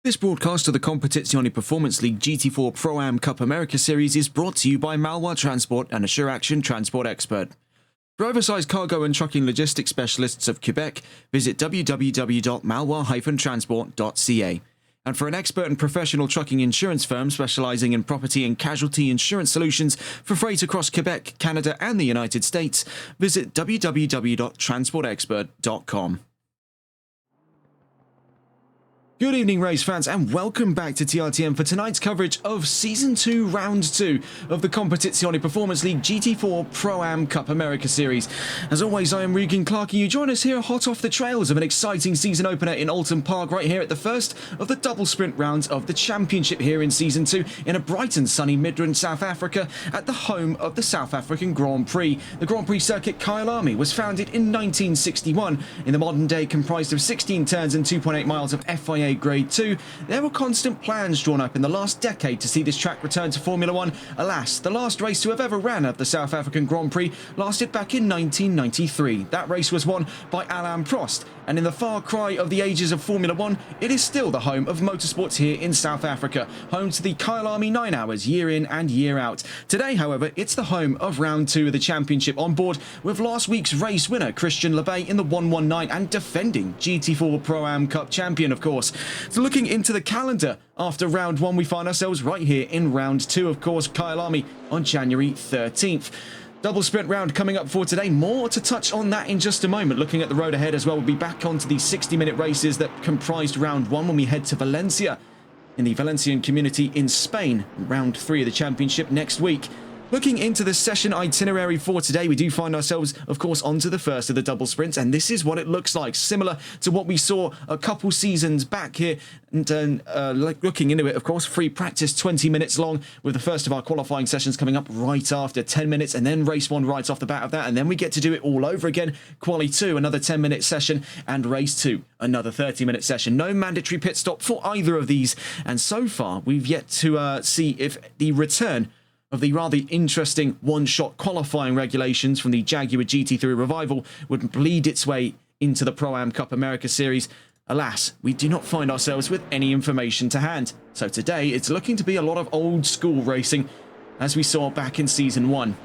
This broadcast of the Competizione Performance League GT4 Pro-Am Cup America Series is brought to you by Malwa Transport and Assure Action Transport Expert. For oversized cargo and trucking logistics specialists of Quebec, visit www.malwa-transport.ca. And for an expert and professional trucking insurance firm specializing in property and casualty insurance solutions for freight across Quebec, Canada and the United States, visit www.transportexpert.com. Good evening, race fans, and welcome back to TRTM for tonight's coverage of Season 2, Round 2 of the Competizione Performance League GT4 Pro-Am Cup America Series. As always, I am Regan Clark, and you join us here hot off the trails of an exciting season opener in Alton Park, right here at the first of the double sprint rounds of the championship here in Season 2 in a bright and sunny Midrand, South Africa, at the home of the South African Grand Prix. The Grand Prix circuit Kyalami was founded in 1961. In the modern day, comprised of 16 turns and 2.8 miles of FIA Grade 2, there were constant plans drawn up in the last decade to see this track return to Formula 1. Alas, the last race to have ever ran at the South African Grand Prix lasted back in 1993. That race was won by Alain Prost, and in the far cry of the ages of Formula 1, it is still the home of motorsports here in South Africa, home to the Kyalami 9 Hours year in and year out. Today, however, it's the home of Round 2 of the championship, on board with last week's race winner Christian Lebay in the 119 and defending GT4 Pro-Am Cup champion, of course. So looking into the calendar, after Round 1 we find ourselves right here in Round 2, of course, Kyalami on January 13th. Double sprint round coming up for today. More to touch on that in just a moment. Looking at the road ahead as well, we'll be back onto the 60-minute races that comprised Round 1 when we head to Valencia in the Valencian community in Spain. Round 3 of the championship next week. Looking into the session itinerary for today, we do find ourselves, of course, onto the first of the double sprints, and this is what it looks like, similar to what we saw a couple seasons back here. And looking into it, of course, free practice 20 minutes long, with the first of our qualifying sessions coming up right after 10 minutes, and then race 1 right off the bat of that, and then we get to do it all over again. Quali 2, another 10-minute session, and race 2, another 30-minute session. No mandatory pit stop for either of these, and so far we've yet to see if the return of the rather interesting one-shot qualifying regulations from the Jaguar GT3 revival would bleed its way into the Pro-Am Cup America Series. Alas, we do not find ourselves with any information to hand. So today, it's looking to be a lot of old-school racing, as we saw back in Season 1.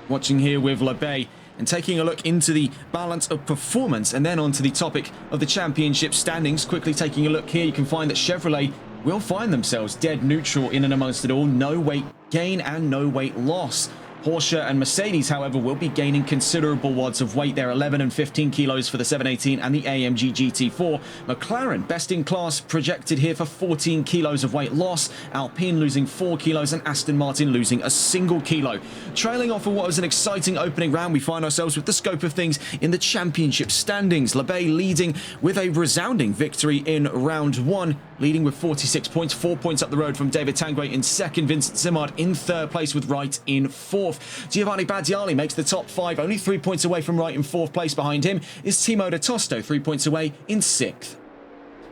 Watching here with Lebay, and taking a look into the balance of performance, and then onto the topic of the championship standings. Quickly taking a look here, you can find that Chevrolet will find themselves dead neutral in and amongst it all. No weight gain and no weight loss. Porsche and Mercedes, however, will be gaining considerable wads of weight. They're 11 and 15 kilos for the 718 and the AMG GT4. McLaren, best in class, projected here for 14 kilos of weight loss. Alpine losing 4 kilos and Aston Martin losing a single kilo. Trailing off of what was an exciting opening round, we find ourselves with the scope of things in the championship standings. Lebay leading with a resounding victory in Round 1, leading with 46 points, 4 points up the road from David Tanguay in second. Vincent Simard in third place with Wright in fourth. Giovanni Badiali makes the top 5, only 3 points away from Wright in fourth place. Behind him is Timo de Tosto, 3 points away in sixth.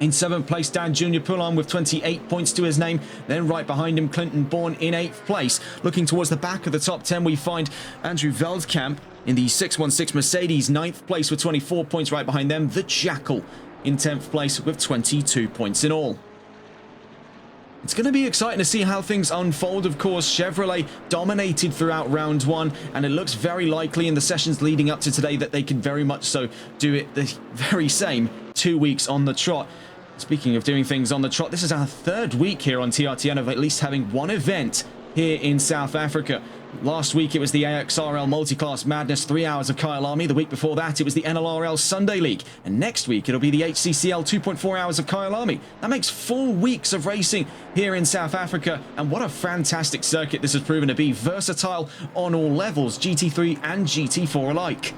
In 7th place, Dan Junior Poulin with 28 points to his name. Then right behind him, Clinton Bourne in 8th place. Looking towards the back of the top 10, we find Andrew Veldkamp in the 616 Mercedes, 9th place with 24 points. Right behind them, the Jackal in 10th place with 22 points in all. It's going to be exciting to see how things unfold. Of course, Chevrolet dominated throughout Round 1, and it looks very likely in the sessions leading up to today that they can very much so do it the very same 2 weeks on the trot. Speaking of doing things on the trot, this is our 3rd week here on TRTN of at least having one event here in South Africa. Last week it was the AXRL Multiclass Madness 3 Hours of Kyalami. The week before that it was the NLRL Sunday League. And next week it'll be the HCCL 2.4 Hours of Kyalami. That makes 4 weeks of racing here in South Africa. And what a fantastic circuit this has proven to be. Versatile on all levels, GT3 and GT4 alike.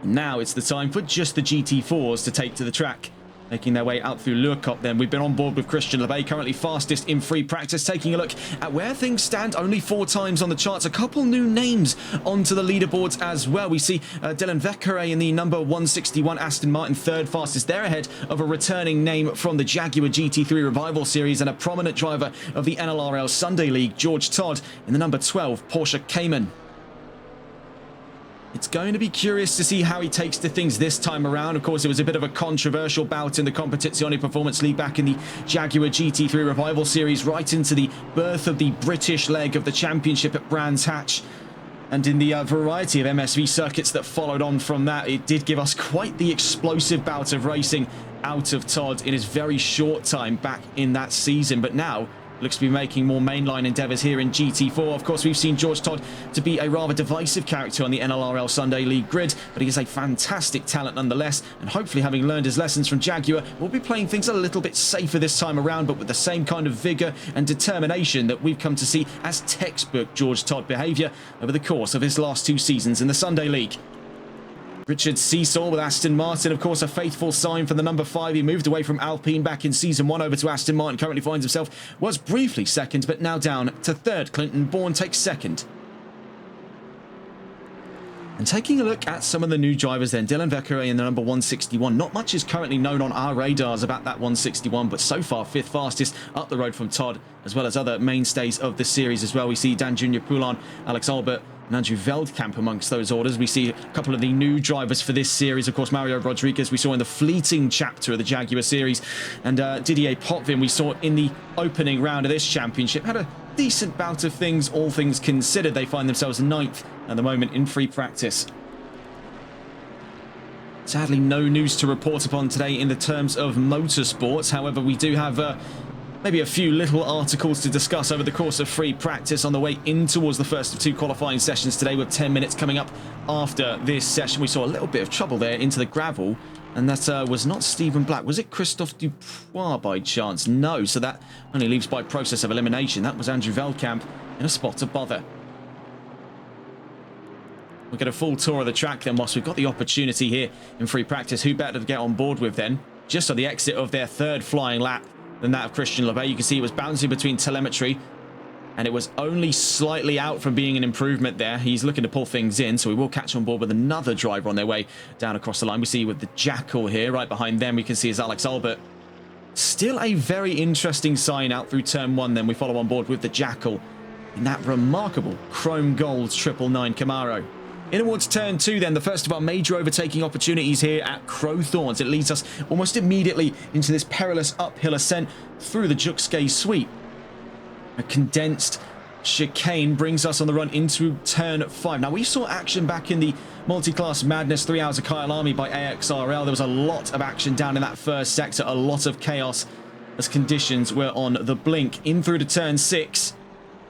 Now it's the time for just the GT4s to take to the track. Making their way out through Lurkop then. We've been on board with Christian Lebay, currently fastest in free practice. Taking a look at where things stand, only 4 times on the charts. A couple new names onto the leaderboards as well. We see Dylan Vekere in the number 161 Aston Martin, 3rd fastest. They're ahead of a returning name from the Jaguar GT3 Revival Series and a prominent driver of the NLRL Sunday League, George Todd, in the number 12 Porsche Cayman. It's going to be curious to see how he takes to things this time around. Of course, it was a bit of a controversial bout in the Competizione Performance League back in the Jaguar GT3 Revival Series, right into the birth of the British leg of the championship at Brands Hatch. And in the variety of MSV circuits that followed on from that, it did give us quite the explosive bout of racing out of Todd in his very short time back in that season. But now looks to be making more mainline endeavours here in GT4. Of course, we've seen George Todd to be a rather divisive character on the NLRL Sunday League grid, but he is a fantastic talent nonetheless, and hopefully, having learned his lessons from Jaguar, we'll be playing things a little bit safer this time around, but with the same kind of vigour and determination that we've come to see as textbook George Todd behaviour over the course of his last 2 seasons in the Sunday League. Richard Seesaw with Aston Martin, of course, a faithful sign for the number 5. He moved away from Alpine back in Season 1 over to Aston Martin, currently finds himself, was briefly second, but now down to 3rd. Clinton Bourne takes 2nd. And taking a look at some of the new drivers then, Dylan Vekere in the number 161. Not much is currently known on our radars about that 161, but so far 5th fastest up the road from Todd, as well as other mainstays of the series as well. We see Dan Junior Poulin, Alex Albert, and Andrew Veldkamp amongst those orders. We see a couple of the new drivers for this series. Of course, Mario Rodriguez we saw in the fleeting chapter of the Jaguar series. And Didier Potvin we saw in the opening round of this championship. Had a decent bout of things, all things considered. They find themselves 9th at the moment in free practice. Sadly, no news to report upon today in the terms of motorsports. However, we do have maybe a few little articles to discuss over the course of free practice on the way in towards the first of 2 qualifying sessions today, with 10 minutes coming up after this session. We saw a little bit of trouble there into the gravel, and that was not Stephen Black. Was it Christophe Dupois by chance? No, so that only leaves by process of elimination. That was Andrew Veldkamp in a spot of bother. We'll get a full tour of the track then whilst we've got the opportunity here in free practice. Who better to get on board with then? Just on the exit of their 3rd flying lap than that of Christian Lebet. You can see it was bouncing between telemetry, and it was only slightly out from being an improvement there. He's looking to pull things in, so we will catch on board with another driver on their way down across the line. We see with the Jackal here, right behind them, we can see is Alex Albert. Still a very interesting sign out through turn 1 then. We follow on board with the Jackal in that remarkable chrome gold 999 Camaro. In towards turn 2 then, the first of our major overtaking opportunities here at Crowthorns. It leads us almost immediately into this perilous uphill ascent through the Juxkay Sweep. A condensed chicane brings us on the run into turn 5. Now, we saw action back in the multi-class madness 3 hours of Kyalami by AXRL. There was a lot of action down in that first sector, a lot of chaos as conditions were on the blink. In through to turn 6.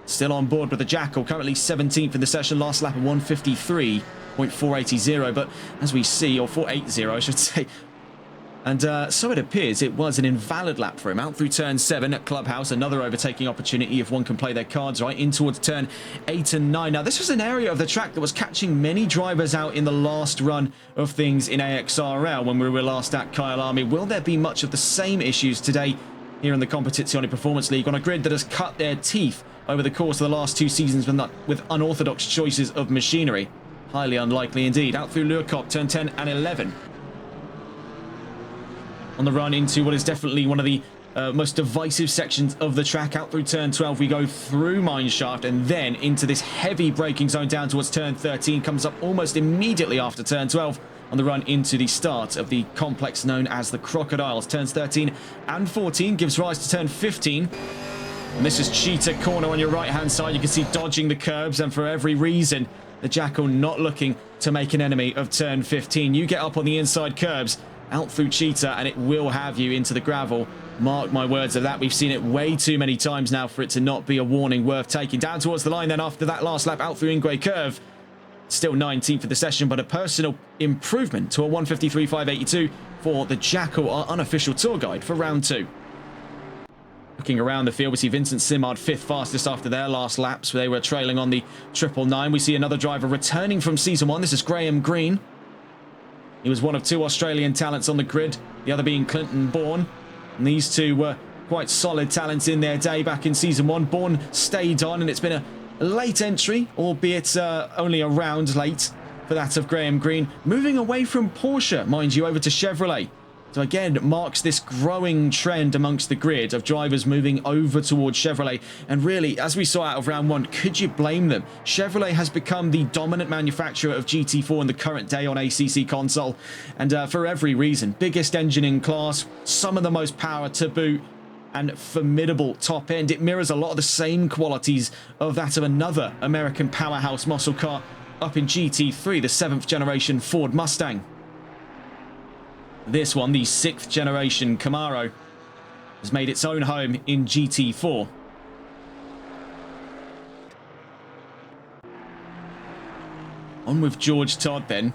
Still on board with the Jackal, currently 17th in the session, last lap of 153.480, but as we see, or 480 I should say, and so it appears it was an invalid lap for him. Out through turn 7 at Clubhouse, another overtaking opportunity if one can play their cards right, in towards turn 8 and 9. Now, this was an area of the track that was catching many drivers out in the last run of things in AXRL when we were last at Kyalami. Will there be much of the same issues today here in the Competizione Performance League on a grid that has cut their teeth over the course of the last 2 seasons with unorthodox choices of machinery? Highly unlikely indeed. Out through Lurkop, turn 10 and 11. On the run into what is definitely one of the most divisive sections of the track. Out through turn 12, we go through Mineshaft and then into this heavy braking zone down towards turn 13. Comes up almost immediately after turn 12 on the run into the start of the complex known as the Crocodiles. Turns 13 and 14 gives rise to turn 15. And this is Cheetah Corner on your right-hand side. You can see dodging the curbs, and for every reason, the Jackal not looking to make an enemy of turn 15. You get up on the inside curbs, out through Cheetah, and it will have you into the gravel. Mark my words of that. We've seen it way too many times now for it to not be a warning worth taking. Down towards the line then after that last lap, out through Ingwe Curve. Still 19th for the session, but a personal improvement to a 153.582 for the Jackal, our unofficial tour guide for round 2. Looking around the field, we see Vincent Simard 5th fastest after their last laps. They were trailing on the 999. We see another driver returning from Season 1. This is Graham Green. He was one of 2 Australian talents on the grid, the other being Clinton Bourne. And these 2 were quite solid talents in their day back in Season 1. Bourne stayed on, and it's been a late entry, albeit only a round late for that of Graham Green. Moving away from Porsche, mind you, over to Chevrolet. So again, marks this growing trend amongst the grid of drivers moving over towards Chevrolet. And really, as we saw out of round one, could you blame them? Chevrolet has become the dominant manufacturer of GT4 in the current day on ACC console. And for every reason. Biggest engine in class, some of the most power to boot, and formidable top end. It mirrors a lot of the same qualities of that of another American powerhouse muscle car up in GT3, the 7th generation Ford Mustang. This one, the 6th generation Camaro, has made its own home in GT4. On with George Todd then,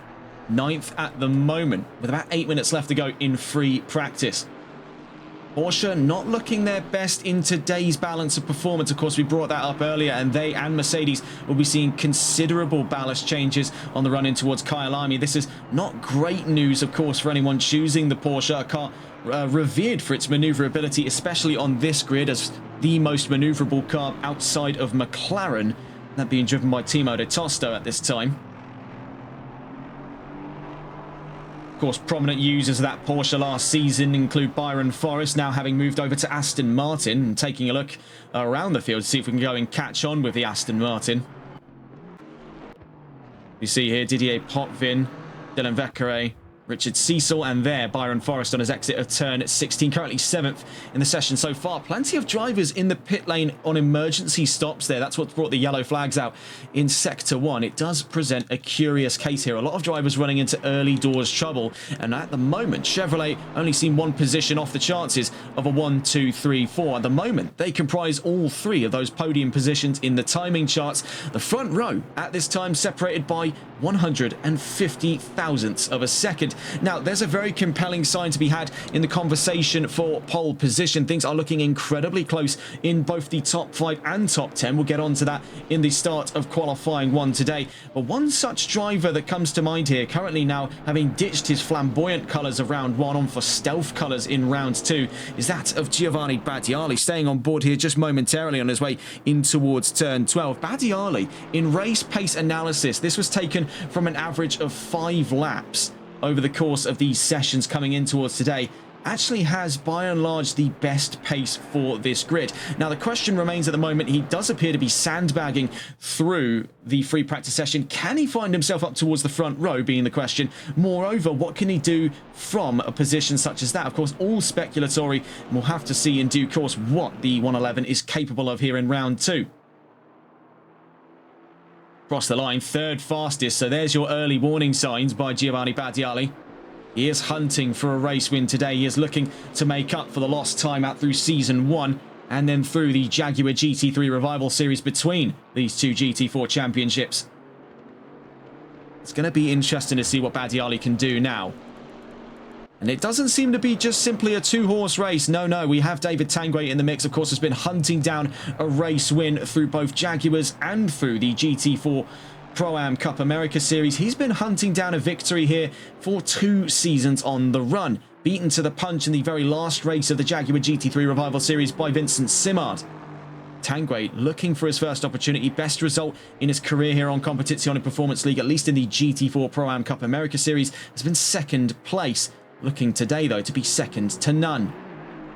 9th at the moment, with about 8 minutes left to go in free practice. Porsche not looking their best in today's balance of performance. Of course, we brought that up earlier, and they and Mercedes will be seeing considerable ballast changes on the run in towards Kyalami. This is not great news, of course, for anyone choosing the Porsche, a car revered for its maneuverability, especially on this grid as the most maneuverable car outside of McLaren, that being driven by Timo de Tosto at this time. Of course, prominent users of that Porsche last season include Byron Forrest, now having moved over to Aston Martin, and taking a look around the field to see if we can go and catch on with the Aston Martin. You see here Didier Potvin, Dylan Vekere, Richard Cecil, and there Byron Forrest on his exit of turn 16, currently 7th in the session so far. Plenty of drivers in the pit lane on emergency stops there. That's what's brought the yellow flags out in Sector 1. It does present a curious case here. A lot of drivers running into early doors trouble, and at the moment Chevrolet only seen one position off the chances of a 1, 2, 3, 4. At the moment they comprise all 3 of those podium positions in the timing charts. The front row at this time separated by 150 thousandths of a second. Now, there's a very compelling sign to be had in the conversation for pole position. Things are looking incredibly close in both the top 5 and top 10. We'll get onto that in the start of qualifying 1 today. But one such driver that comes to mind here, currently now having ditched his flamboyant colours of round 1 on for stealth colours in round 2, is that of Giovanni Badiali, staying on board here just momentarily on his way in towards turn 12. Badiali, in race pace analysis, this was taken from an average of 5 laps over the course of these sessions coming in towards today, actually has by and large the best pace for this grid. Now the question remains at the moment, he does appear to be sandbagging through the free practice session. Can he find himself up towards the front row, being the question. Moreover, what can he do from a position such as that? Of course, all speculatory, and we'll have to see in due course what the 111 is capable of here in round 2. Across the line, 3rd fastest, so there's your early warning signs by Giovanni Badiali. He is hunting for a race win today. He is looking to make up for the lost time out through Season 1 and then through the Jaguar GT3 Revival Series between these 2 GT4 championships. It's going to be interesting to see what Badiali can do now. And it doesn't seem to be just simply a 2-horse race. No, we have David Tanguay in the mix. Of course, has been hunting down a race win through both Jaguars and through the GT4 Pro-Am Cup America Series. He's been hunting down a victory here for 2 seasons on the run. Beaten to the punch in the very last race of the Jaguar GT3 Revival Series by Vincent Simard. Tanguay looking for his first opportunity. Best result in his career here on Competizione Performance League, at least in the GT4 Pro-Am Cup America Series, has been 2nd place. Looking today, though, to be 2nd to none.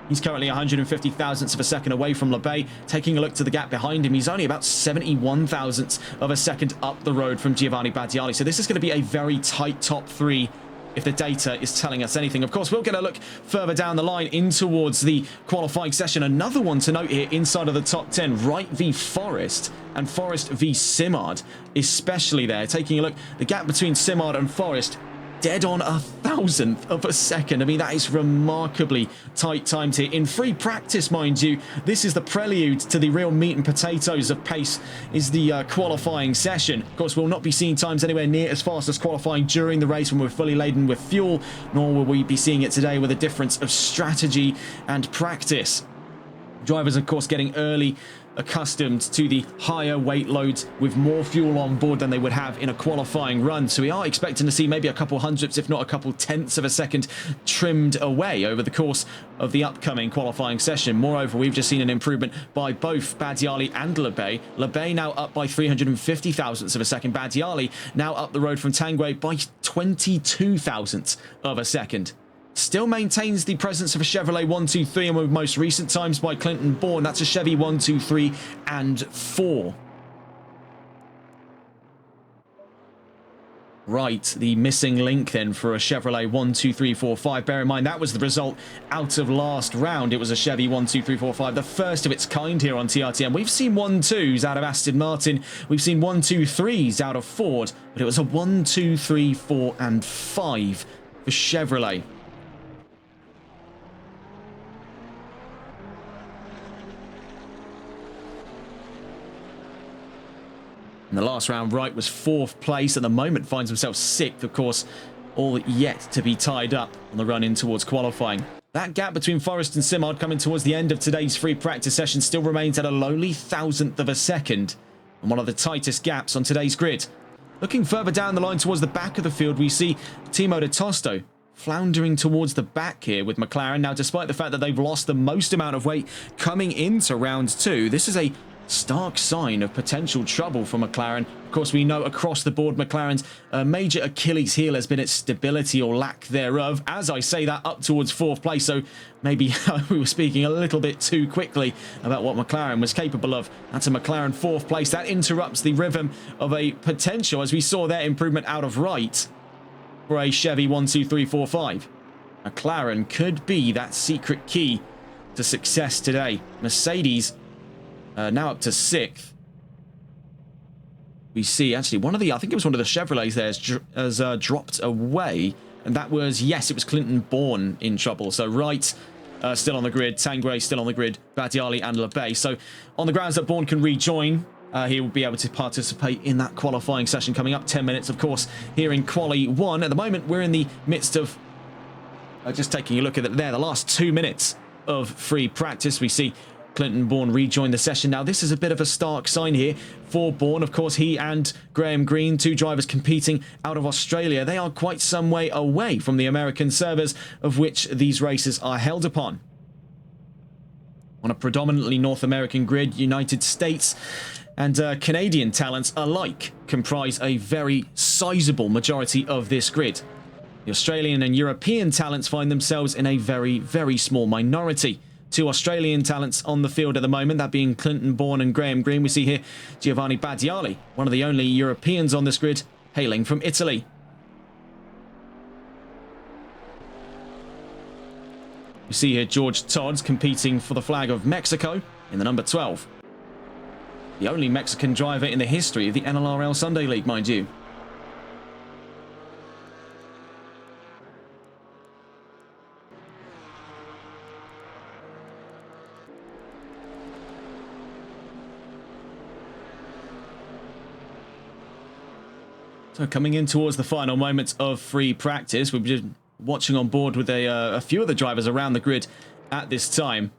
He's currently 150 thousandths of a second away from LeBay. Taking a look to the gap behind him, he's only about 71 thousandths of a second up the road from Giovanni Badiali. So this is going to be a very tight top 3 if the data is telling us anything. Of course, we'll get a look further down the line in towards the qualifying session. Another one to note here inside of the top 10, Wright v Forrest and Forrest v Simard, especially there. Taking a look, the gap between Simard and Forrest, dead on 1,000th of a second. I mean, that is remarkably tight times here. In free practice, mind you, this is the prelude to the real meat and potatoes of pace, is the qualifying session. Of course, we'll not be seeing times anywhere near as fast as qualifying during the race when we're fully laden with fuel, nor will we be seeing it today with a difference of strategy and practice. Drivers, of course, getting early accustomed to the higher weight loads with more fuel on board than they would have in a qualifying run. So we are expecting to see maybe a couple hundredths, if not a couple tenths of a second trimmed away over the course of the upcoming qualifying session. Moreover, we've just seen an improvement by both Badiali and LeBay. LeBay now up by 350 thousandths of a second. Badiali now up the road from Tanguay by 22 thousandths of a second. still maintains the presence of a Chevrolet 123, and with most recent times by Clinton Bourne, that's a Chevy 123 and 4. Right, the missing link then for a Chevrolet 12345. Bear in mind, that was the result out of last round. It was a Chevy 12345, the first of its kind here on TRTM. We've seen 1-2s out of Aston Martin. We've seen 1-2-3s out of Ford, but it was a 1-2-3-4 and 5 for Chevrolet. In the last round, Wright was 4th place. At the moment, finds himself 6th. Of course, all yet to be tied up on the run in towards qualifying. That gap between Forrest and Simard coming towards the end of today's free practice session still remains at a lowly 1,000th of a second, and one of the tightest gaps on today's grid. Looking further down the line towards the back of the field, we see Timo de Tosto floundering towards the back here with McLaren. Now, despite the fact that they've lost the most amount of weight coming into round 2, this is a stark sign of potential trouble for McLaren. Of course, we know across the board McLaren's major Achilles heel has been its stability or lack thereof. As I say that, up towards 4th place, so maybe we were speaking a little bit too quickly about what McLaren was capable of. That's a McLaren 4th place. That interrupts the rhythm of a potential, as we saw their improvement out of Wright, for a Chevy 1-2-3-4-5. McLaren could be that secret key to success today. Mercedes now up to 6th. We see actually one of the, I think it was one of the Chevrolets there has dropped away. And that was, yes, it was Clinton Bourne in trouble. So Wright still on the grid, Tanguay still on the grid, Badiali and LeBay. So on the grounds that Bourne can rejoin, he will be able to participate in that qualifying session coming up. 10 minutes, of course, here in Quali 1. At the moment, we're in the midst of, just taking a look at it there, the last 2 minutes of free practice. We see Clinton Bourne rejoin the session. Now, this is a bit of a stark sign here for Bourne. Of course, he and Graham Green, 2 drivers competing out of Australia. They are quite some way away from the American servers of which these races are held upon. On a predominantly North American grid, United States and Canadian talents alike comprise a very sizable majority of this grid. The Australian and European talents find themselves in a very, very small minority. 2 Australian talents on the field at the moment, that being Clinton Bourne and Graham Green. We see here Giovanni Badiali, one of the only Europeans on this grid, hailing from Italy. We see here George Todd's competing for the flag of Mexico in the number 12. The only Mexican driver in the history of the NLRL Sunday League, mind you. So coming in towards the final moments of free practice, we've been watching on board with a few of the drivers around the grid at this time.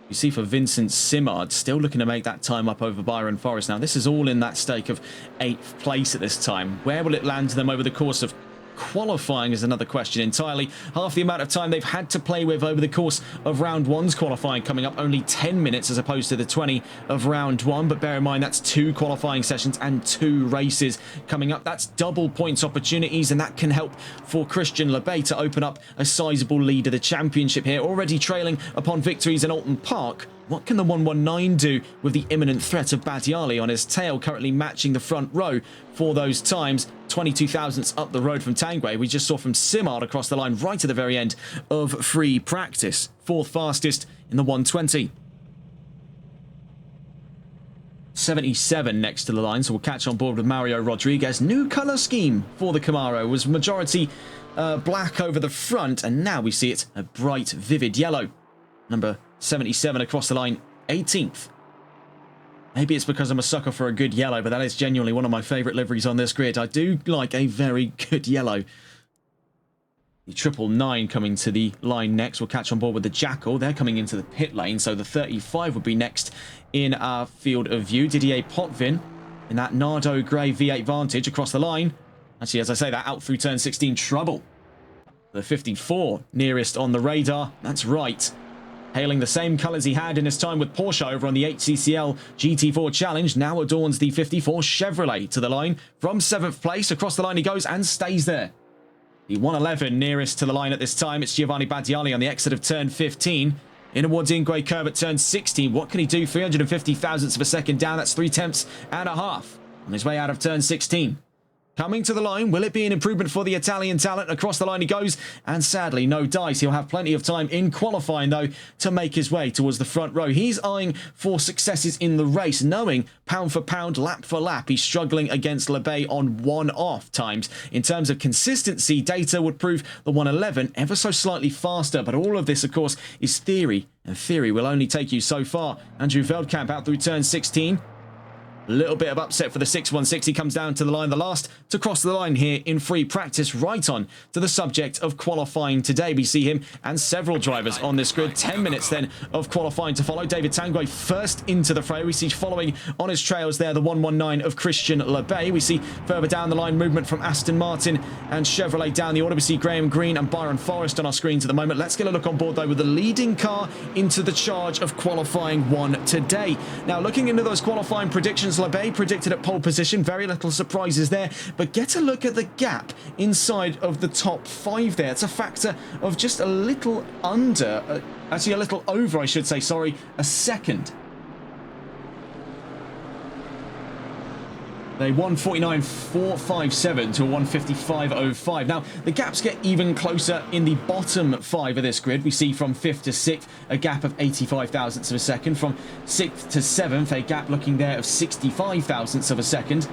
You see for Vincent Simard, still looking to make that time up over Byron Forrest. Now, this is all in that stake of 8th place at this time. Where will it land to them over the course of qualifying is another question entirely. Half the amount of time they've had to play with over the course of round 1's qualifying, coming up only 10 minutes as opposed to the 20 of round 1. But bear in mind, that's 2 qualifying sessions and 2 races coming up. That's double points opportunities, and that can help for Christian LeBay to open up a sizable lead of the championship here. Already trailing upon victories in Alton Park. What can the 119 do with the imminent threat of Badiali on his tail, currently matching the front row for those times? 22 thousandths up the road from Tanguay. We just saw from Simard across the line right at the very end of free practice. 4th fastest in the 120. 77 next to the line, so we'll catch on board with Mario Rodriguez. New colour scheme for the Camaro was majority black over the front, and now we see it a bright, vivid yellow. Number 77 across the line, 18th. Maybe it's because I'm a sucker for a good yellow, but that is genuinely one of my favourite liveries on this grid. I do like a very good yellow. The 999 coming to the line next. We'll catch on board with the Jackal. They're coming into the pit lane, so the 35 would be next in our field of view. Didier Potvin in that Nardo Grey V8 Vantage across the line. Actually, as I say, that out through turn 16 trouble. The 54 nearest on the radar. That's right. Hailing the same colours he had in his time with Porsche over on the HCCL GT4 Challenge, now adorns the 54 Chevrolet to the line. From 7th place, across the line he goes and stays there. The 111 nearest to the line at this time. It's Giovanni Battiali on the exit of turn 15. In towards the in-grade curve at turn 16. What can he do? 350 thousandths of a second down. That's 3 tenths and a half on his way out of turn 16. Coming to the line, will it be an improvement for the Italian talent? Across the line he goes, and sadly, no dice. He'll have plenty of time in qualifying, though, to make his way towards the front row. He's eyeing for successes in the race, knowing pound for pound, lap for lap, he's struggling against Lebay on one-off times. In terms of consistency, data would prove the 111 ever so slightly faster, but all of this, of course, is theory, and theory will only take you so far. Andrew Veldkamp out through turn 16. A little bit of upset for the 616. He comes down to the line, the last to cross the line here in free practice, right on to the subject of qualifying today. We see him and several drivers on this grid. 10 minutes then of qualifying to follow. David Tanguay first into the fray. We see following on his trails there the 119 of Christian Lebay. We see further down the line movement from Aston Martin and Chevrolet down the order. We see Graham Green and Byron Forrest on our screens at the moment. Let's get a look on board though with the leading car into the charge of qualifying one today. Now looking into those qualifying predictions, Lebay predicted at pole position. Very little surprises there, but get a look at the gap inside of the top 5 there. It's a factor of just a little under, actually a little over, I should say, sorry, a second. They 149.457 to a 155.05. Now, the gaps get even closer in the bottom 5 of this grid. We see from 5th to 6th, a gap of 85 thousandths of a second. From 6th to 7th, a gap looking there of 65 thousandths of a second.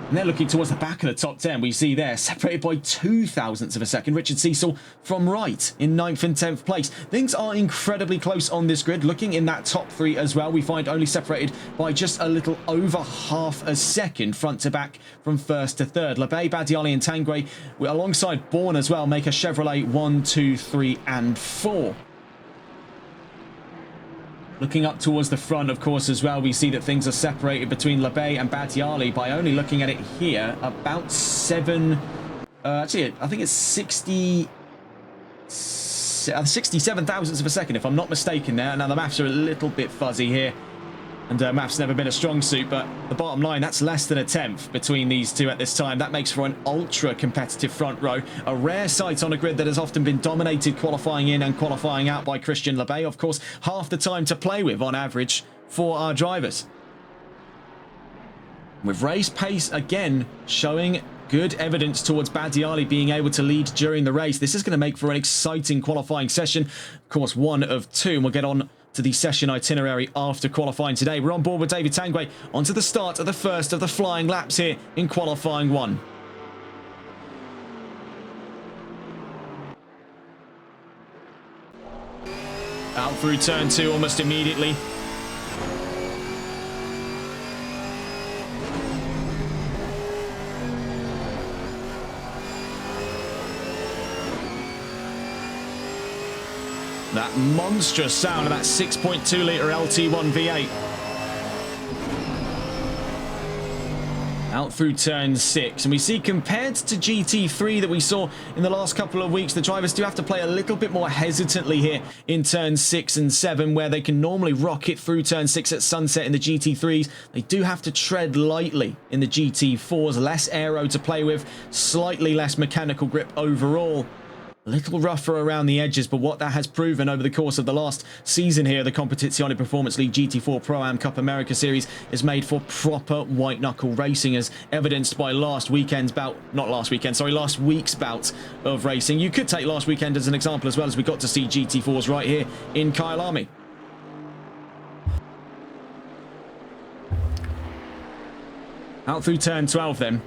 And then looking towards the back of the top 10, we see there, separated by 2 thousandths of a second, Richard Cecil from right in 9th and 10th place. Things are incredibly close on this grid. Looking in that top 3 as well, we find only separated by just a little over half a second front to back from 1st to 3rd. Lebay, Battiali and Tanguay, alongside Bourne as well, make a Chevrolet 1, 2, 3 and 4. Looking up towards the front, of course, as well, we see that things are separated between Lebay and Battiali by only looking at it here, about 7... actually, I think it's 67 thousandths of a second, if I'm not mistaken there. Now, the maths are a little bit fuzzy here, and maths never been a strong suit, but the bottom line, that's less than a tenth between these two at this time. That makes for an ultra-competitive front row. A rare sight on a grid that has often been dominated qualifying in and qualifying out by Christian Lebay. Of course, half the time to play with on average for our drivers. With race pace, again, showing good evidence towards Battiali being able to lead during the race. This is going to make for an exciting qualifying session. Of course, 1 of 2, and we'll get on to the session itinerary after qualifying today. We're on board with David Tanguay onto the start of the first of the flying laps here in qualifying 1. Out through turn 2 almost immediately. That monstrous sound of that 6.2 litre LT1 V8. Out through turn 6. And we see compared to GT3 that we saw in the last couple of weeks, the drivers do have to play a little bit more hesitantly here in turn 6 and 7, where they can normally rocket through turn 6 at sunset in the GT3s. They do have to tread lightly in the GT4s. Less aero to play with, slightly less mechanical grip overall. A little rougher around the edges, but what that has proven over the course of the last season here, the Competizione Performance League GT4 Pro-Am Cup America Series is made for proper white-knuckle racing, as evidenced by last week's bout of racing. You could take last weekend as an example as well, as we got to see GT4s right here in Kyalami. Out through turn 12 then.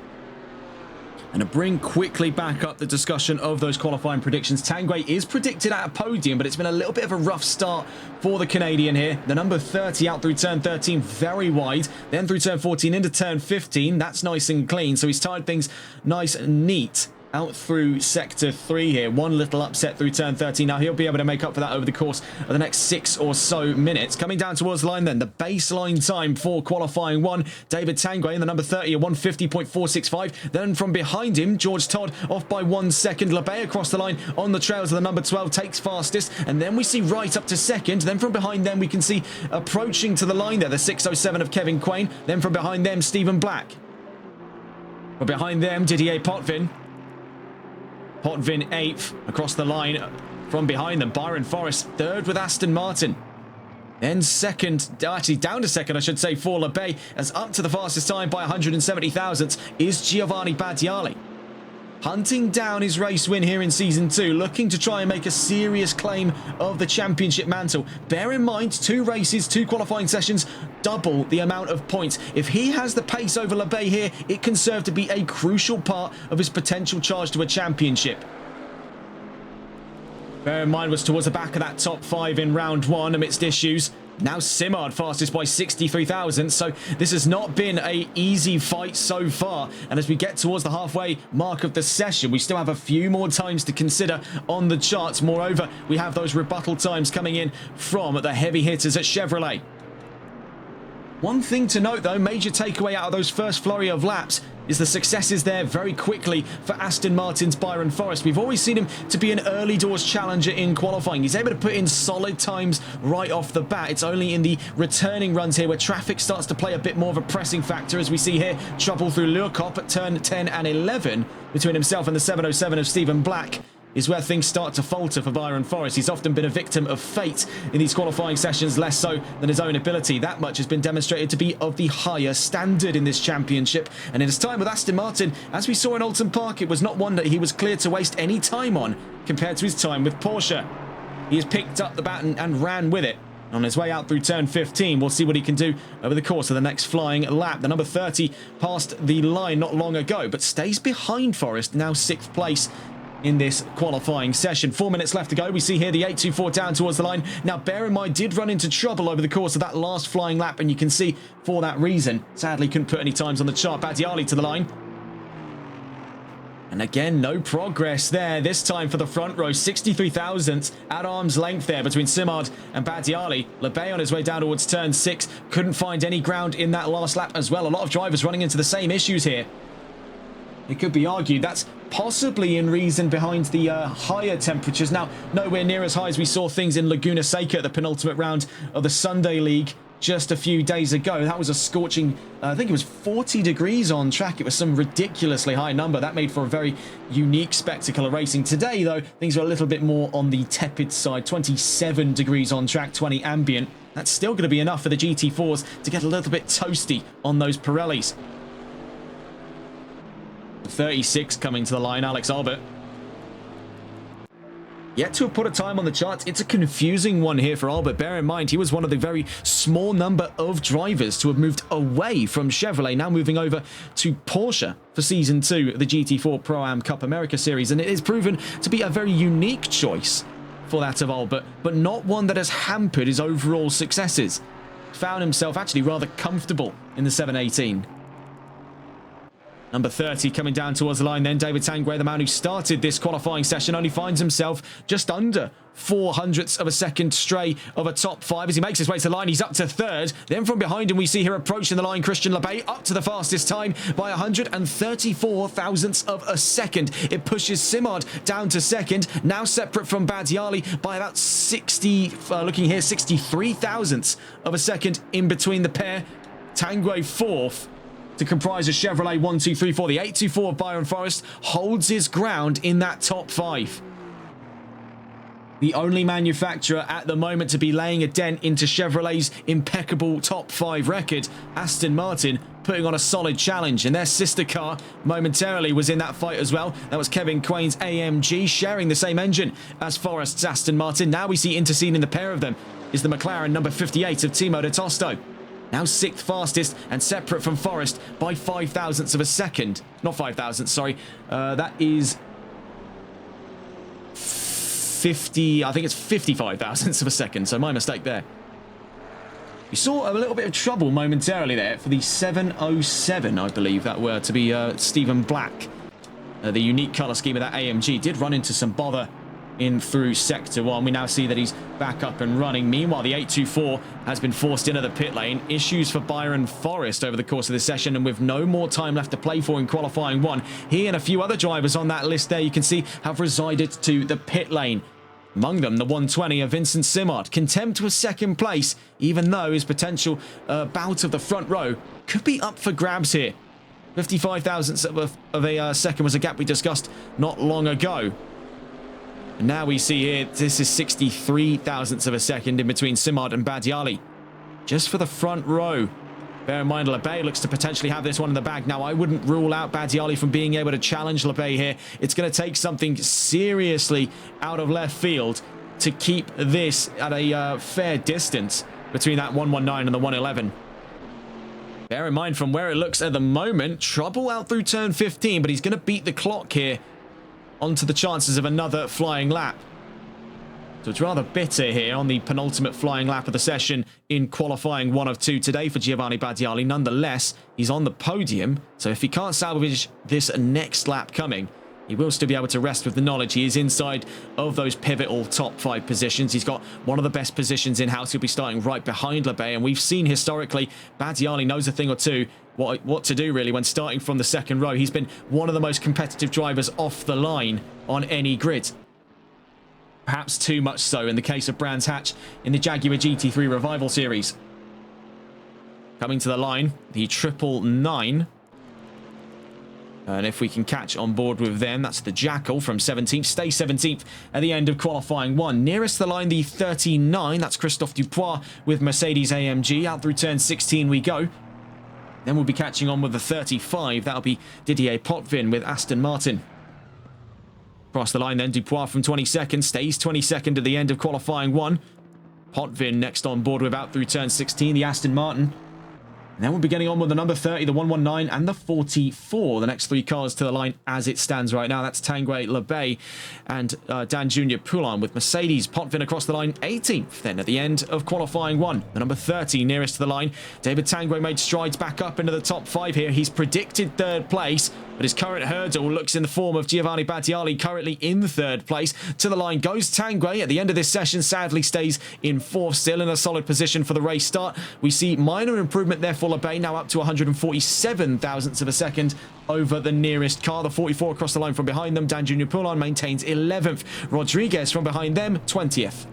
And to bring quickly back up the discussion of those qualifying predictions, Tanguay is predicted at a podium, but it's been a little bit of a rough start for the Canadian here. The number 30 out through turn 13, very wide. Then through turn 14 into turn 15. That's nice and clean. So he's tied things nice and neat out through sector 3 here. One little upset through turn 13. Now he'll be able to make up for that over the course of the next 6 or so minutes. Coming down towards the line then, the baseline time for qualifying 1. David Tanguay in the number 30 at 150.465. Then from behind him, George Todd off by 1 second. Lebay across the line on the trails of the number 12 takes fastest. And then we see right up to second. Then from behind them we can see approaching to the line there, the 607 of Kevin Quain. Then from behind them, Stephen Black. From behind them, Didier Potvin. Potvin 8th across the line from behind them. Byron Forrest 3rd with Aston Martin. Then second, actually down to second, I should say, for LeBay, as up to the fastest time by 170 thousandths is Giovanni Battiali. Hunting down his race win here in Season 2, looking to try and make a serious claim of the championship mantle. Bear in mind, 2 races, 2 qualifying sessions, double the amount of points. If he has the pace over LeBay here, it can serve to be a crucial part of his potential charge to a championship. Bear in mind, was towards the back of that top 5 in round 1 amidst issues. Now Simard fastest by 63 thousandths, so this has not been an easy fight so far. And as we get towards the halfway mark of the session, we still have a few more times to consider on the charts. Moreover, we have those rebuttal times coming in from the heavy hitters at Chevrolet. One thing to note though, major takeaway out of those first flurry of laps, is the successes there very quickly for Aston Martin's Byron Forrest. We've always seen him to be an early doors challenger in qualifying. He's able to put in solid times right off the bat. It's only in the returning runs here where traffic starts to play a bit more of a pressing factor, as we see here trouble through Lurkop at turn 10 and 11 between himself and the 707 of Stephen Black, is where things start to falter for Byron Forrest. He's often been a victim of fate in these qualifying sessions, less so than his own ability. That much has been demonstrated to be of the higher standard in this championship. And in his time with Aston Martin, as we saw in Alton Park, it was not one that he was clear to waste any time on compared to his time with Porsche. He has picked up the baton and ran with it. On his way out through turn 15, we'll see what he can do over the course of the next flying lap. The number 30 passed the line not long ago, but stays behind Forrest, now 6th place in this qualifying session. 4 minutes left to go. We see here the 824 down towards the line. Now, bear in mind, did run into trouble over the course of that last flying lap, and you can see for that reason, sadly couldn't put any times on the chart. Battiali to the line. And again, no progress there. This time for the front row, 63 thousandths at arm's length there between Simard and Battiali. LeBay on his way down towards turn 6. Couldn't find any ground in that last lap as well. A lot of drivers running into the same issues here. It could be argued that's possibly in reason behind the higher temperatures. Now, nowhere near as high as we saw things in Laguna Seca at the penultimate round of the Sunday League just a few days ago. That was a scorching, I think it was 40 degrees on track. It was some ridiculously high number. That made for a very unique spectacle of racing. Today, though, things are a little bit more on the tepid side. 27 degrees on track, 20 ambient. That's still going to be enough for the GT4s to get a little bit toasty on those Pirellis. 36 coming to the line, Alex Albert. Yet to have put a time on the charts. It's a confusing one here for Albert. Bear in mind, he was one of the very small number of drivers to have moved away from Chevrolet, now moving over to Porsche for Season 2 of the GT4 Pro-Am Cup America Series. And it is proven to be a very unique choice for that of Albert, but not one that has hampered his overall successes. Found himself actually rather comfortable in the 718. Number 30 coming down towards the line then. David Tanguay, the man who started this qualifying session, only finds himself just under 0.04 of a second stray of a top 5 as he makes his way to the line. He's up to 3rd. Then from behind him, we see here approaching the line, Christian LeBay up to the fastest time by 134 thousandths of a second. It pushes Simard down to 2nd, now separate from Battiali by about 63 thousandths of a second in between the pair. Tanguay 4th. To comprise a Chevrolet 1, 2, 3, 4. The 824 of Byron Forrest holds his ground in that top 5. The only manufacturer at the moment to be laying a dent into Chevrolet's impeccable top 5 record, Aston Martin, putting on a solid challenge. And their sister car momentarily was in that fight as well. That was Kevin Quain's AMG, sharing the same engine as Forrest's Aston Martin. Now we see interceding the pair of them is the McLaren number 58 of Timo de Tosto. Now 6th fastest and separate from Forrest by 5 thousandths of a second. Not 5 thousandths, sorry. That is 50, I think it's 55 thousandths of a second. So my mistake there. We saw a little bit of trouble momentarily there for the 707, I believe that were to be Stephen Black. The unique colour scheme of that AMG did run into some bother in through Sector 1. We now see that he's back up and running. Meanwhile, the 824 has been forced into the pit lane. Issues for Byron Forrest over the course of the session, and with no more time left to play for in qualifying 1, he and a few other drivers on that list there you can see have resided to the pit lane. Among them, the 120 of Vincent Simard, contempt with 2nd place, even though his potential bout of the front row could be up for grabs here. 55 thousandths of a second was a gap we discussed not long ago. And now we see here, this is 63 thousandths of a second in between Simard and Badiali. Just for the front row. Bear in mind, Lebay looks to potentially have this one in the bag. Now, I wouldn't rule out Badiali from being able to challenge Lebay here. It's going to take something seriously out of left field to keep this at a fair distance between that 119 and the 111. Bear in mind, from where it looks at the moment, trouble out through turn 15, but he's going to beat the clock here onto the chances of another flying lap. So it's rather bitter here on the penultimate flying lap of the session in qualifying 1 of 2 today for Giovanni Badiali. Nonetheless, he's on the podium, so if he can't salvage this next lap coming, he will still be able to rest with the knowledge he is inside of those pivotal top 5 positions. He's got one of the best positions in-house. He'll be starting right behind Lebay, and we've seen historically Badiali knows a thing or two what to do really when starting from the second row. He's been one of the most competitive drivers off the line on any grid. Perhaps too much so in the case of Brands Hatch in the Jaguar GT3 Revival Series. Coming to the line, the 999. And if we can catch on board with them, that's the Jackal from 17th. Stay 17th at the end of qualifying 1. Nearest the line, the 39. That's Christophe Dupois with Mercedes AMG. Out through turn 16 we go. Then we'll be catching on with the 35. That'll be Didier Potvin with Aston Martin. Across the line then, Dupois from 22nd, stays 22nd at the end of qualifying 1. Potvin next on board with out through turn 16, the Aston Martin. And then we'll be getting on with the number 30, the 119, and the 44. The next 3 cars to the line as it stands right now. That's Tanguay, Lebay, and Dan Junior Poulin with Mercedes. Potvin across the line, 18th. Then at the end of qualifying 1, the number 30 nearest to the line. David Tanguay made strides back up into the top 5 here. He's predicted 3rd place, but his current hurdle looks in the form of Giovanni Badiali, currently in 3rd place. To the line goes Tanguay. At the end of this session, sadly stays in 4th, still in a solid position for the race start. We see minor improvement there for Lebay, now up to 147 thousandths of a second over the nearest car. The 44 across the line from behind them. Dan Junior Poulin maintains 11th. Rodriguez from behind them, 20th.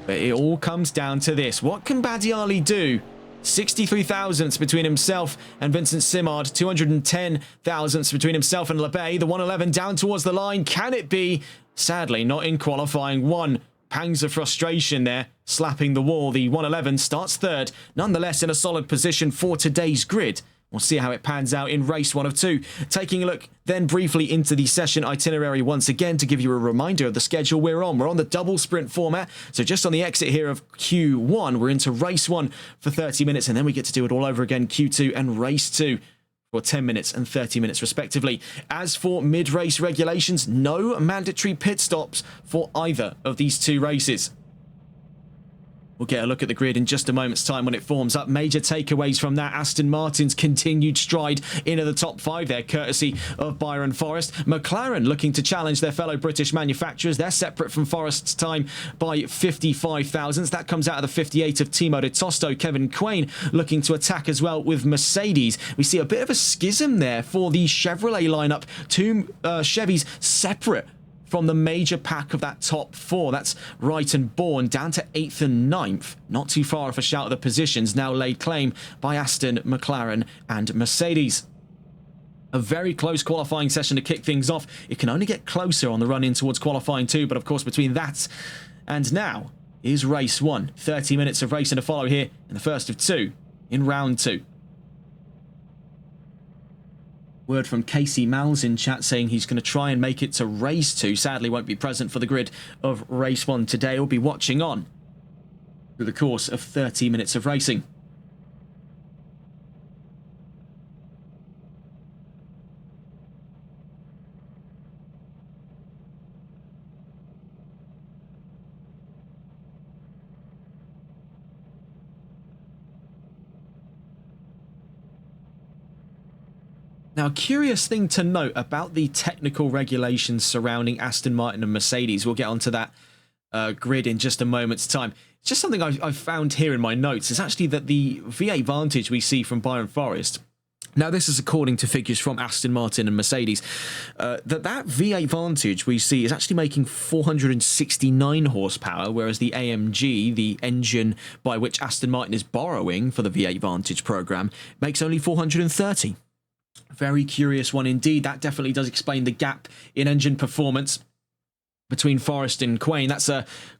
But it all comes down to this. What can Badiali do? 63 thousandths between himself and Vincent Simard. 210 thousandths between himself and Lebay. The 111 down towards the line. Can it be? Sadly, not in qualifying 1. Pangs of frustration there, slapping the wall. The 111 starts 3rd, nonetheless in a solid position for today's grid. We'll see how it pans out in race 1 of 2. Taking a look then briefly into the session itinerary once again to give you a reminder of the schedule we're on. We're on the double sprint format, so just on the exit here of Q1, we're into race 1 for 30 minutes, and then we get to do it all over again, Q2 and race 2. For 10 minutes and 30 minutes respectively. As for mid-race regulations, no mandatory pit stops for either of these 2 races. We'll get a look at the grid in just a moment's time when it forms up. Major takeaways from that. Aston Martin's continued stride into the top 5 there, courtesy of Byron Forrest. McLaren looking to challenge their fellow British manufacturers. They're separate from Forrest's time by 55 thousandths. That comes out of the 58 of Timo de Tosto. Kevin Quain looking to attack as well with Mercedes. We see a bit of a schism there for the Chevrolet lineup. 2 Chevys separate from the major pack of that top 4. That's Wright and Bourne down to 8th and 9th. Not too far off a shout of the positions now laid claim by Aston, McLaren and Mercedes. A very close qualifying session to kick things off. It can only get closer on the run in towards qualifying 2, but of course between that and now is race 1. 30 minutes of racing to follow here in the first of 2 in round 2. Word from Casey Mal's in chat saying he's going to try and make it to race 2. Sadly won't be present for the grid of race 1 today. He'll be watching on through the course of 30 minutes of racing. Now, a curious thing to note about the technical regulations surrounding Aston Martin and Mercedes, we'll get onto that grid in just a moment's time. It's just something I've found here in my notes. It's actually that the V8 Vantage we see from Byron Forrest, now this is according to figures from Aston Martin and Mercedes, that V8 Vantage we see is actually making 469 horsepower, whereas the AMG, the engine by which Aston Martin is borrowing for the V8 Vantage program, makes only 430. Very curious one indeed. That definitely does explain the gap in engine performance between Forest and Quain. That's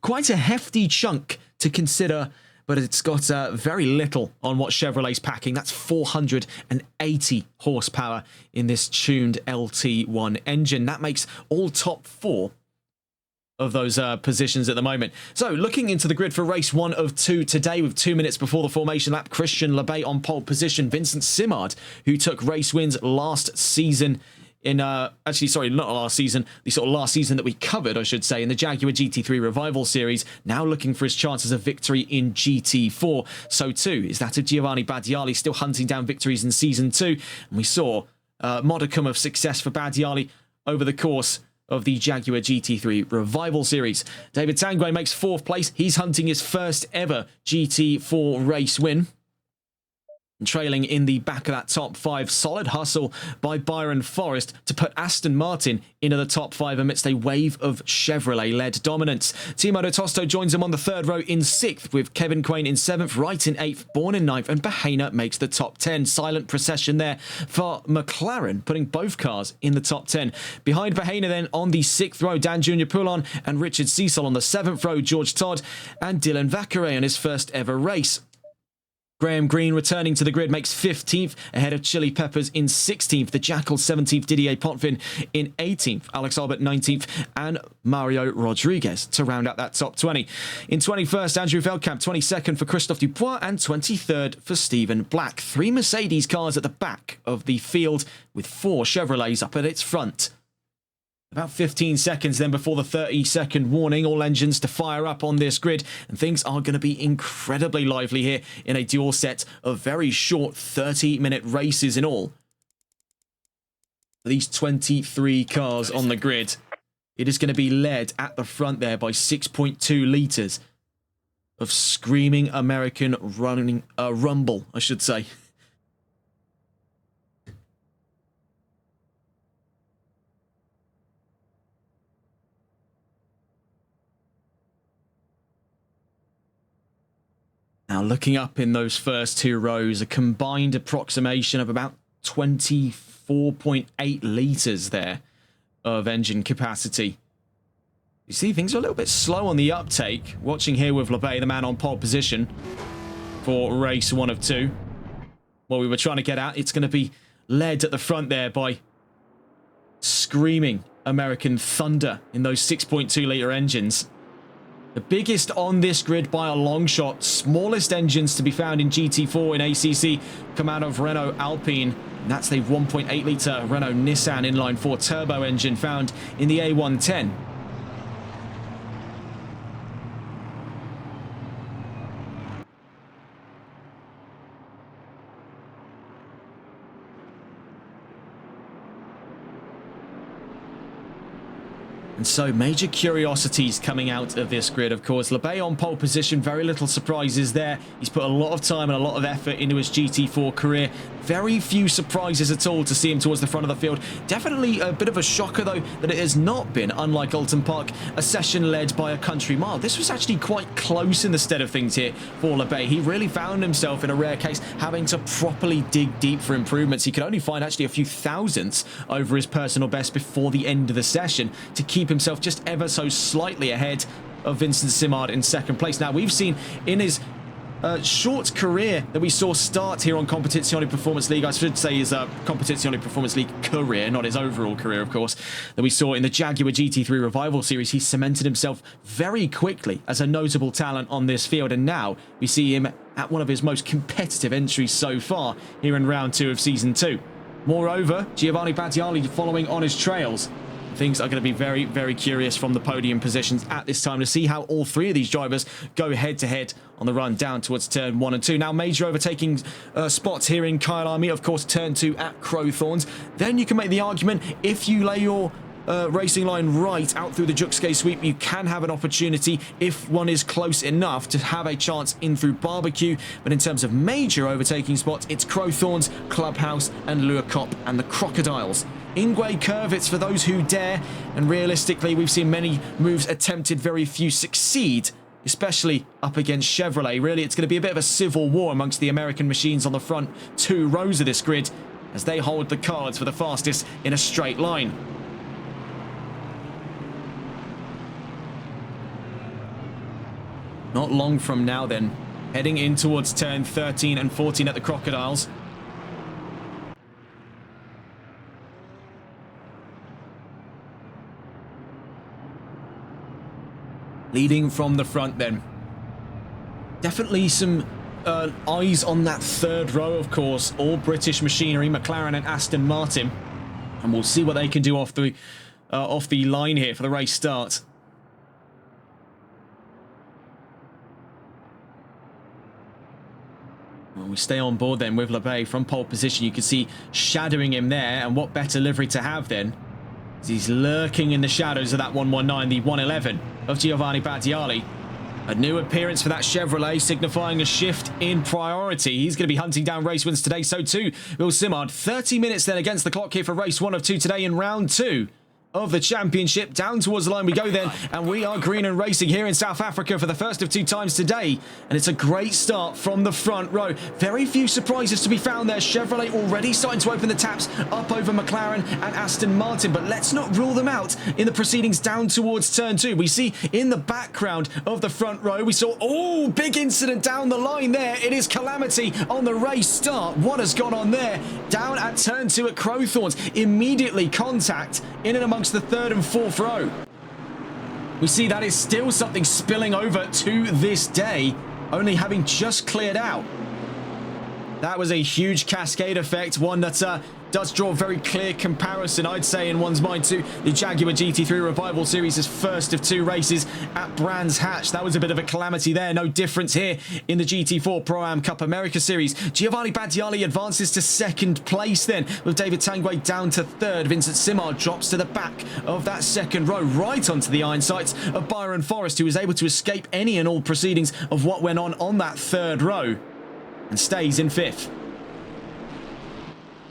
quite a hefty chunk to consider, but it's got very little on what Chevrolet's packing. That's 480 horsepower in this tuned LT1 engine. That makes all top 4 of those positions at the moment. So looking into the grid for race 1 of 2 today, with 2 minutes before the formation lap, Christian Lebay on pole position. Vincent Simard, who took race wins last season in actually, sorry, not last season, the sort of last season that we covered, I should say, in the Jaguar GT3 Revival Series, now looking for his chances of victory in GT4. So too is that of Giovanni Badiali, still hunting down victories in season 2. And we saw a modicum of success for Badiali over the course of the Jaguar GT3 Revival Series. David Tanguay makes 4th place. He's hunting his first ever GT4 race win. And trailing in the back of that top 5, solid hustle by Byron Forrest to put Aston Martin into the top 5 amidst a wave of Chevrolet-led dominance. Timo Tosto joins him on the 3rd row in 6th, with Kevin Quain in 7th, Wright in 8th, Bourne in 9th, and Bahena makes the top 10. Silent procession there for McLaren, putting both cars in the top 10. Behind Bahena then on the 6th row, Dan Junior Poulon and Richard Cecil. On the 7th row, George Todd and Dylan Vaccaret on his first ever race. Graham Green returning to the grid makes 15th, ahead of Chili Peppers in 16th, the Jackal 17th, Didier Potvin in 18th, Alex Albert 19th, and Mario Rodriguez to round out that top 20. In 21st, Andrew Veldkamp, 22nd for Christophe Dubois, and 23rd for Stephen Black. 3 Mercedes cars at the back of the field, with 4 Chevrolets up at its front. About 15 seconds then before the 30-second warning, all engines to fire up on this grid, and things are going to be incredibly lively here in a dual set of very short 30-minute races in all. These 23 cars on the grid, it is going to be led at the front there by 6.2 litres of screaming American rumble, I should say. Now, looking up in those first 2 rows, a combined approximation of about 24.8 litres there of engine capacity. You see, things are a little bit slow on the uptake. Watching here with Lebay, the man on pole position for race 1 of 2. What we were trying to get at, it's going to be led at the front there by screaming American thunder in those 6.2 litre engines. The biggest on this grid by a long shot. Smallest engines to be found in GT4 in ACC come out of Renault Alpine. And that's the 1.8 litre Renault Nissan inline 4 turbo engine found in the A110. And so, major curiosities coming out of this grid, of course. Lebay on pole position, very little surprises there. He's put a lot of time and a lot of effort into his GT4 career. Very few surprises at all to see him towards the front of the field. Definitely a bit of a shocker, though, that it has not been, unlike Alton Park, a session led by a country mile. This was actually quite close in the stead of things here for Lebay. He really found himself in a rare case having to properly dig deep for improvements. He could only find actually a few thousandths over his personal best before the end of the session to keep himself just ever so slightly ahead of Vincent Simard in 2nd place. Now, we've seen in his short career that we saw start here on Competizione Performance League, I should say his Competizione Performance League career, not his overall career, of course, that we saw in the Jaguar GT3 Revival Series. He cemented himself very quickly as a notable talent on this field, and now we see him at one of his most competitive entries so far here in round 2 of Season 2. Moreover, Giovanni Badiali following on his trails. Things are going to be very, very curious from the podium positions at this time to see how all 3 of these drivers go head-to-head on the run down towards turn 1 and 2. Now, major overtaking spots here in Kyalami, of course, turn 2 at Crowthorns. Then you can make the argument, if you lay your racing line right out through the Juxke sweep, you can have an opportunity, if one is close enough, to have a chance in through Barbecue. But in terms of major overtaking spots, it's Crowthorns, Clubhouse, and Luerkop and the Crocodiles. Ingwe Kurvitz for those who dare, and realistically we've seen many moves attempted, very few succeed, especially up against Chevrolet. Really, it's going to be a bit of a civil war amongst the American machines on the front 2 rows of this grid. as they hold the cards for the fastest in a straight line. Not long from now then, heading in towards turn 13 and 14 at the Crocodiles. Leading from the front then. Definitely some eyes on that third row, of course. All British machinery, McLaren and Aston Martin. And we'll see what they can do off the line here for the race start. Well, we stay on board then with LeBay from pole position. You can see shadowing him there. And what better livery to have then? He's lurking in the shadows of that 119, the 111 of Giovanni Battiali. A new appearance for that Chevrolet, signifying a shift in priority. He's going to be hunting down race wins today. So too will Simard. 30 minutes then against the clock here for race 1 of 2 today in round 2 of the championship. Down towards the line we go then, and we are green and racing here in South Africa for the first of 2 times today, and it's a great start from the front row. Very few surprises to be found there. Chevrolet already starting to open the taps up over McLaren and Aston Martin, but let's not rule them out in the proceedings down towards turn 2. We see in the background of the front row, we saw, oh, big incident down the line there. It is calamity on the race start. What has gone on there? Down at turn 2 at Crowthorns, immediately contact in and amongst the third and fourth row. We see that is still something spilling over to this day, only having just cleared out. That was a huge cascade effect, one that does draw a very clear comparison, I'd say, in one's mind to the Jaguar GT3 Revival Series' first of 2 races at Brands Hatch. That was a bit of a calamity there. No difference here in the GT4 Pro-Am Cup America Series. Giovanni Battiali advances to 2nd place then, with David Tanguay down to 3rd. Vincent Simard drops to the back of that 2nd row, right onto the iron sights of Byron Forrest, who was able to escape any and all proceedings of what went on that 3rd row, and stays in 5th.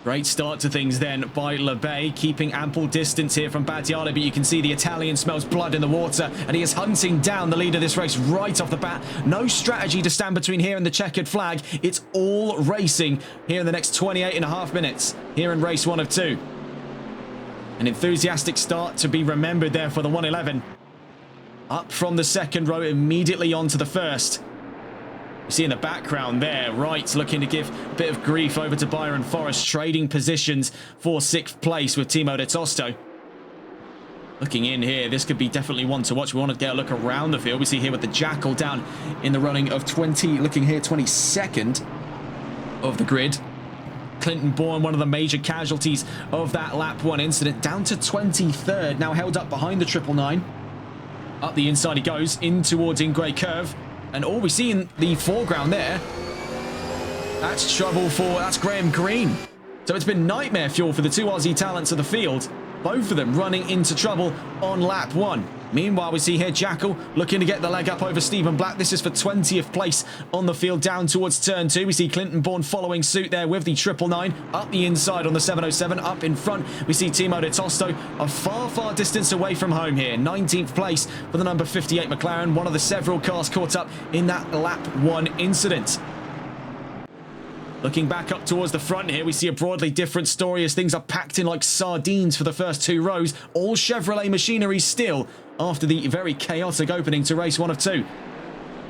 Great start to things then by LeBay, keeping ample distance here from Battiali, but you can see the Italian smells blood in the water, and he is hunting down the lead of this race right off the bat. No strategy to stand between here and the checkered flag. It's all racing here in the next 28.5 minutes here in race 1 of 2. An enthusiastic start to be remembered there for the 111. Up from the 2nd row, immediately onto the 1st. You see in the background there, Wright looking to give a bit of grief over to Byron Forrest, trading positions for 6th place with Timo de Tosto. Looking in here, this could be definitely one to watch. We want to get a look around the field. We see here with the Jackal down in the running of 22nd of the grid. Clinton Bourne, one of the major casualties of that lap 1 incident, down to 23rd, now held up behind the 999. Up the inside he goes, in towards Ingray Curve. And all we see in the foreground there, that's Graham Green. So it's been nightmare fuel for the 2 Aussie talents of the field. Both of them running into trouble on lap 1. Meanwhile, we see here Jackal looking to get the leg up over Stephen Black. This is for 20th place on the field down towards turn 2. We see Clinton Bourne following suit there with the 999 up the inside on the 707. Up in front, we see Timo de Tosto a far distance away from home here. 19th place for the number 58 McLaren, one of the several cars caught up in that lap 1 incident. Looking back up towards the front here, we see a broadly different story as things are packed in like sardines for the first 2 rows. All Chevrolet machinery still after the very chaotic opening to race 1 of 2.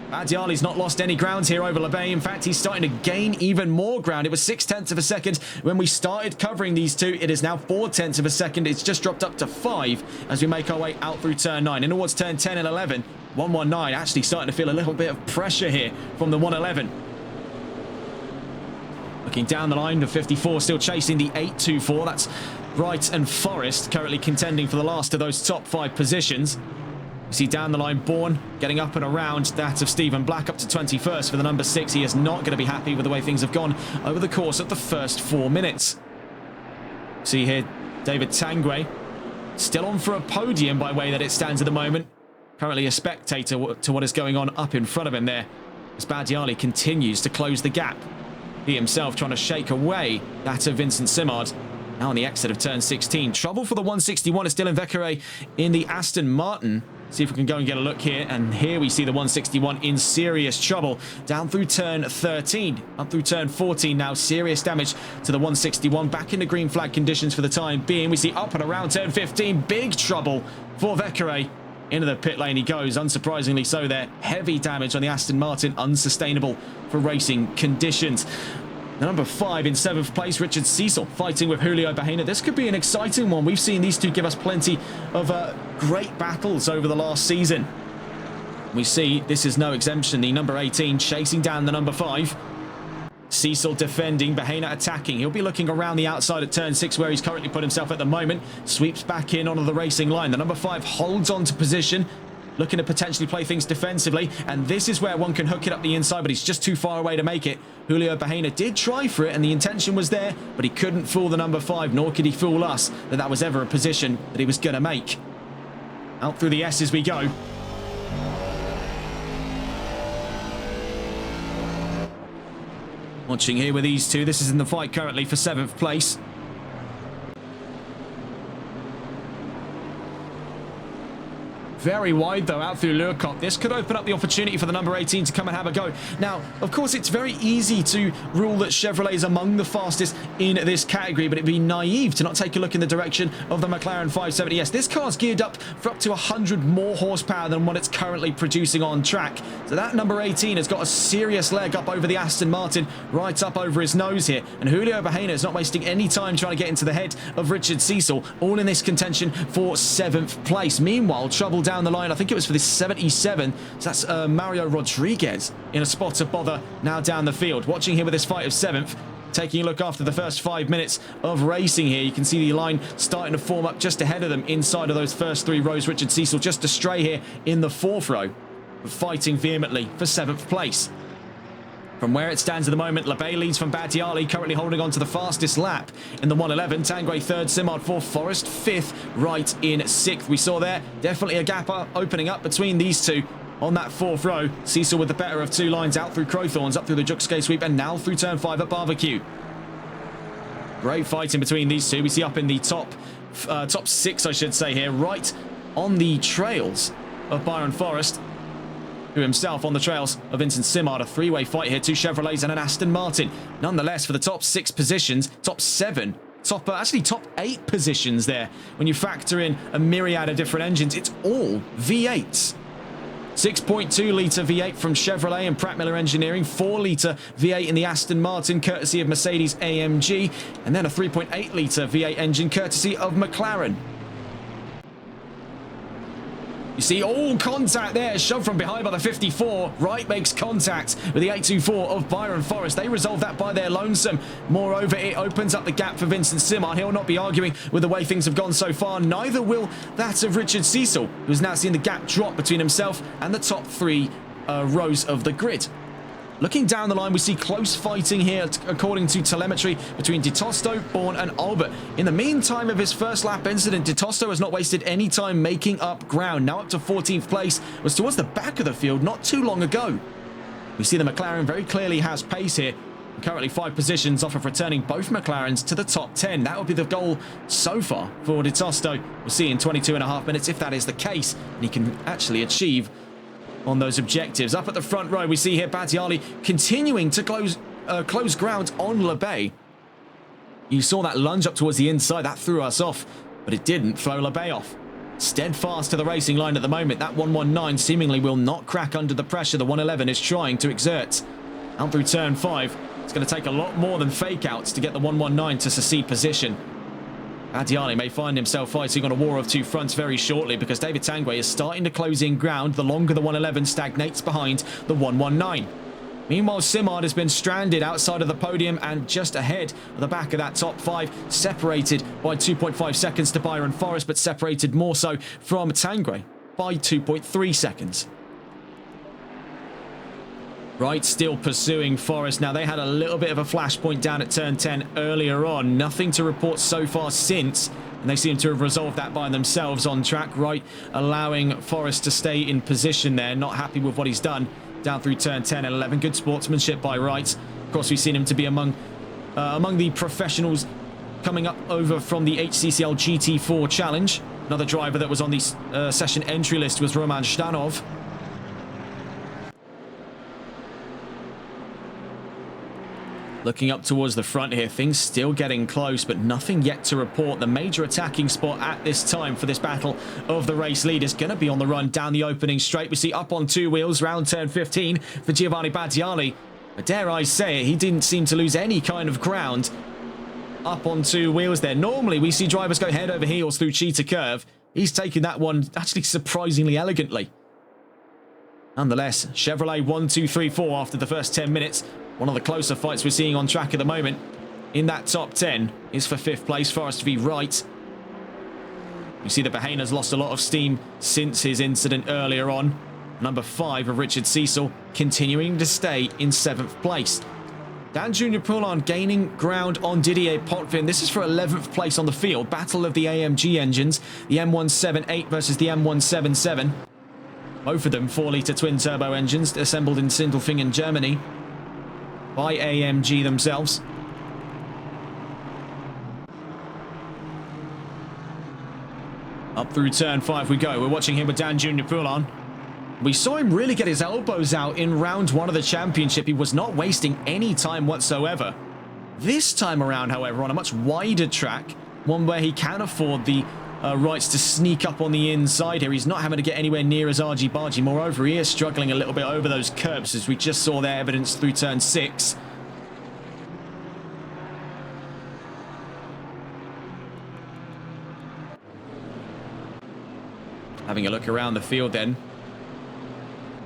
Battiali's not lost any ground here over LeBay. In fact, he's starting to gain even more ground. It was 0.6 of a second when we started covering these 2. It is now 0.4 of a second. It's just dropped up to 5 as we make our way out through turn 9. And towards turn 10 and 11, 119 actually starting to feel a little bit of pressure here from the 111. Looking down the line, the 54 still chasing the 824. That's Wright and Forrest currently contending for the last of those top 5 positions. You see down the line, Bourne getting up and around that of Stephen Black up to 21st for the number 6. He is not going to be happy with the way things have gone over the course of the first 4 minutes. See here, David Tanguay still on for a podium by way that it stands at the moment. Currently a spectator to what is going on up in front of him there, as Battiali continues to close the gap. He himself trying to shake away that of Vincent Simard. Now on the exit of turn 16. Trouble for the 161 is Dylan Vekere in the Aston Martin. See if we can go and get a look here. And here we see the 161 in serious trouble. Down through turn 13. Up through turn 14 now. Serious damage to the 161. Back into green flag conditions for the time being. We see up and around turn 15. Big trouble for Vekere. Into the pit lane he goes. Unsurprisingly so there. Heavy damage on the Aston Martin. Unsustainable for racing conditions. The number 5 in 7th place, Richard Cecil, fighting with Julio Bahena. This could be an exciting one. We've seen these two give us plenty of great battles over the last season. We see this is no exemption. The number 18 chasing down the number 5. Cecil defending, Bahena attacking. He'll be looking around the outside at turn 6 where he's currently put himself at the moment. Sweeps back in onto the racing line. The number 5 holds on to position. Looking to potentially play things defensively, and this is where one can hook it up the inside, but he's just too far away to make it. Julio Bahena did try for it, and the intention was there, but he couldn't fool the number 5, nor could he fool us that that was ever a position that he was going to make. Out through the S as we go. Watching here with these two, this is in the fight currently for 7th place. Very wide, though, out through Lurkop. This could open up the opportunity for the number 18 to come and have a go. Now, of course, it's very easy to rule that Chevrolet is among the fastest in this category, but it'd be naive to not take a look in the direction of the McLaren 570S. This car's geared up for up to 100 more horsepower than what it's currently producing on track. So that number 18 has got a serious leg up over the Aston Martin, right up over his nose here. And Julio Bahena is not wasting any time trying to get into the head of Richard Cecil, all in this contention for 7th place. Meanwhile, trouble down the line, I think it was for this 77, so that's Mario Rodriguez in a spot of bother now down the field. Watching here with this fight of 7th, taking a look after the first 5 minutes of racing here, you can see the line starting to form up just ahead of them inside of those first 3 rows. Richard Cecil just astray here in the 4th row, but fighting vehemently for 7th place. From where it stands at the moment, Labay leads from Badiali, currently holding on to the fastest lap in the 111. Tanguay 3rd, Simard 4th, Forrest 5th, right in 6th. We saw there definitely a gap opening up between these two on that 4th row. Cecil with the better of 2 lines out through Crowthorns, up through the Juxkay sweep, and now through turn 5 at Barbecue. Great fight in between these two. We see up in the top 6, I should say here, right on the trails of Byron Forrest, who himself on the trails of Vincent Simard. A 3-way fight here, 2 Chevrolets and an Aston Martin. Nonetheless, for the top 6 positions, top 7, actually top 8 positions there. When you factor in a myriad of different engines, it's all V8s. 6.2 litre V8 from Chevrolet and Pratt Miller Engineering, 4 litre V8 in the Aston Martin, courtesy of Mercedes AMG, and then a 3.8 litre V8 engine, courtesy of McLaren. You see all contact there, shoved from behind by the 54. Wright makes contact with the 824 of Byron Forrest. They resolve that by their lonesome. Moreover, it opens up the gap for Vincent Simard. He'll not be arguing with the way things have gone so far. Neither will that of Richard Cecil, who's now seen the gap drop between himself and the top 3 rows of the grid. Looking down the line, we see close fighting here, according to telemetry, between De Tosto, Bourne and Albert. In the meantime of his first lap incident, De Tosto has not wasted any time making up ground. Now up to 14th place, was towards the back of the field not too long ago. We see the McLaren very clearly has pace here. Currently 5 positions off of returning both McLarens to the top 10. That would be the goal so far for De Tosto. We'll see in 22.5 minutes if that is the case, and he can actually achieve on those objectives. Up at the front row, we see here Badiali continuing to close ground on Labay. You saw that lunge up towards the inside. That threw us off, but it didn't throw Labay off. Steadfast to the racing line at the moment. That 119 seemingly will not crack under the pressure the 111 is trying to exert. Out through turn 5. It's going to take a lot more than fake outs to get the 119 to secede position. Badiali may find himself fighting on a war of 2 fronts very shortly, because David Tanguay is starting to close in ground the longer the 111 stagnates behind the 119. Meanwhile, Simard has been stranded outside of the podium and just ahead of the back of that top 5, separated by 2.5 seconds to Byron Forrest, but separated more so from Tanguay by 2.3 seconds. Wright still pursuing Forrest. Now, they had a little bit of a flashpoint down at turn 10 earlier on. Nothing to report so far since, and they seem to have resolved that by themselves on track. Wright allowing Forrest to stay in position there, not happy with what he's done down through turn 10 and 11. Good sportsmanship by Wright. Of course, we've seen him to be among the professionals coming up over from the HCCL GT4 Challenge. Another driver that was on the session entry list was Roman Shtanov. Looking up towards the front here, things still getting close, but nothing yet to report. The major attacking spot at this time for this battle of the race lead is going to be on the run down the opening straight. We see up on two wheels, round turn 15 for Giovanni Battiali. But dare I say it, he didn't seem to lose any kind of ground up on two wheels there. Normally, we see drivers go head over heels through Cheetah Curve. He's taken that one actually surprisingly elegantly. Nonetheless, Chevrolet 1, 2, 3, 4 after the first 10 minutes. One of the closer fights we're seeing on track at the moment in that top 10 is for 5th place, Forrest V. Wright. We see that Bahana's lost a lot of steam since his incident earlier on. Number 5 of Richard Cecil continuing to stay in 7th place. Dan Jr. Poulin gaining ground on Didier Potvin. This is for 11th place on the field. Battle of the AMG engines. The M178 versus the M177. Both of them 4-litre twin-turbo engines assembled in Sindelfingen, Germany, by AMG themselves. Up through turn 5 we go. We're watching him with Dan Jr. Poulin. We saw him really get his elbows out in round 1 of the championship. He was not wasting any time whatsoever. This time around, however, on a much wider track, one where he can afford the rights to sneak up on the inside here. He's not having to get anywhere near as argy-bargy. Moreover, he is struggling a little bit over those curbs, as we just saw their evidence through turn 6. Having a look around the field then.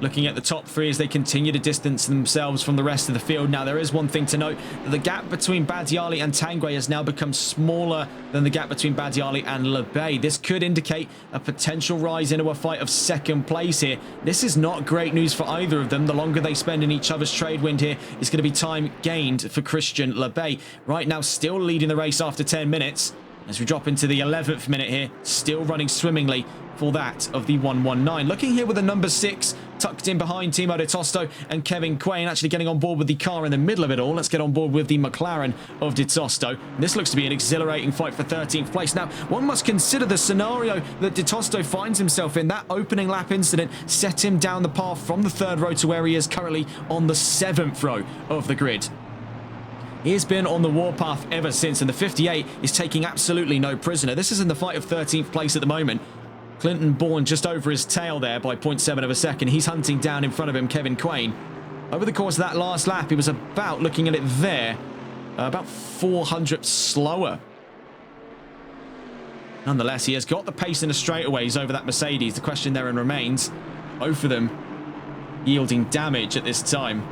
Looking at the top 3 as they continue to distance themselves from the rest of the field. Now, there is one thing to note. The gap between Battiali and Tanguay has now become smaller than the gap between Battiali and Lebay. This could indicate a potential rise into a fight of 2nd place here. This is not great news for either of them. The longer they spend in each other's trade wind here is going to be time gained for Christian Lebay. Right now, still leading the race after 10 minutes. As we drop into the 11th minute here, still running swimmingly for that of the 119. Looking here with the number 6 tucked in behind Timo de Tosto and Kevin Quain, actually getting on board with the car in the middle of it all. Let's get on board with the McLaren of de Tosto. This looks to be an exhilarating fight for 13th place. Now, one must consider the scenario that de Tosto finds himself in. That opening lap incident set him down the path from the 3rd row to where he is currently on the 7th row of the grid. He has been on the warpath ever since, and the 58 is taking absolutely no prisoner. This is in the fight of 13th place at the moment. Clinton Bourne just over his tail there by 0.7 of a second. He's hunting down in front of him Kevin Quain. Over the course of that last lap, he was about, looking at it there, about 400 slower. Nonetheless, he has got the pace in the straightaways over that Mercedes. The question therein remains, both of them yielding damage at this time.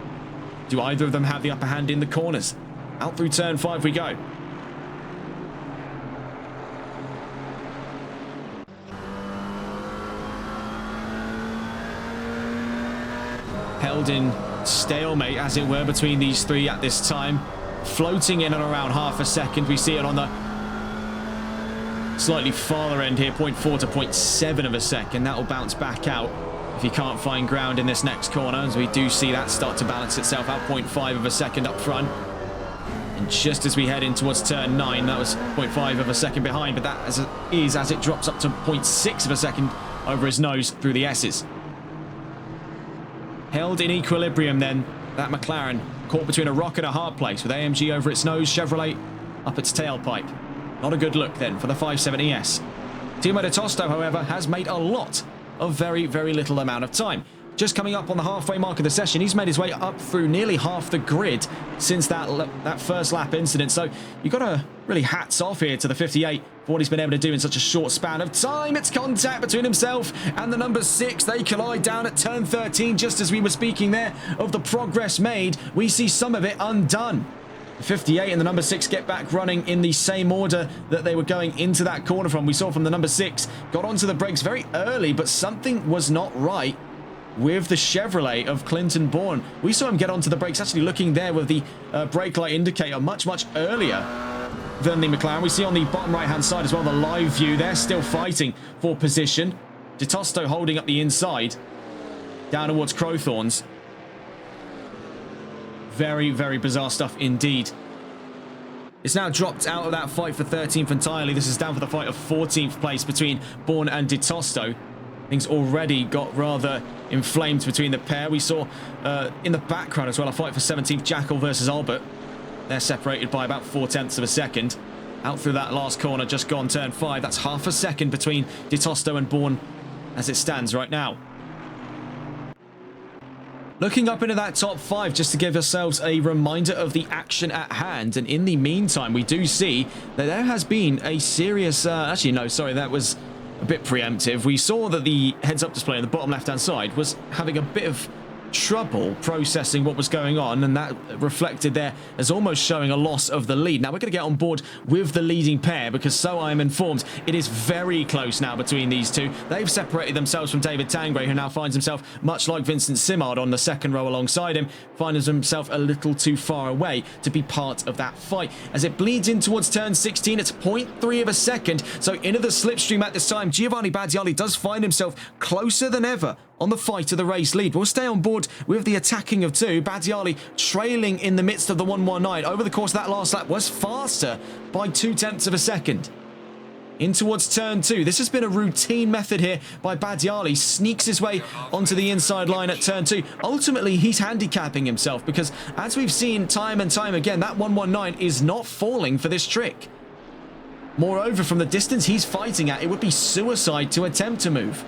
Do either of them have the upper hand in the corners? Out through turn 5 we go. Held in stalemate, as it were, between these 3 at this time. Floating in and around half a second. We see it on the slightly farther end here, 0.4 to 0.7 of a second. That will bounce back out if you can't find ground in this next corner, as we do see that start to balance itself out, 0.5 of a second up front. And just as we head in towards turn 9, that was 0.5 of a second behind, but that is as it drops up to 0.6 of a second over his nose through the S's. Held in equilibrium then, that McLaren caught between a rock and a hard place with AMG over its nose, Chevrolet up its tailpipe. Not a good look then for the 570S. Timo de Tosto, however, has made a lot of very, very little amount of time. Just coming up on the halfway mark of the session, he's made his way up through nearly half the grid since that first lap incident. So you've got to really hats off here to the 58 for what he's been able to do in such a short span of time. It's contact between himself and the number 6. They collide down at turn 13. Just as we were speaking there of the progress made, we see some of it undone. The 58 and the number 6 get back running in the same order that they were going into that corner from. We saw from the number 6 got onto the brakes very early, but something was not right with the Chevrolet of Clinton Bourne. We saw him get onto the brakes, actually looking there with the brake light indicator much earlier than the McLaren. We see on the bottom right-hand side as well, the live view. They're still fighting for position. De Tosto holding up the inside down towards Crowthorns. Very, very bizarre stuff indeed. It's now dropped out of that fight for 13th entirely. This is down for the fight of 14th place between Bourne and Di Tosto. Things already got rather inflamed between the pair. We saw in the background as well a fight for 17th, Jackal versus Albert. They're separated by about 0.4 of a second. Out through that last corner, just gone turn 5. That's half a second between Di Tosto and Bourne as it stands right now. Looking up into that top 5 just to give ourselves a reminder of the action at hand. And in the meantime, we do see that there has been a serious... actually, no, sorry, that was a bit preemptive. We saw that the heads-up display on the bottom left-hand side was having a bit of trouble processing what was going on, and that reflected there as almost showing a loss of the lead. Now we're going to get on board with the leading pair because, so I am informed, it is very close now between these two. They've separated themselves from David Tangray, who now finds himself, much like Vincent Simard on the second row alongside him, finds himself a little too far away to be part of that fight. As it bleeds in towards turn 16, it's 0.3 of a second, so into the slipstream at this time. Giovanni Badiali does find himself closer than ever on the fight of the race lead. We'll stay on board with the attacking of two. Badiali trailing in the midst of the 119 over the course of that last lap was faster by 0.2 of a second. In towards turn 2. This has been a routine method here by Badiali. Sneaks his way onto the inside line at turn 2. Ultimately, he's handicapping himself because, as we've seen time and time again, that 119 is not falling for this trick. Moreover, from the distance he's fighting at, it would be suicide to attempt to move.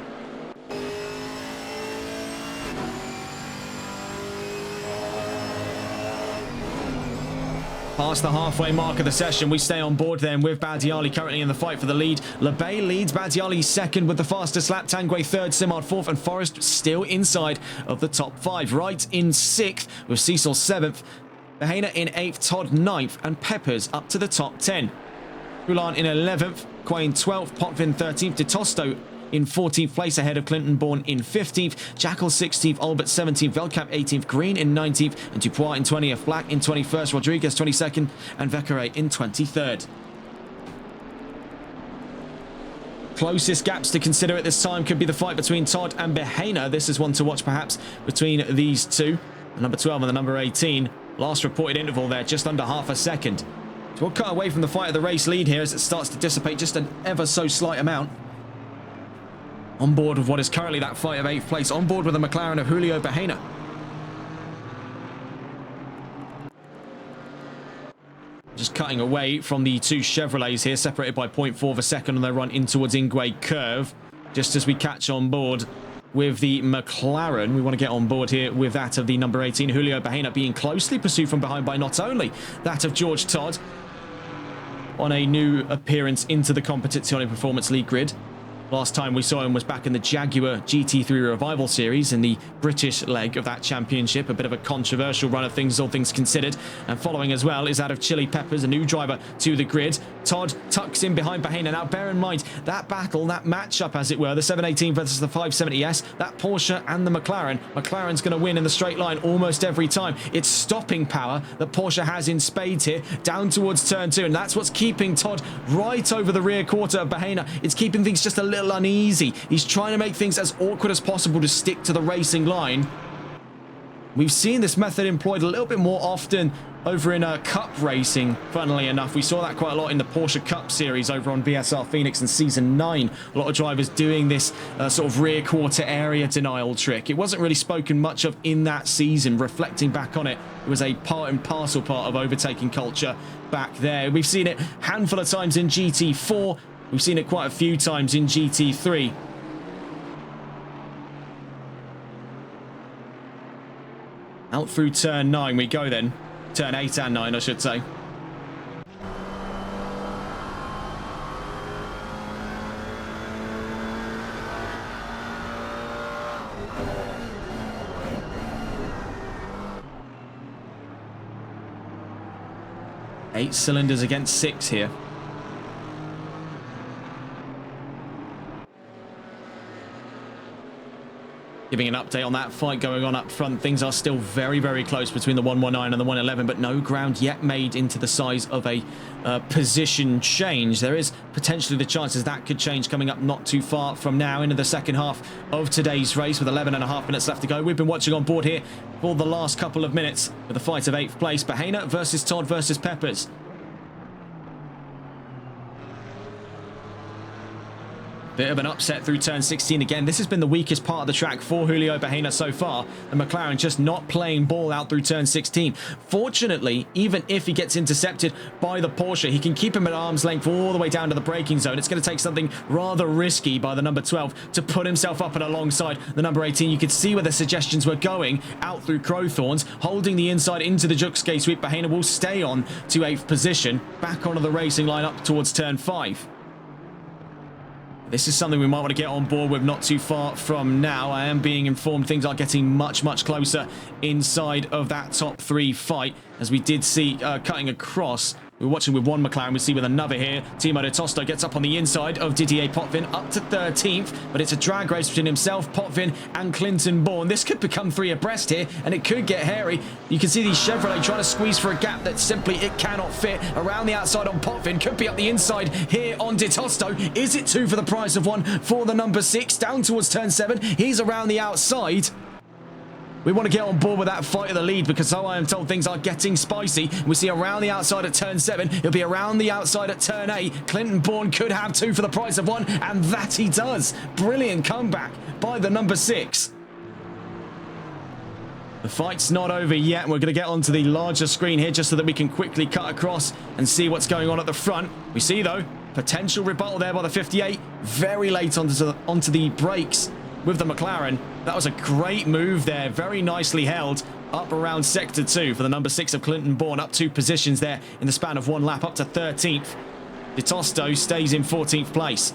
Past the halfway mark of the session, we stay on board then with Badiali currently in the fight for the lead. Lebay leads, Badiali second with the fastest lap, Tangray third, Simard fourth, and Forrest still inside of the top 5. Right in 6th with Cecil 7th, Bahena in 8th, Todd 9th, and Peppers up to the top 10. Ulan in 11th, Quain 12th, Potvin 13th, Di Tosto in 14th place ahead of Clinton Bourne in 15th, Jackal 16th, Albert 17th, Velcap 18th, Green in 19th, and Dupois in 20th, Black in 21st, Rodriguez 22nd, and Vekere in 23rd. Closest gaps to consider at this time could be the fight between Todd and Bahena. This is one to watch perhaps between these two. The number 12 and the number 18. Last reported interval there, just under half a second. So we'll cut away from the fight of the race lead here as it starts to dissipate just an ever so slight amount. On board with what is currently that fight of 8th place. On board with the McLaren of Julio Bahena. Just cutting away from the two Chevrolets here, separated by 0.4 of a second on their run in towards Ingwe Curve. Just as we catch on board with the McLaren, we want to get on board here with that of the number 18, Julio Bahena, being closely pursued from behind by not only that of George Todd on a new appearance into the Competizione Performance League grid. Last time we saw him was back in the Jaguar GT3 Revival Series in the British leg of that championship. A bit of a controversial run of things, all things considered. And following as well is that of Chili Peppers, a new driver to the grid. Todd tucks in behind Bahena. Now bear in mind, that battle, that matchup as it were, the 718 versus the 570S, that Porsche and the McLaren. McLaren's going to win in the straight line almost every time. It's stopping power that Porsche has in spades here, down towards turn 2. And that's what's keeping Todd right over the rear quarter of Bahena. It's keeping things just a little uneasy. He's trying to make things as awkward as possible to stick to the racing line. We've seen this method employed a little bit more often over in Cup racing, funnily enough. We saw that quite a lot in the Porsche Cup series over on BSR Phoenix in Season 9. A lot of drivers doing this sort of rear quarter area denial trick. It wasn't really spoken much of in that season. Reflecting back on it, it was a part and parcel part of overtaking culture back there. We've seen it a handful of times in GT4. We've seen it quite a few times in GT3. Out through turn 9 we go then. Turn 8 and 9, I should say. Eight cylinders against 6 here. Giving an update on that fight going on up front. Things are still very, very close between the 119 and the 111, but no ground yet made into the size of a position change. There is potentially the chances that could change coming up not too far from now into the second half of today's race with 11.5 minutes left to go. We've been watching on board here for the last couple of minutes with the fight of 8th place. Bahena versus Todd versus Peppers. Bit of an upset through turn 16 again. This has been the weakest part of the track for Julio Bahena so far. The McLaren just not playing ball out through turn 16. Fortunately, even if he gets intercepted by the Porsche, he can keep him at arm's length all the way down to the braking zone. It's going to take something rather risky by the number 12 to put himself up and alongside the number 18. You could see where the suggestions were going out through Crowthorns, holding the inside into the Juxgay sweep. Bahena will stay on to 8th position, back onto the racing line up towards turn 5. This is something we might want to get on board with not too far from now. I am being informed things are getting much, much closer inside of that top 3 fight, as we did see cutting across. We're watching with one McLaren. We see with another here. Timo de Tosto gets up on the inside of Didier Potvin up to 13th, but it's a drag race between himself, Potvin, and Clinton Bourne. This could become 3 abreast here, and it could get hairy. You can see these Chevrolet trying to squeeze for a gap that simply it cannot fit. Around the outside on Potvin, could be up the inside here on de Tosto. Is it 2 for the price of 1 for the number 6? Down towards turn 7. He's around the outside. We want to get on board with that fight of the lead, because so I am told things are getting spicy. We see around the outside at turn 7. He'll be around the outside at turn 8. Clinton Bourne could have 2 for the price of 1, and that he does. Brilliant comeback by the number 6. The fight's not over yet, and we're going to get onto the larger screen here just so that we can quickly cut across and see what's going on at the front. We see, though, potential rebuttal there by the 58. Very late onto the brakes with the McLaren. That was a great move there. Very nicely held up around sector 2 for the number 6 of Clinton Bourne. Up 2 positions there in the span of 1 lap, up to 13th. De Tosto stays in 14th place.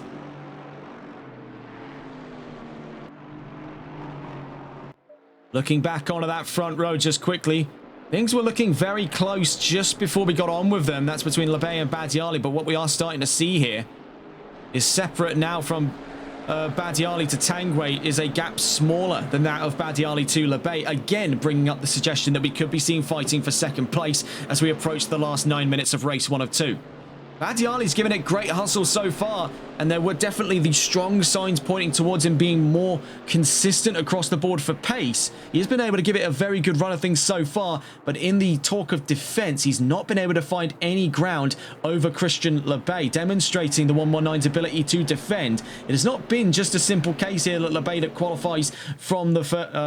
Looking back onto that front row just quickly, things were looking very close just before we got on with them. That's between Lebay and Badiali, but what we are starting to see here is separate now from Badiali to Tanguay is a gap smaller than that of Badiali to Lebay, again bringing up the suggestion that we could be seen fighting for second place as we approach the last 9 minutes of race 1 of 2. Badiali's given it great hustle so far, and there were definitely the strong signs pointing towards him being more consistent across the board for pace. He has been able to give it a very good run of things so far, but in the talk of defense, he's not been able to find any ground over Christian Lebay, demonstrating the 119's ability to defend. It has not been just a simple case here that Lebay that qualifies from the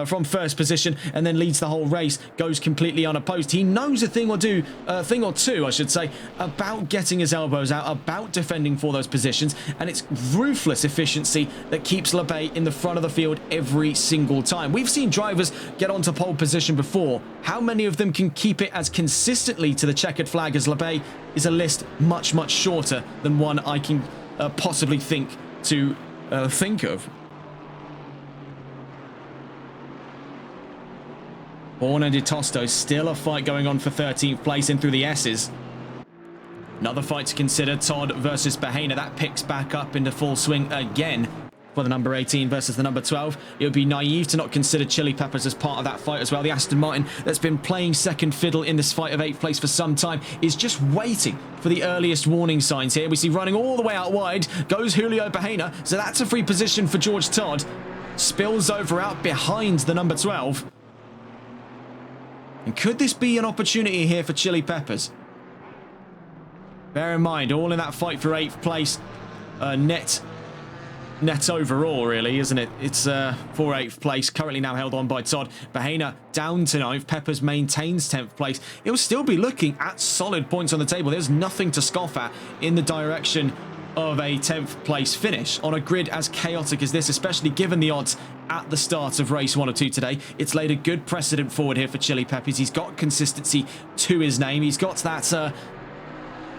from first position and then leads the whole race, goes completely unopposed. He knows a thing or two, I should say, about getting his elbows out, about defending for those positions, and it's ruthless efficiency that keeps Lebay in the front of the field every single time. We've seen drivers get onto pole position before. How many of them can keep it as consistently to the checkered flag as Lebay is a list much, much shorter than one I can possibly think of. Bourne and de Tosto, still a fight going on for 13th place in through the S's. Another fight to consider, Todd versus Bahena. That picks back up into full swing again for the number 18 versus the number 12. It would be naive to not consider Chili Peppers as part of that fight as well. The Aston Martin that's been playing second fiddle in this fight of 8th place for some time is just waiting for the earliest warning signs here. We see running all the way out wide goes Julio Bahena, so that's a free position for George Todd. Spills over out behind the number 12. And could this be an opportunity here for Chili Peppers? Bear in mind, all in that fight for 8th place, net overall, really, isn't it? It's for 8th place, currently now held on by Todd. Bahena down to 9th. Peppers maintains 10th place. It'll still be looking at solid points on the table. There's nothing to scoff at in the direction of a 10th place finish on a grid as chaotic as this, especially given the odds at the start of race 1 or 2 today. It's laid a good precedent forward here for Chili Peppers. He's got consistency to his name. He's got that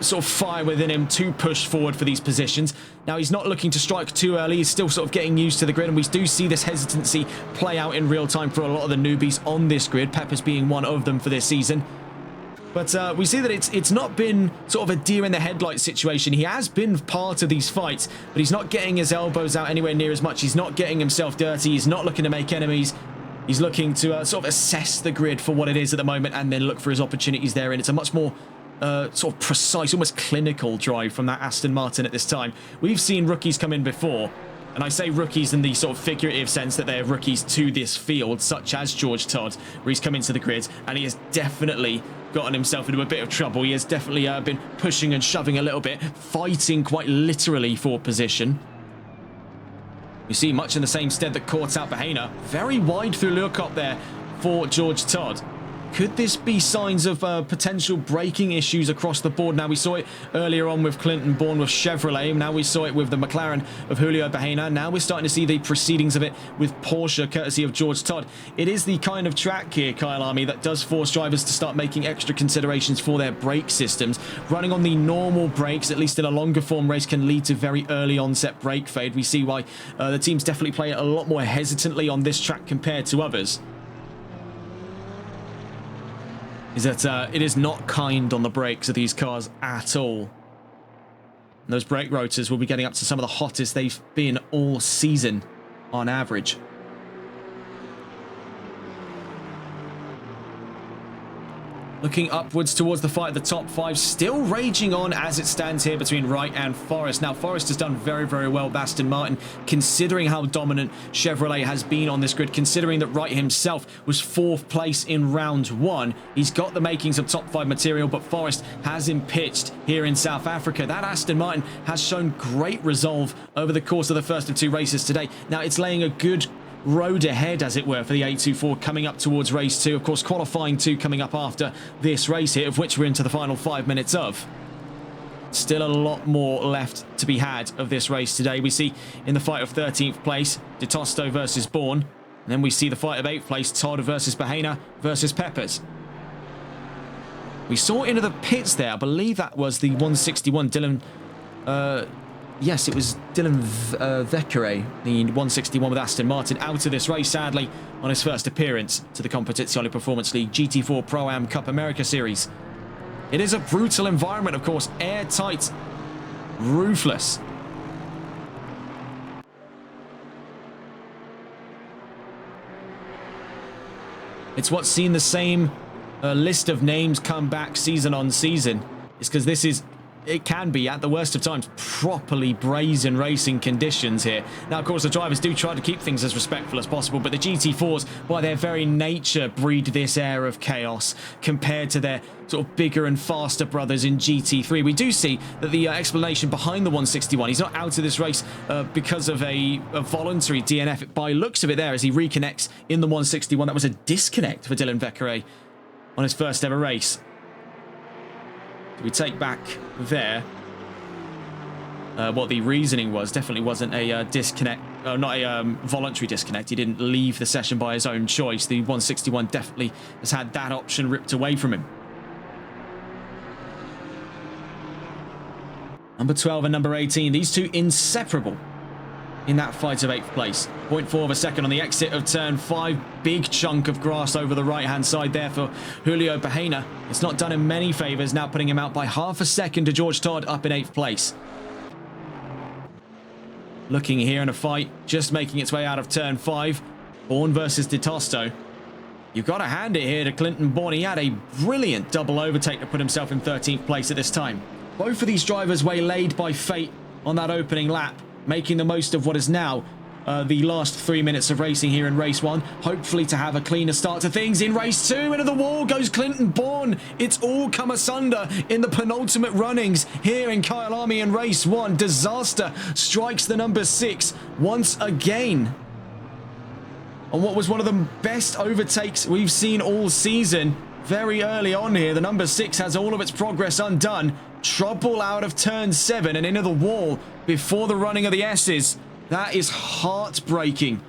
sort of fire within him to push forward for these positions. Now, he's not looking to strike too early. He's still sort of getting used to the grid, and we do see this hesitancy play out in real time for a lot of the newbies on this grid, Peppers being one of them for this season. But we see that it's not been sort of a deer in the headlights situation. He has been part of these fights, but he's not getting his elbows out anywhere near as much. He's not getting himself dirty. He's not looking to make enemies. He's looking to sort of assess the grid for what it is at the moment and then look for his opportunities there. And it's a much more sort of precise, almost clinical drive from that Aston Martin at this time. We've seen rookies come in before, and I say rookies in the sort of figurative sense that they're rookies to this field, such as George Todd, where he's come into the grid and he has definitely gotten himself into a bit of trouble. He has definitely been pushing and shoving a little bit, fighting quite literally for position. We see much in the same stead that caught out Bahena. Very wide through Lurkop there for George Todd. Could this be signs of potential braking issues across the board? Now, we saw it earlier on with Clinton Bourne with Chevrolet. Now we saw it with the McLaren of Julio Bahena. Now we're starting to see the proceedings of it with Porsche, courtesy of George Todd. It is the kind of track here, Kyalami, that does force drivers to start making extra considerations for their brake systems. Running on the normal brakes, at least in a longer form race, can lead to very early onset brake fade. We see why the teams definitely play it a lot more hesitantly on this track compared to others. Is that it is not kind on the brakes of these cars at all. And those brake rotors will be getting up to some of the hottest they've been all season on average. Looking upwards towards the fight at the top 5, still raging on as it stands here between Wright and Forest. Now, Forest has done very, very well with Aston Martin, considering how dominant Chevrolet has been on this grid, considering that Wright himself was 4th place in round 1. He's got the makings of top 5 material, but Forest has him pitched here in South Africa. That Aston Martin has shown great resolve over the course of the first of 2 races today. Now, it's laying a good road ahead, as it were, for the 824 coming up towards race 2. Of course, qualifying 2 coming up after this race here, of which we're into the final 5 minutes of. Still a lot more left to be had of this race today. We see in the fight of 13th place, De Tosto versus Bourne. And then we see the fight of 8th place, Todd versus Bahena versus Peppers. We saw into the pits there. I believe that was the 161 Dylan... yes, it was Dylan Vecchiere, the 161 with Aston Martin, out of this race, sadly, on his first appearance to the Competizione Performance League GT4 Pro-Am Cup America Series. It is a brutal environment, of course, airtight, ruthless. It's what's seen the same list of names come back season on season. It's because this is... It can be, at the worst of times, properly brazen racing conditions here. Now, of course, the drivers do try to keep things as respectful as possible, but the GT4s, by their very nature, breed this air of chaos compared to their sort of bigger and faster brothers in GT3. We do see that the explanation behind the 161, he's not out of this race because of a voluntary DNF. By looks of it there, as he reconnects in the 161, that was a disconnect for Dylan Vecchiere on his first ever race. We take back there what the reasoning was. Definitely wasn't a disconnect, not a voluntary disconnect. He didn't leave the session by his own choice. The 161 definitely has had that option ripped away from him. Number 12 and number 18, these two inseparable in that fight of 8th place. 0.4 of a second on the exit of turn 5. Big chunk of grass over the right-hand side there for Julio Bahena. It's not done him many favours, now putting him out by half a second to George Todd up in 8th place. Looking here in a fight, just making its way out of turn 5. Bourne versus De Tosto. You've got to hand it here to Clinton Bourne. He had a brilliant double overtake to put himself in 13th place at this time. Both of these drivers waylaid by fate on that opening lap, making the most of what is now the last 3 minutes of racing here in race 1. Hopefully to have a cleaner start to things in race 2. Into the wall goes Clinton Bourne. It's all come asunder in the penultimate runnings here in Kyalami in race 1. Disaster strikes the number 6 once again on what was one of the best overtakes we've seen all season. Very early on here, the number 6 has all of its progress undone. Trouble out of turn 7 and into the wall before the running of the S's. That is heartbreaking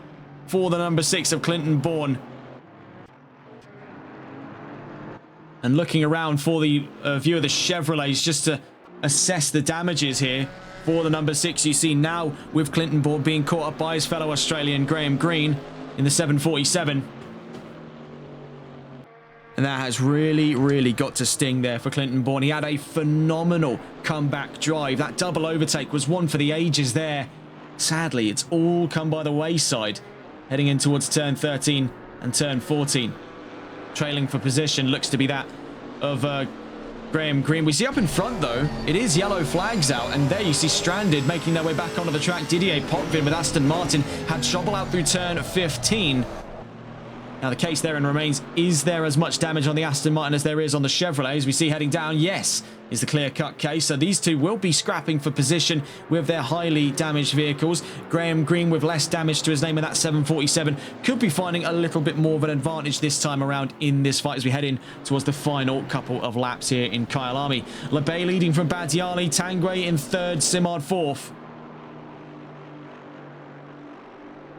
for the number 6 of Clinton Bourne. And looking around for the view of the Chevrolets just to assess the damages here for the number 6. You see now with Clinton Bourne being caught up by his fellow Australian Graham Green in the 747. And that has really, really got to sting there for Clinton Bourne. He had a phenomenal comeback drive. That double overtake was one for the ages there. Sadly, it's all come by the wayside, heading in towards turn 13 and turn 14. Trailing for position looks to be that of Graham Green. We see up in front, though, it is yellow flags out. And there you see stranded, making their way back onto the track. Didier Potvin with Aston Martin had trouble out through turn 15. Now, the case therein remains, is there as much damage on the Aston Martin as there is on the Chevrolet? As we see heading down, yes, is the clear-cut case. So these two will be scrapping for position with their highly damaged vehicles. Graham Green, with less damage to his name in that 747, could be finding a little bit more of an advantage this time around in this fight as we head in towards the final couple of laps here in Kyalami. Lebay leading from Badiali, Tanguay in third, Simard fourth.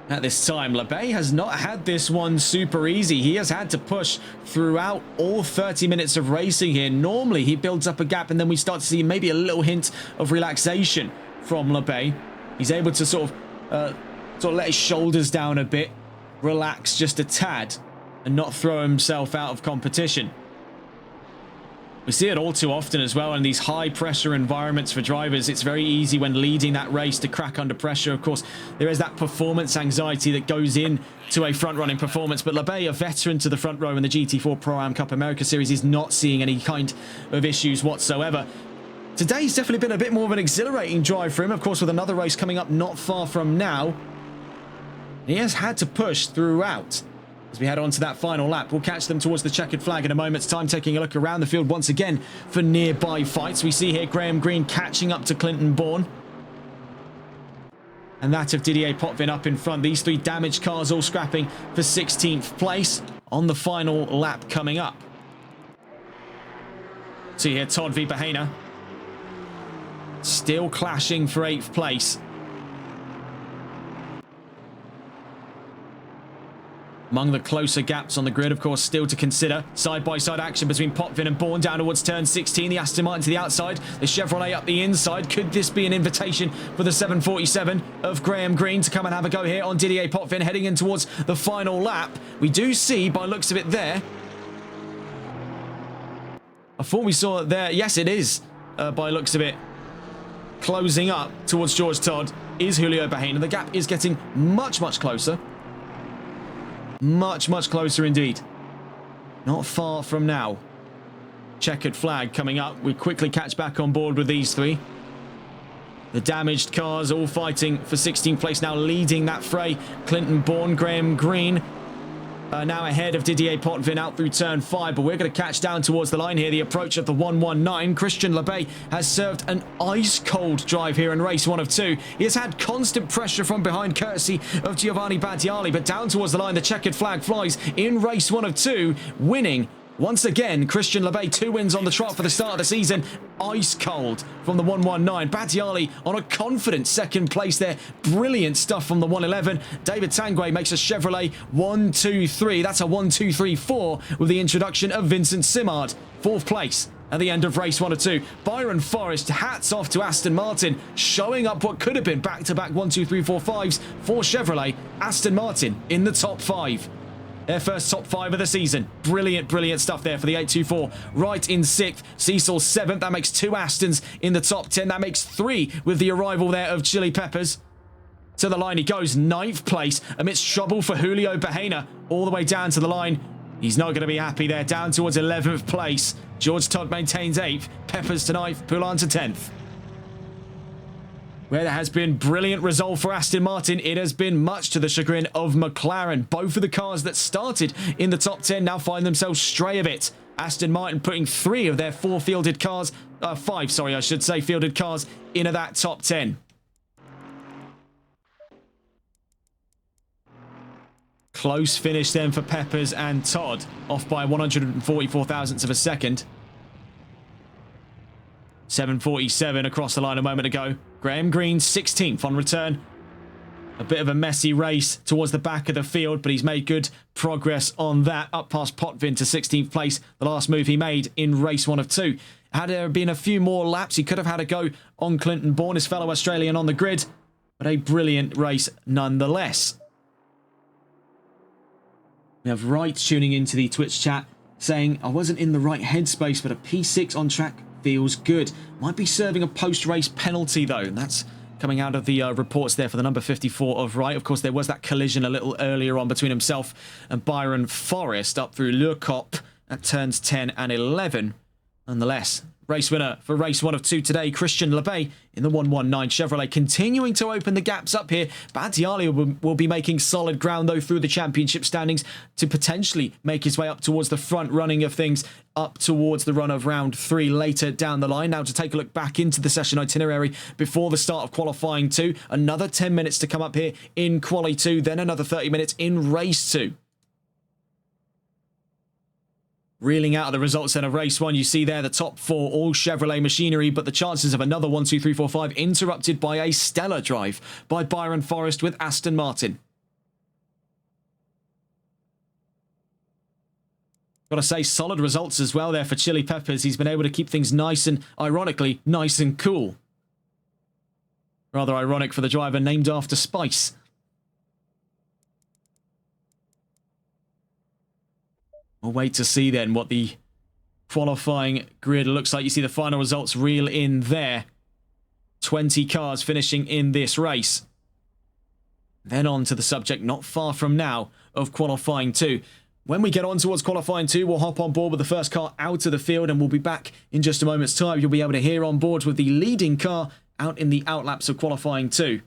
At this time, Lebay has not had this one super easy. He has had to push throughout all 30 minutes of racing here. Normally, he builds up a gap and then we start to see maybe a little hint of relaxation from Lebay. He's able to sort of let his shoulders down a bit, relax just a tad, and not throw himself out of competition. We see it all too often as well in these high-pressure environments for drivers. It's very easy when leading that race to crack under pressure. Of course, there is that performance anxiety that goes in to a front-running performance. But Lebay, a veteran to the front row in the GT4 Pro-Am Cup America Series, is not seeing any kind of issues whatsoever. Today's definitely been a bit more of an exhilarating drive for him. Of course, with another race coming up not far from now. He has had to push throughout. As we head on to that final lap, we'll catch them towards the checkered flag in a moment's time, taking a look around the field once again for nearby fights. We see here Graham Green catching up to Clinton Bourne. And that of Didier Potvin up in front. These three damaged cars all scrapping for 16th place on the final lap coming up. See here Todd v Bahena. Still clashing for 8th place. Among the closer gaps on the grid, of course, still to consider. Side-by-side action between Potvin and Bourne down towards turn 16. The Aston Martin to the outside. The Chevrolet up the inside. Could this be an invitation for the 747 of Graham Green to come and have a go here on Didier Potvin heading in towards the final lap? We do see, by looks of it there... I thought we saw it there. Yes, it is, by looks of it. Closing up towards George Todd is Julio Bahena. The gap is getting much, much closer. Much, much closer indeed. Not far from now. Checkered flag coming up. We quickly catch back on board with these three. The damaged cars all fighting for 16th place now, leading that fray. Clinton Bourne, Graham Green now ahead of Didier Potvin out through turn 5, but we're going to catch down towards the line here. The approach of the 119. Christian Lebay has served an ice-cold drive here in race 1 of 2. He has had constant pressure from behind, courtesy of Giovanni Badiali, but down towards the line, the checkered flag flies in race 1 of 2, winning. Once again, Christian Lebay, 2 wins on the trot for the start of the season. Ice cold from the 119. Badiali on a confident 2nd place there. Brilliant stuff from the 111. David Tanguay makes a Chevrolet 1-2-3. That's a 1-2-3-4 with the introduction of Vincent Simard. 4th place at the end of race 1 of 2. Byron Forrest, hats off to Aston Martin, showing up what could have been back-to-back 1-2-3-4-5s for Chevrolet. Aston Martin in the top 5. Their first top 5 of the season. Brilliant, brilliant stuff there for the 824. Right in 6th. Cecil 7th. That makes 2 Astons in the top 10. That makes 3 with the arrival there of Chili Peppers. To the line he goes. 9th place amidst trouble for Julio Bahena. All the way down to the line. He's not going to be happy there. Down towards 11th place. George Todd maintains 8th. Peppers to 9th. Poulin to 10th. Where there has been brilliant resolve for Aston Martin, it has been much to the chagrin of McLaren. Both of the cars that started in the top 10 now find themselves stray a bit. Aston Martin putting 3 of their 4 fielded cars, 5, sorry, I should say, fielded cars into that top 10. Close finish then for Peppers and Todd, off by 144 thousandths of a second. 747 across the line a moment ago. Graham Green 16th on return. A bit of a messy race towards the back of the field, but he's made good progress on that. Up past Potvin to 16th place, the last move he made in race 1 of 2. Had there been a few more laps, he could have had a go on Clinton Bourne, his fellow Australian on the grid. But a brilliant race nonetheless. We have Wright tuning into the Twitch chat saying, I wasn't in the right headspace, but a P6 on track feels good. Might be serving a post-race penalty though, and that's coming out of the reports there for the number 54 of Wright. Of course, there was that collision a little earlier on between himself and Byron Forrest up through Le Cop at turns 10 and 11. Nonetheless, Race winner for race 1 of 2 today, Christian Lebay in the 119 Chevrolet, continuing to open the gaps up here. Kyalami will be making solid ground, though, through the championship standings to potentially make his way up towards the front running of things, up towards the run of round 3 later down the line. Now to take a look back into the session itinerary before the start of qualifying 2. Another 10 minutes to come up here in quali 2, then another 30 minutes in race 2. Reeling out of the results then of race 1, you see there the top 4 all Chevrolet machinery, but the chances of another 1, 2, 3, 4, 5 interrupted by a stellar drive by Byron Forrest with Aston Martin. Got to say, solid results as well there for Chili Peppers. He's been able to keep things nice and, ironically, nice and cool. Rather ironic for the driver named after Spice. We'll wait to see then what the qualifying grid looks like. You see the final results reel in there. 20 cars finishing in this race. Then on to the subject not far from now of qualifying 2. When we get on towards qualifying 2, we'll hop on board with the first car out of the field and we'll be back in just a moment's time. You'll be able to hear on board with the leading car out in the outlaps of qualifying 2.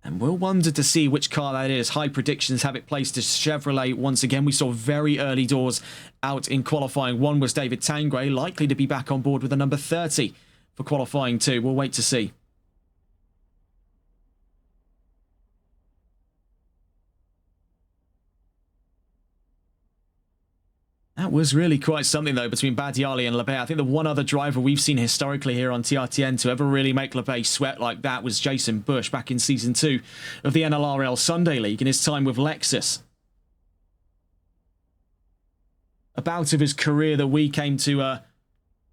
And we'll wonder to see which car that is. High predictions have it placed as Chevrolet once again. We saw very early doors out in qualifying 1 was David Tangray, likely to be back on board with the number 30 for qualifying 2. We'll wait to see. That was really quite something, though, between Kyalami and Lebay. I think the one other driver we've seen historically here on TRTN to ever really make Lebay sweat like that was Jason Bush back in Season 2 of the NLRL Sunday League in his time with Lexus. A bout of his career that we came to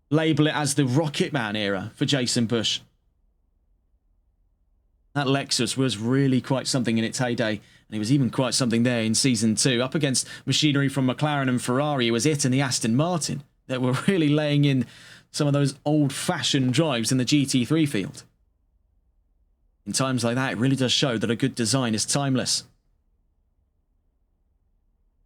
label it as the Rocket Man era for Jason Bush. That Lexus was really quite something in its heyday. And he was even quite something there in Season 2. Up against machinery from McLaren and Ferrari, it was it and the Aston Martin that were really laying in some of those old-fashioned drives in the GT3 field. In times like that, it really does show that a good design is timeless.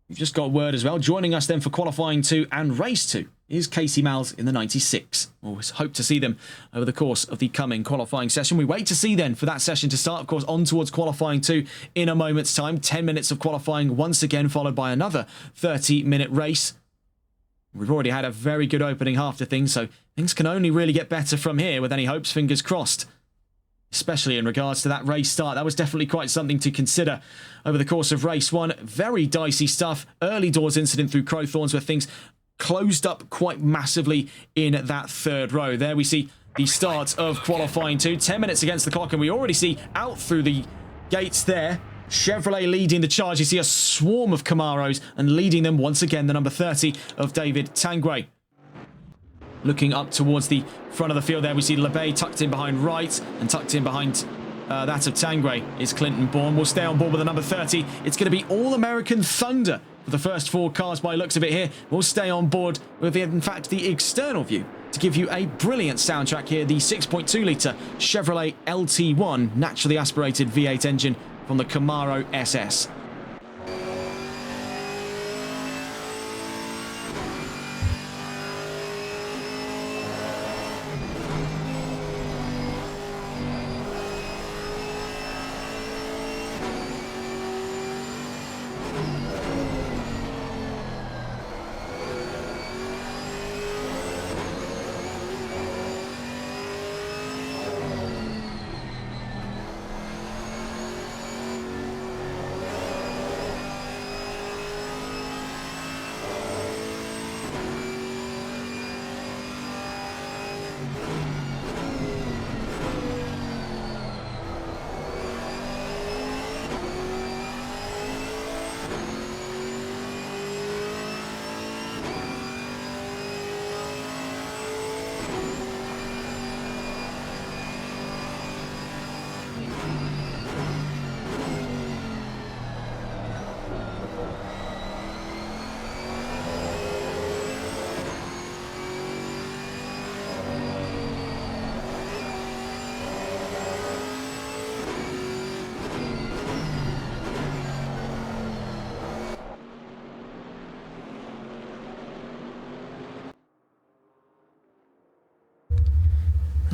We've just got word as well. Joining us then for qualifying 2 and race 2 is Casey Miles in the 96. Always hope to see them over the course of the coming qualifying session. We wait to see then for that session to start, of course, on towards qualifying 2 in a moment's time. 10 minutes of qualifying once again, followed by another 30-minute race. We've already had a very good opening half to things, so things can only really get better from here with any hopes, fingers crossed. Especially in regards to that race start. That was definitely quite something to consider over the course of race 1. Very dicey stuff. Early doors incident through Crowthorns where things closed up quite massively in that third row. There we see the start of qualifying 2. 10 minutes against the clock, and we already see out through the gates there, Chevrolet leading the charge. You see a swarm of Camaros and leading them once again, the number 30 of David Tangray. Looking up towards the front of the field there, we see Lebay tucked in behind Wright, and tucked in behind that of Tangray is Clinton Bourne. We'll stay on board with the number 30. It's going to be All-American Thunder for the first 4 cars by looks of it here. We'll stay on board with, in fact, the external view to give you a brilliant soundtrack here. The 6.2-litre Chevrolet LT1 naturally aspirated V8 engine from the Camaro SS.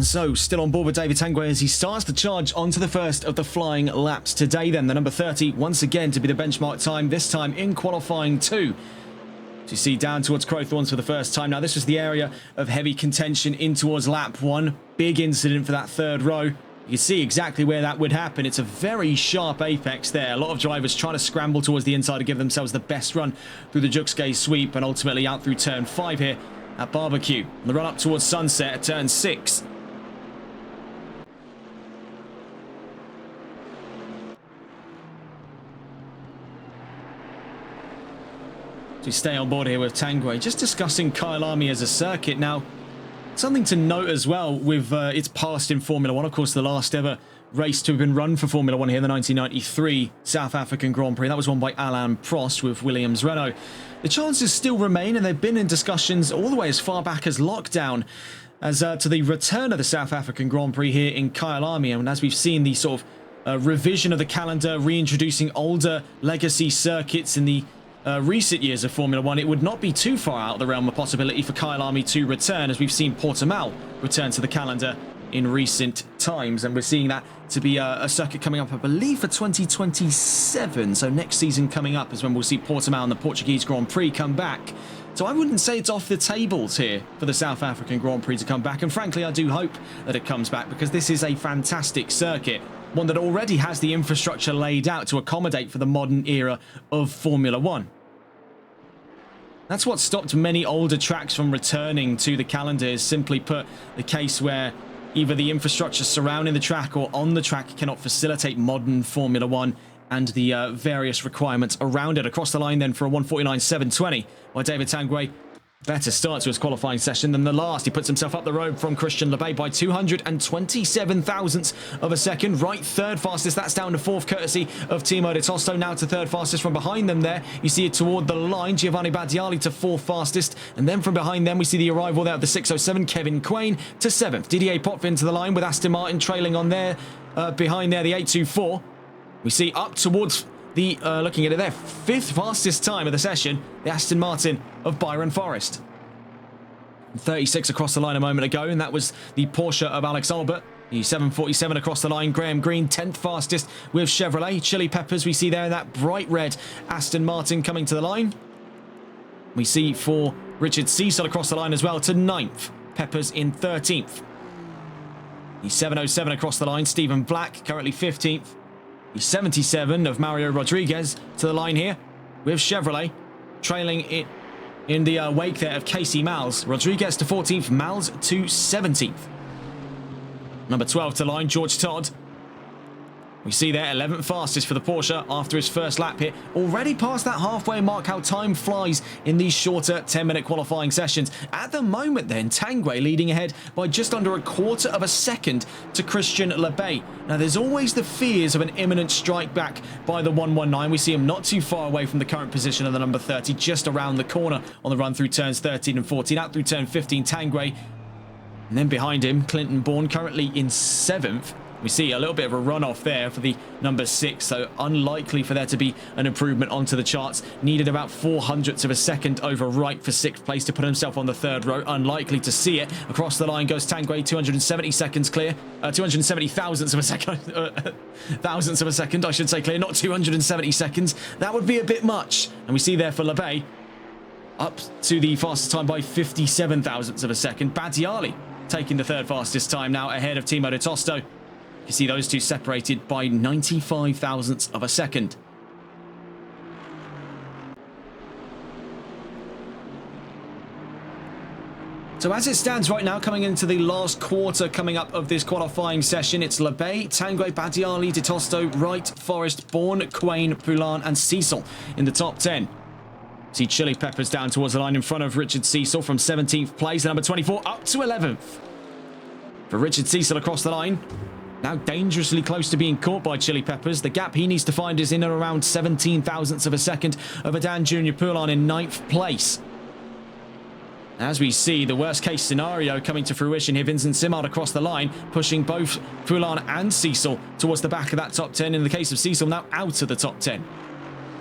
So, still on board with David Tanguay as he starts the charge onto the first of the flying laps today then. The number 30, once again, to be the benchmark time, this time in qualifying 2. So you see down towards Crowthorns for the first time. Now, this was the area of heavy contention in towards lap 1. Big incident for that third row. You can see exactly where that would happen. It's a very sharp apex there. A lot of drivers trying to scramble towards the inside to give themselves the best run through the Juxgay sweep and ultimately out through turn 5 here at Barbecue. On the run up towards Sunset at turn 6. To stay on board here with Tanguay, just discussing Kyalami as a circuit. Now, something to note as well with its past in Formula 1. Of course, the last ever race to have been run for Formula 1 here, the 1993 South African Grand Prix. That was won by Alain Prost with Williams Renault. The chances still remain, and they've been in discussions all the way as far back as lockdown as to the return of the South African Grand Prix here in Kyalami. And as we've seen, the sort of revision of the calendar, reintroducing older legacy circuits in the recent years of Formula 1, it would not be too far out of the realm of possibility for Kyalami to return, as we've seen Portimao return to the calendar in recent times, and we're seeing that to be a circuit coming up, I believe, for 2027. So next season coming up is when we'll see Portimao and the Portuguese Grand Prix come back. So I wouldn't say it's off the tables here for the South African Grand Prix to come back, and frankly I do hope that it comes back, because this is a fantastic circuit, one that already has the infrastructure laid out to accommodate for the modern era of Formula 1. That's what stopped many older tracks from returning to the calendar, is simply put the case where either the infrastructure surrounding the track or on the track cannot facilitate modern Formula 1 and the various requirements around it. Across the line then for a 1:49.720 by David Tanguay. Better start to his qualifying session than the last. He puts himself up the road from Christian Lebay by 227 thousandths of a second. Right third fastest. That's down to fourth, courtesy of Timo de Tosto. Now to third fastest from behind them there. You see it toward the line. Giovanni Badiali to fourth fastest. And then from behind them, we see the arrival there of the 607, Kevin Quain, to seventh. Didier Potvin to the line with Aston Martin trailing on there. Behind there, the 824. We see up towards the, looking at it there, fifth fastest time of the session, the Aston Martin of Byron Forrest. 36 across the line a moment ago, and that was the Porsche of Alex Albert. The 747 across the line, Graham Green, 10th fastest with Chevrolet. Chili Peppers we see there in that bright red Aston Martin coming to the line. We see for Richard Cecil across the line as well to 9th. Peppers in 13th. The 707 across the line, Stephen Black, currently 15th. The 77 of Mario Rodriguez to the line here with Chevrolet, trailing it in the wake there of Casey Miles. Rodriguez to 14th, Miles to 17th. Number 12 to line, George Todd. We see there 11th fastest for the Porsche after his first lap here. Already past that halfway mark. How time flies in these shorter 10-minute qualifying sessions. At the moment then, Tanguay leading ahead by just under a quarter of a second to Christian Lebay. Now there's always the fears of an imminent strike back by the 119. We see him not too far away from the current position of the number 30, just around the corner on the run through turns 13 and 14. Out through turn 15, Tanguay. And then behind him, Clinton Bourne, currently in 7th. We see a little bit of a runoff there for the number 6, so unlikely for there to be an improvement onto the charts. Needed about 0.04 of a second over Wright for 6th place to put himself on the third row. Unlikely to see it. Across the line goes Tanguay, 270 seconds clear. 270 thousandths of a second. Thousandths of a second, I should say clear, not 270 seconds. That would be a bit much. And we see there for Lebay, up to the fastest time by 57 thousandths of a second. Badiali taking the third fastest time now ahead of Timo de Tosto. You see those two separated by 95 thousandths of a second. So as it stands right now, coming into the last quarter coming up of this qualifying session, it's Lebay, Tanguay, Badiali, de Tosto, Wright, Forrest, Bourne, Quain, Poulin and Cecil in the top 10. See Chili Peppers down towards the line in front of Richard Cecil from 17th place, number 24 up to 11th. For Richard Cecil across the line, now dangerously close to being caught by Chili Peppers. The gap he needs to find is in and around 17 thousandths of a second over Dan Junior Poulin in 9th place. As we see the worst case scenario coming to fruition here, Vincent Simard across the line, pushing both Poulin and Cecil towards the back of that top 10. In the case of Cecil, now out of the top 10.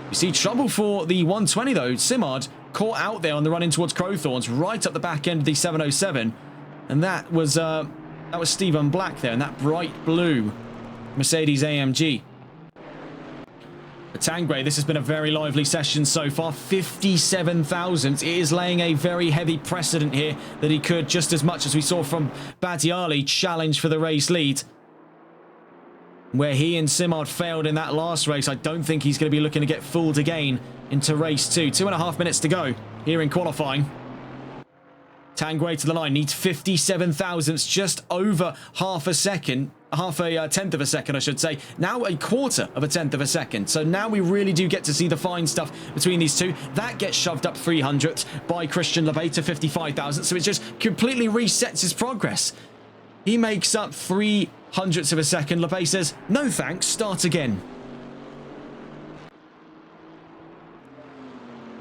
You see trouble for the 120 though. Simard caught out there on the run in towards Crowthorns, right up the back end of the 707. And that was That was Stephen Black there in that bright blue Mercedes AMG. For Tanguay, this has been a very lively session so far. 57,000. It is laying a very heavy precedent here that he could, just as much as we saw from Badiali, challenge for the race lead. Where he and Simard failed in that last race, I don't think he's going to be looking to get fooled again into race 2. 2.5 minutes to go here in qualifying. Tanguay to the line, needs 57 thousandths, just over half a second. Half a tenth of a second, I should say. Now a quarter of a tenth of a second. So now we really do get to see the fine stuff between these two. That gets shoved up 300th by Christian Lebay to 55,000. So it just completely resets his progress. He makes up 300ths of a second. Lebay says, no thanks, start again.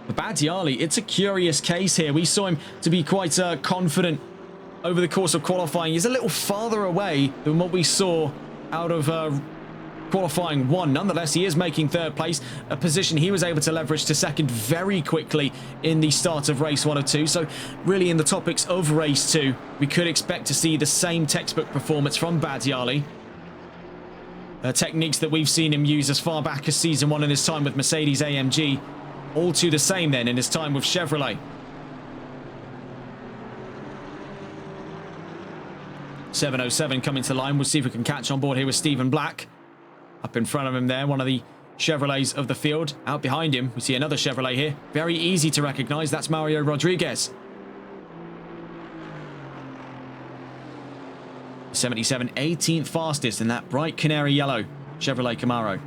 For Badiali, it's a curious case here. We saw him to be quite confident over the course of qualifying. He's a little farther away than what we saw out of qualifying 1. Nonetheless, he is making 3rd place, a position he was able to leverage to 2nd very quickly in the start of race 1 or 2. So really in the topics of race 2, we could expect to see the same textbook performance from Badiali. Techniques that we've seen him use as far back as season 1 in his time with Mercedes AMG. All to the same then in his time with Chevrolet. 707 coming to the line. We'll see if we can catch on board here with Stephen Black. Up in front of him there, one of the Chevrolets of the field. Out behind him, we see another Chevrolet here. Very easy to recognize. That's Mario Rodriguez. 77, 18th fastest in that bright canary yellow Chevrolet Camaro.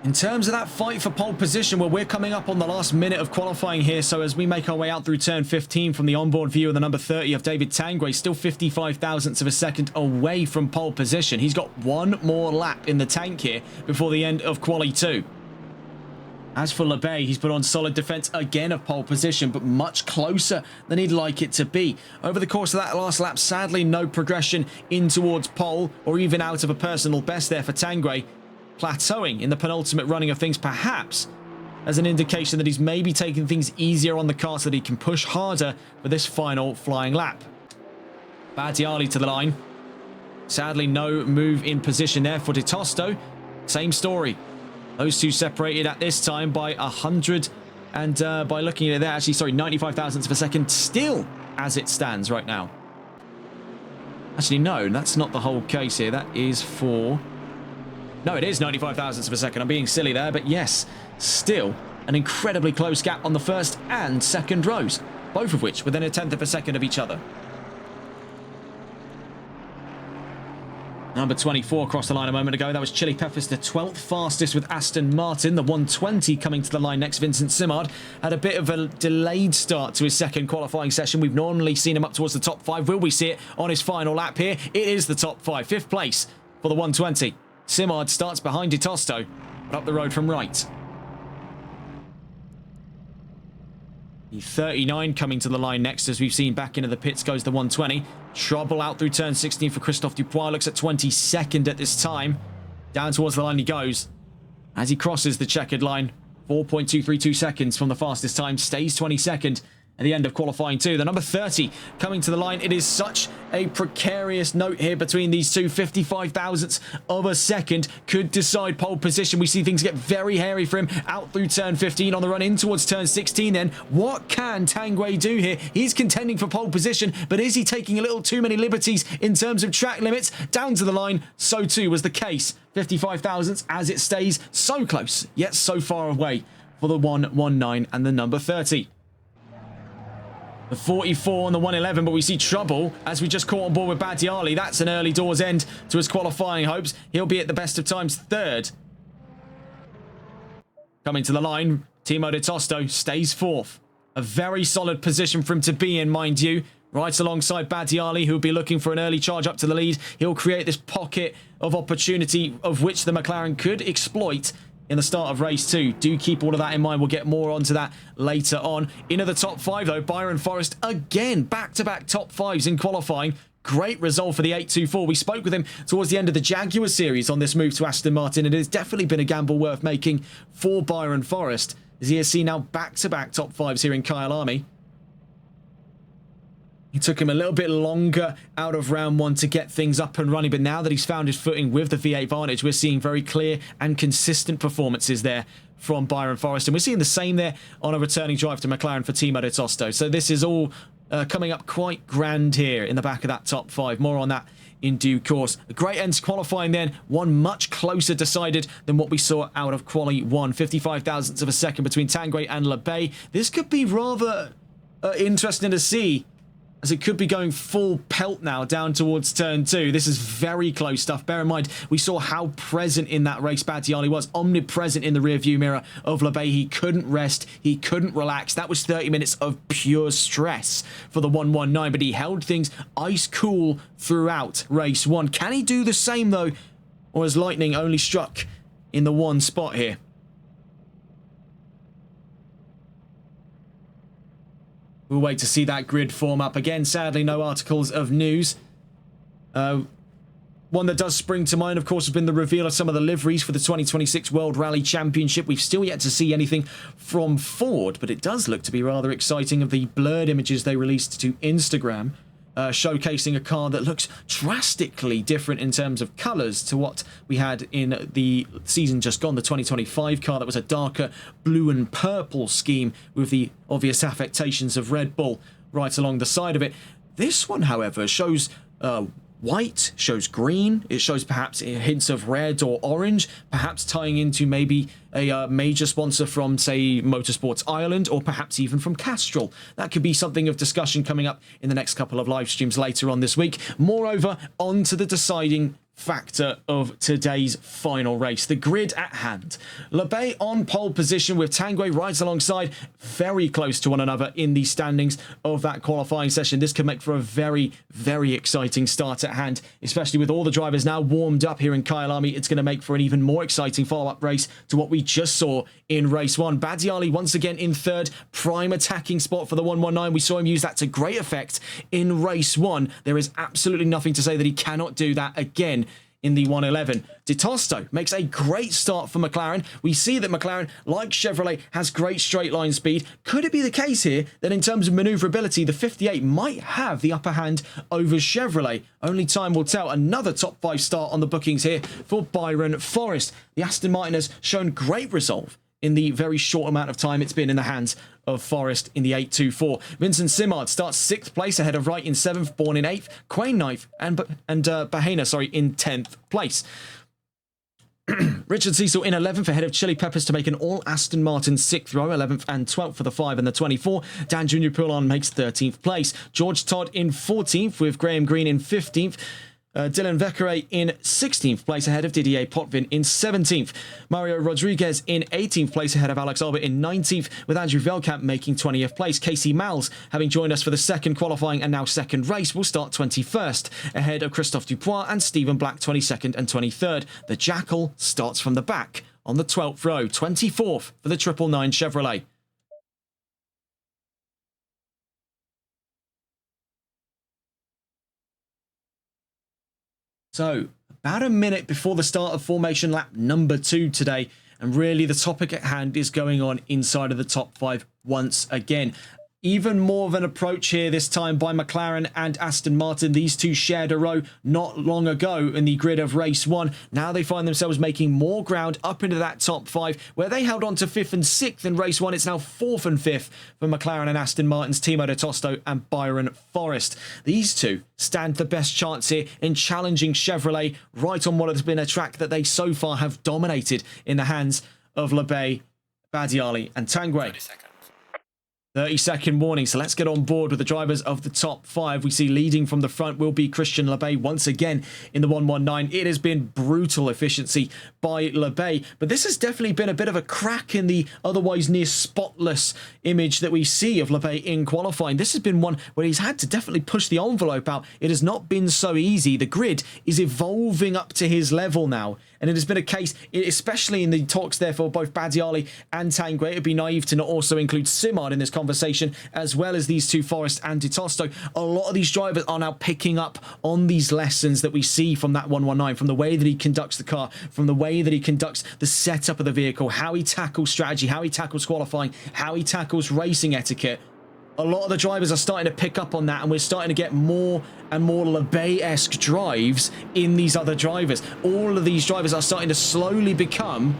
In terms of that fight for pole position, well, we're coming up on the last minute of qualifying here. So as we make our way out through turn 15 from the onboard view of the number 30 of David Tanguay, still 55 thousandths of a second away from pole position. He's got one more lap in the tank here before the end of quali 2. As for Lebay, he's put on solid defense again of pole position, but much closer than he'd like it to be. Over the course of that last lap, sadly, no progression in towards pole or even out of a personal best there for Tanguay. Plateauing in the penultimate running of things, perhaps as an indication that he's maybe taking things easier on the car so that he can push harder for this final flying lap. Badiali to the line. Sadly, no move in position there for De Tosto. Same story. Those two separated at this time by 100, and by looking at it there, actually, sorry, 95 thousandths of a second still as it stands right now. Actually, no, that's not the whole case here. That is for... No, it is 95 thousandths of a second. I'm being silly there, but yes, still an incredibly close gap on the first and second rows, both of which within a tenth of a second of each other. Number 24 crossed the line a moment ago. That was Chili Peppers, the 12th fastest with Aston Martin. The 120 coming to the line next. Vincent Simard had a bit of a delayed start to his second qualifying session. We've normally seen him up towards the top 5. Will we see it on his final lap here? It is the top 5. 5th place for the 120. Simard starts behind De Tosto, but up the road from right. The 39 coming to the line next, as we've seen back into the pits goes the 120. Trouble out through turn 16 for Christophe Dupois. Looks at 22nd at this time. Down towards the line he goes. As he crosses the checkered line, 4.232 seconds from the fastest time. Stays 22nd at the end of qualifying 2. The number 30 coming to the line. It is such a precarious note here between these two. 55 thousandths of a second could decide pole position. We see things get very hairy for him out through turn 15 on the run in towards turn 16 then. What can Tanguay do here? He's contending for pole position, but is he taking a little too many liberties in terms of track limits? Down to the line, so too was the case. 55 thousandths as it stays so close, yet so far away for the 119 and the number 30. The 44 and the 111, but we see trouble as we just caught on board with Badiali. That's an early doors end to his qualifying hopes. He'll be at the best of times 3rd. Coming to the line, Timo De Tosto stays 4th. A very solid position for him to be in, mind you. Right alongside Badiali, who will be looking for an early charge up to the lead. He'll create this pocket of opportunity of which the McLaren could exploit in the start of race 2. Do keep all of that in mind. We'll get more onto that later on. Into the top 5 though, Byron Forrest again, back-to-back top 5s in qualifying. Great result for the 824. We spoke with him towards the end of the Jaguar series on this move to Aston Martin. It has definitely been a gamble worth making for Byron Forrest, as he has seen now back-to-back top fives here in Kyalami. It took him a little bit longer out of round one to get things up and running, but now that he's found his footing with the V8 Vantage, we're seeing very clear and consistent performances there from Byron Forrest, and we're seeing the same there on a returning drive to McLaren for Timo de Tosto. So this is all coming up quite grand here in the back of that top five. More on that in due course. A great end to qualifying then, one much closer decided than what we saw out of quali 1. 55 thousandths of a second between Tanguay and Le Bay. This could be rather interesting to see, as it could be going full pelt now down towards turn 2. This is very close stuff. Bear in mind, we saw how present in that race Battiali was, omnipresent in the rearview mirror of Le Bay. He couldn't rest, he couldn't relax. That was 30 minutes of pure stress for the 119, but he held things ice cool throughout race 1. Can he do the same though, or has lightning only struck in the one spot here? We'll wait to see that grid form up. Again, sadly, no articles of news. One that does spring to mind, of course, has been the reveal of some of the liveries for the 2026 World Rally Championship. We've still yet to see anything from Ford, but it does look to be rather exciting of the blurred images they released to Instagram, showcasing a car that looks drastically different in terms of colours to what we had in the season just gone, the 2025 car that was a darker blue and purple scheme with the obvious affectations of Red Bull right along the side of it. This one, however, shows white, shows green, it shows perhaps hints of red or orange, perhaps tying into maybe a major sponsor from, say, Motorsports Ireland, or perhaps even from Castrol. That could be something of discussion coming up in the next couple of live streams later on this week. Moreover, on to the deciding factor of today's final race, the grid at hand. Le Bay on pole position with Tanguay right alongside, very close to one another in the standings of that qualifying session. This could make for a very, very exciting start at hand, especially with all the drivers now warmed up here in Kyalami. It's going to make for an even more exciting follow-up race to what we just saw in race 1. Battiali once again in third, prime attacking spot for the 119. We saw him use that to great effect in race 1. There is absolutely nothing to say that he cannot do that again in the 111. De Tosto makes a great start for McLaren. We see that McLaren, like Chevrolet, has great straight line speed. Could it be the case here that in terms of manoeuvrability, the 58 might have the upper hand over Chevrolet? Only time will tell. Another top 5 start on the bookings here for Byron Forrest. The Aston Martin has shown great resolve in the very short amount of time it's been in the hands of Forrest in the 824. Vincent Simard starts 6th place ahead of Wright in 7th, Bourne in 8th, Quain 9th, and Bahena, in 10th place. Richard Cecil in 11th ahead of Chili Peppers to make an all Aston Martin 6th row, 11th and 12th for the 5 and the 24. Dan Junior Poulon makes 13th place. George Todd in 14th with Graham Green in 15th. Dylan Vecchiere in 16th place ahead of Didier Potvin in 17th. Mario Rodriguez in 18th place ahead of Alex Albert in 19th, with Andrew Velkamp making 20th place. Casey Malles, having joined us for the second qualifying and now second race, will start 21st ahead of Christophe Dupois and Stephen Black 22nd and 23rd. The Jackal starts from the back on the 12th row, 24th for the 999 Chevrolet. So, about a minute before the start of formation lap number 2 today, and really the topic at hand is going on inside of the top 5 once again. Even more of an approach here this time by McLaren and Aston Martin. These two shared a row not long ago in the grid of race 1. Now they find themselves making more ground up into that top 5, where they held on to 5th and 6th in race 1. It's now 4th and 5th for McLaren and Aston Martin's Timo de Tosto and Byron Forrest. These two stand the best chance here in challenging Chevrolet right on what has been a track that they so far have dominated in the hands of Le Bay, Battiali and Tanguay. 30 seconds. 30-second warning, so let's get on board with the drivers of the top 5. We see leading from the front will be Christian Le Bay once again in the 119. It has been brutal efficiency by Le Bay, but this has definitely been a bit of a crack in the otherwise near spotless image that we see of Le Bay in qualifying. This has been one where he's had to definitely push the envelope out. It has not been so easy. The grid is evolving up to his level now, and it has been a case, especially in the talks there for both Battiali and Tanguay. It would be naive to not also include Simard in this conversation, as well as these two, Forest and Ditosto. A lot of these drivers are now picking up on these lessons that we see from that 119, from the way that he conducts the car, from the way that he conducts the setup of the vehicle, how he tackles strategy, how he tackles qualifying, how he tackles racing etiquette. A lot of the drivers are starting to pick up on that, and we're starting to get more and more LeBay-esque drives in these other drivers. All of these drivers are starting to slowly become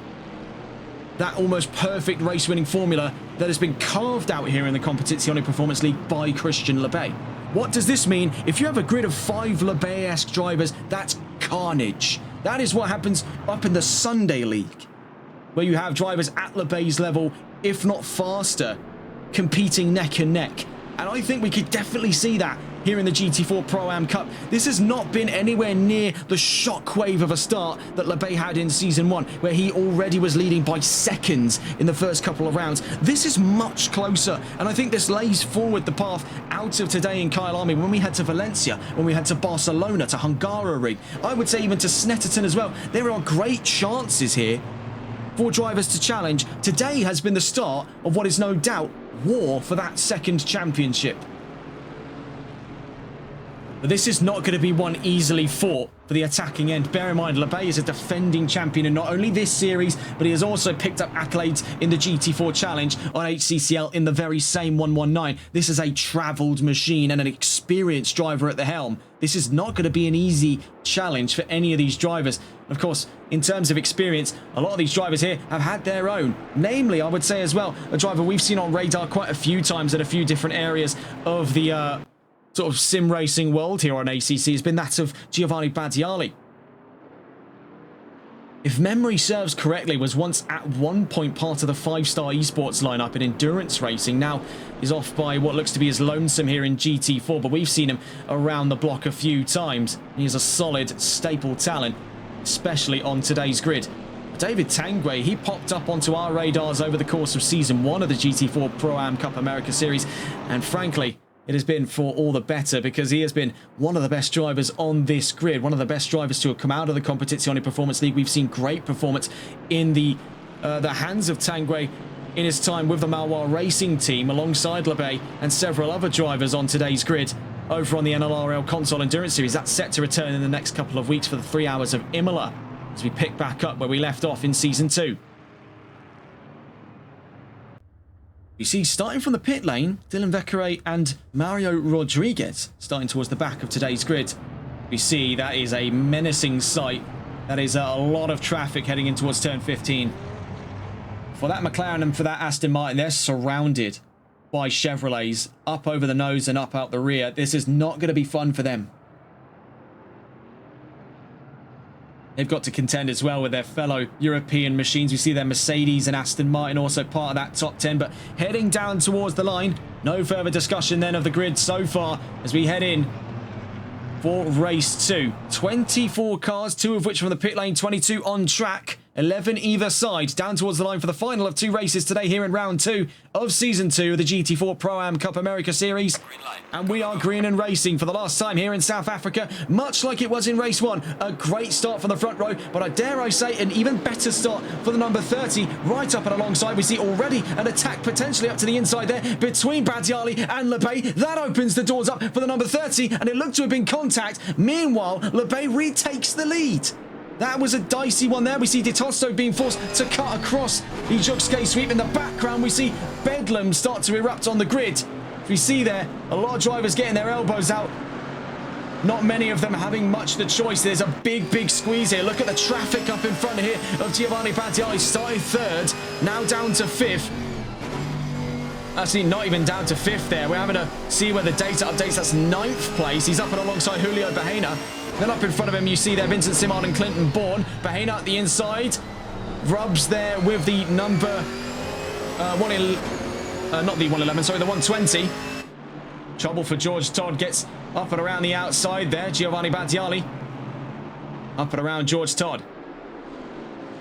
that almost perfect race-winning formula that has been carved out here in the Competizione Performance League by Christian LeBay. What does this mean? If you have a grid of 5 LeBay-esque drivers, that's carnage. That is what happens up in the Sunday League, where you have drivers at LeBay's level, if not faster, competing neck and neck. And I think we could definitely see that here in the GT4 Pro-Am Cup. This has not been anywhere near the shockwave of a start that LeBay had in Season 1, where he already was leading by seconds in the first couple of rounds. This is much closer, and I think this lays forward the path out of today in Kyalami, when we head to Valencia, when we head to Barcelona, to Hungary, I would say even to Snetterton as well. There are great chances here for drivers to challenge. Today has been the start of what is no doubt war for that second championship. But this is not going to be one easily fought for the attacking end. Bear in mind, LeBay is a defending champion in not only this series, but he has also picked up accolades in the GT4 Challenge on HCCL in the very same 119. This is a travelled machine and an experienced driver at the helm. This is not going to be an easy challenge for any of these drivers. Of course, in terms of experience, a lot of these drivers here have had their own. Namely, I would say as well, a driver we've seen on radar quite a few times in a few different areas of the sort of sim racing world here on ACC has been that of Giovanni Badiali. If memory serves correctly, was once at one point part of the 5-star esports lineup in endurance racing. Now is off by what looks to be his lonesome here in GT4, but we've seen him around the block a few times. He is a solid staple talent, especially on today's grid. David Tanguay, he popped up onto our radars over the course of Season 1 of the GT4 Pro-Am Cup America Series, and frankly, it has been for all the better, because he has been one of the best drivers on this grid, one of the best drivers to have come out of the Competizione Performance League. We've seen great performance in the hands of Tanguay in his time with the Malwar Racing team, alongside LeBay and several other drivers on today's grid over on the NLRL Console Endurance Series. That's set to return in the next couple of weeks for the 3 hours of Imola, as we pick back up where we left off in Season 2. You see, starting from the pit lane, Dylan Vecare and Mario Rodriguez starting towards the back of today's grid. We see that is a menacing sight. That is a lot of traffic heading in towards turn 15. For that McLaren and for that Aston Martin, they're surrounded by Chevrolets up over the nose and up out the rear. This is not going to be fun for them. They've got to contend as well with their fellow European machines. We see their Mercedes and Aston Martin also part of that top 10, but heading down towards the line. No further discussion then of the grid so far as we head in for race 2. 24 cars, 2 of which from the pit lane, 22 on track. 11 either side, down towards the line for the final of 2 races today here in round 2 of Season 2 of the GT4 Pro-Am Cup America Series. And we are green and racing for the last time here in South Africa, much like it was in race 1. A great start from the front row, but I dare I say an even better start for the number 30. Right up and alongside, we see already an attack potentially up to the inside there between Badiali and LeBay. That opens the doors up for the number 30, and it looked to have been contact. Meanwhile, LeBay retakes the lead. That was a dicey one there. We see Ditosto being forced to cut across the Jukske sweep. In the background, we see Bedlam start to erupt on the grid. We see there a lot of drivers getting their elbows out. Not many of them having much the choice. There's a big squeeze here. Look at the traffic up in front here of Giovanni Badiali. Started 3rd, now down to 5th. Actually, not even down to 5th there. We're having to see where the data updates. That's 9th place. He's up and alongside Julio Bahena. Then up in front of him, you see there Vincent Simard and Clinton Bourne. Bahena at the inside. Rubs there with the number... not the 111, sorry, the 120. Trouble for George Todd. Gets up and around the outside there. Giovanni Badiali. Up and around George Todd.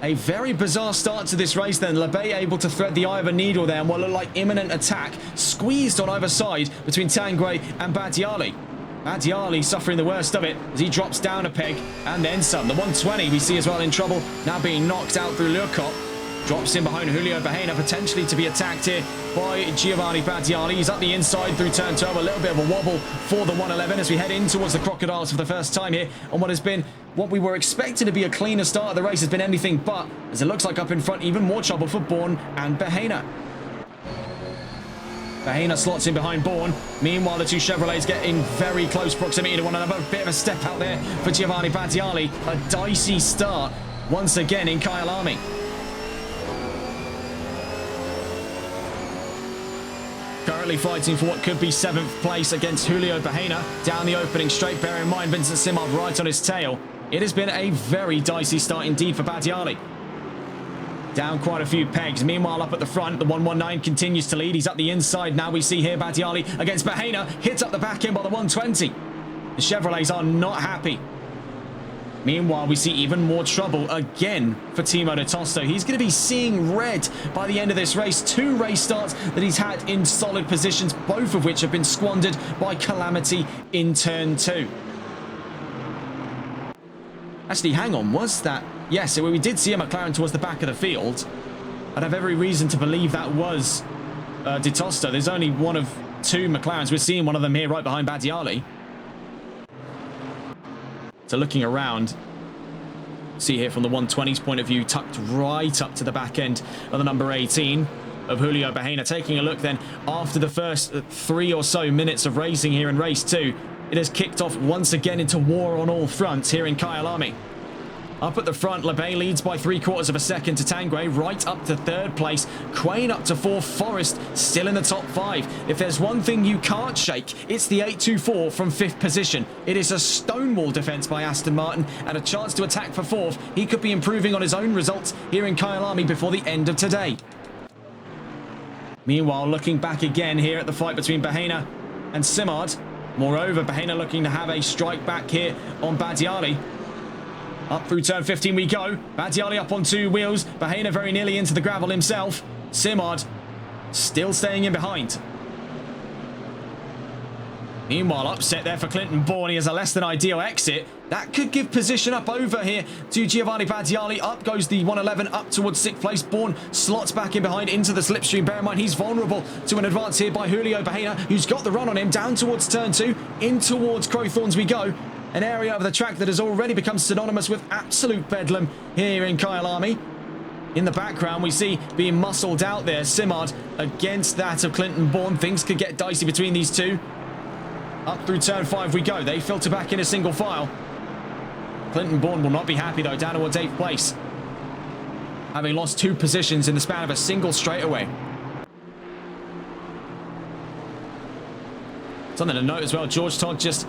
A very bizarre start to this race then. LeBay able to thread the eye of a needle there, and what looked like imminent attack. Squeezed on either side between Tanguay and Badiali. Badiali suffering the worst of it as he drops down a peg and then some. The 120 we see as well in trouble, now being knocked out through Lurkop. Drops in behind Julio Bahena, potentially to be attacked here by Giovanni Battiali. He's up the inside through turn 12. A little bit of a wobble for the 111 as we head in towards the Crocodiles for the first time here on what has been, what we were expecting to be a cleaner start of the race has been anything but, as it looks like up in front, even more trouble for Bourne and Bahena. Bahena slots in behind Bourne. Meanwhile, the two Chevrolets get in very close proximity to one another. A bit of a step out there for Giovanni Battiali. A dicey start once again in Kyalami. Currently fighting for what could be 7th place against Julio Bahena down the opening straight. Bear in mind, Vincent Simard right on his tail. It has been a very dicey start indeed for Battiali. Down quite a few pegs. Meanwhile, up at the front, the 119 continues to lead. He's up the inside now. We see here Battiali against Bahena. Hits up the back end by the 120. The Chevrolets are not happy. Meanwhile, we see even more trouble again for Timo de Tosto. He's going to be seeing red by the end of this race. 2 race starts that he's had in solid positions, both of which have been squandered by Calamity in turn 2. Actually, hang on, was that... Yes, we did see a McLaren towards the back of the field. I'd have every reason to believe that was de Tosto. There's only one of 2 McLarens. We're seeing one of them here right behind Battiali. So looking around, see here from the 120's point of view, tucked right up to the back end of the number 18 of Julio Bahena. Taking a look then, after the first 3 or so minutes of racing here in race 2, it has kicked off once again into war on all fronts here in Kyalami. Up at the front, Lebay leads by 3/4 of a second to Tanguay, right up to 3rd place. Quain up to 4th, Forrest still in the top 5. If there's one thing you can't shake, it's the 824 from 5th position. It is a stonewall defence by Aston Martin and a chance to attack for 4th. He could be improving on his own results here in Kyalami before the end of today. Meanwhile, looking back again here at the fight between Bahena and Simard. Moreover, Bahena looking to have a strike back here on Battiali. Up through turn 15 we go. Battiali up on 2 wheels. Bahena very nearly into the gravel himself. Simard still staying in behind. Meanwhile, upset there for Clinton Bourne. He has a less than ideal exit. That could give position up over here to Giovanni Battiali. Up goes the 111 up towards 6th place. Bourne slots back in behind into the slipstream. Bear in mind, he's vulnerable to an advance here by Julio Bahena, who's got the run on him. Down towards turn 2. In towards Crowthorns we go. An area of the track that has already become synonymous with absolute bedlam here in Kyalami. In the background, we see being muscled out there, Simard against that of Clinton Bourne. Things could get dicey between these two. Up through turn 5 we go. They filter back in a single file. Clinton Bourne will not be happy, though, down towards 8th place. Having lost 2 positions in the span of a single straightaway. Something to note as well, George Todd just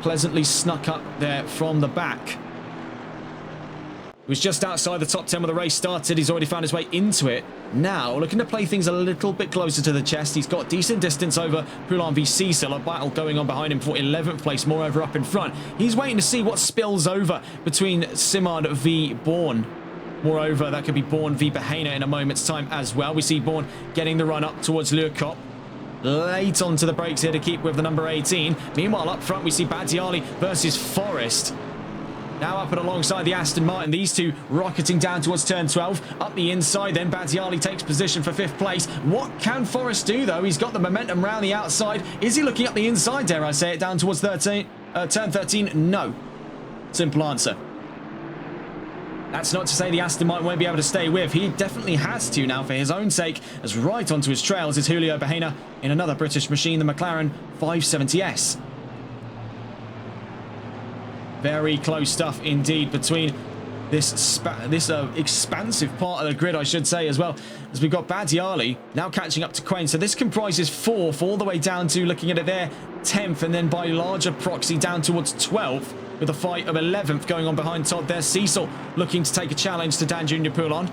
pleasantly snuck up there from the back. He was just outside the top 10 when the race started. He's already found his way into it. Now, looking to play things a little bit closer to the chest. He's got decent distance over Poulin v Cecil. A battle going on behind him for 11th place, moreover up in front. He's waiting to see what spills over between Simard v Bourne. Moreover, that could be Bourne v Bahena in a moment's time as well. We see Bourne getting the run up towards Le Cop. Late onto the brakes here to keep with the number 18. Meanwhile, up front, we see Battiali versus Forrest. Now up and alongside the Aston Martin. These two rocketing down towards turn 12. Up the inside, then Battiali takes position for 5th place. What can Forrest do, though? He's got the momentum round the outside. Is he looking up the inside, dare I say it, down towards turn 13? No. Simple answer. That's not to say the Aston Martin won't be able to stay with. He definitely has to now for his own sake, as right onto his trails is Julio Bahena in another British machine, the McLaren 570S. Very close stuff indeed between this expansive part of the grid, I should say, as well, as we've got Battiali now catching up to Quain. So this comprises 4th all the way down to, looking at it there, 10th, and then by larger proxy down towards 12th. With a fight of 11th going on behind Todd there. Cecil looking to take a challenge to Dan Jr. Poulin.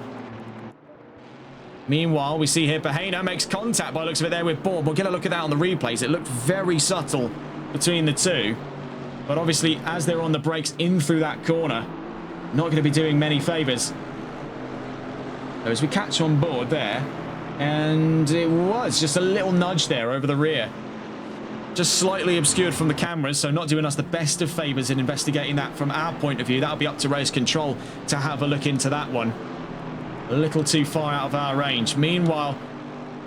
Meanwhile, we see here Bahena makes contact by the looks of it there with Bourne. We'll get a look at that on the replays. It looked very subtle between the two. But obviously, as they're on the brakes in through that corner, not going to be doing many favours. So as we catch on board there, and it was just a little nudge there over the rear. Just slightly obscured from the cameras, so not doing us the best of favours in investigating that from our point of view. That'll be up to race control to have a look into that one. a little too far out of our range. Meanwhile,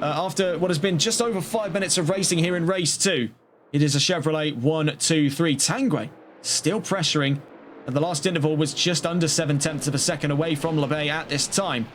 after what has been just over 5 minutes of racing here in race 2, it is a Chevrolet 1, 2, 3. Tanguay still pressuring, and the last interval was just under 7/10 of a second away from LeBay at this time.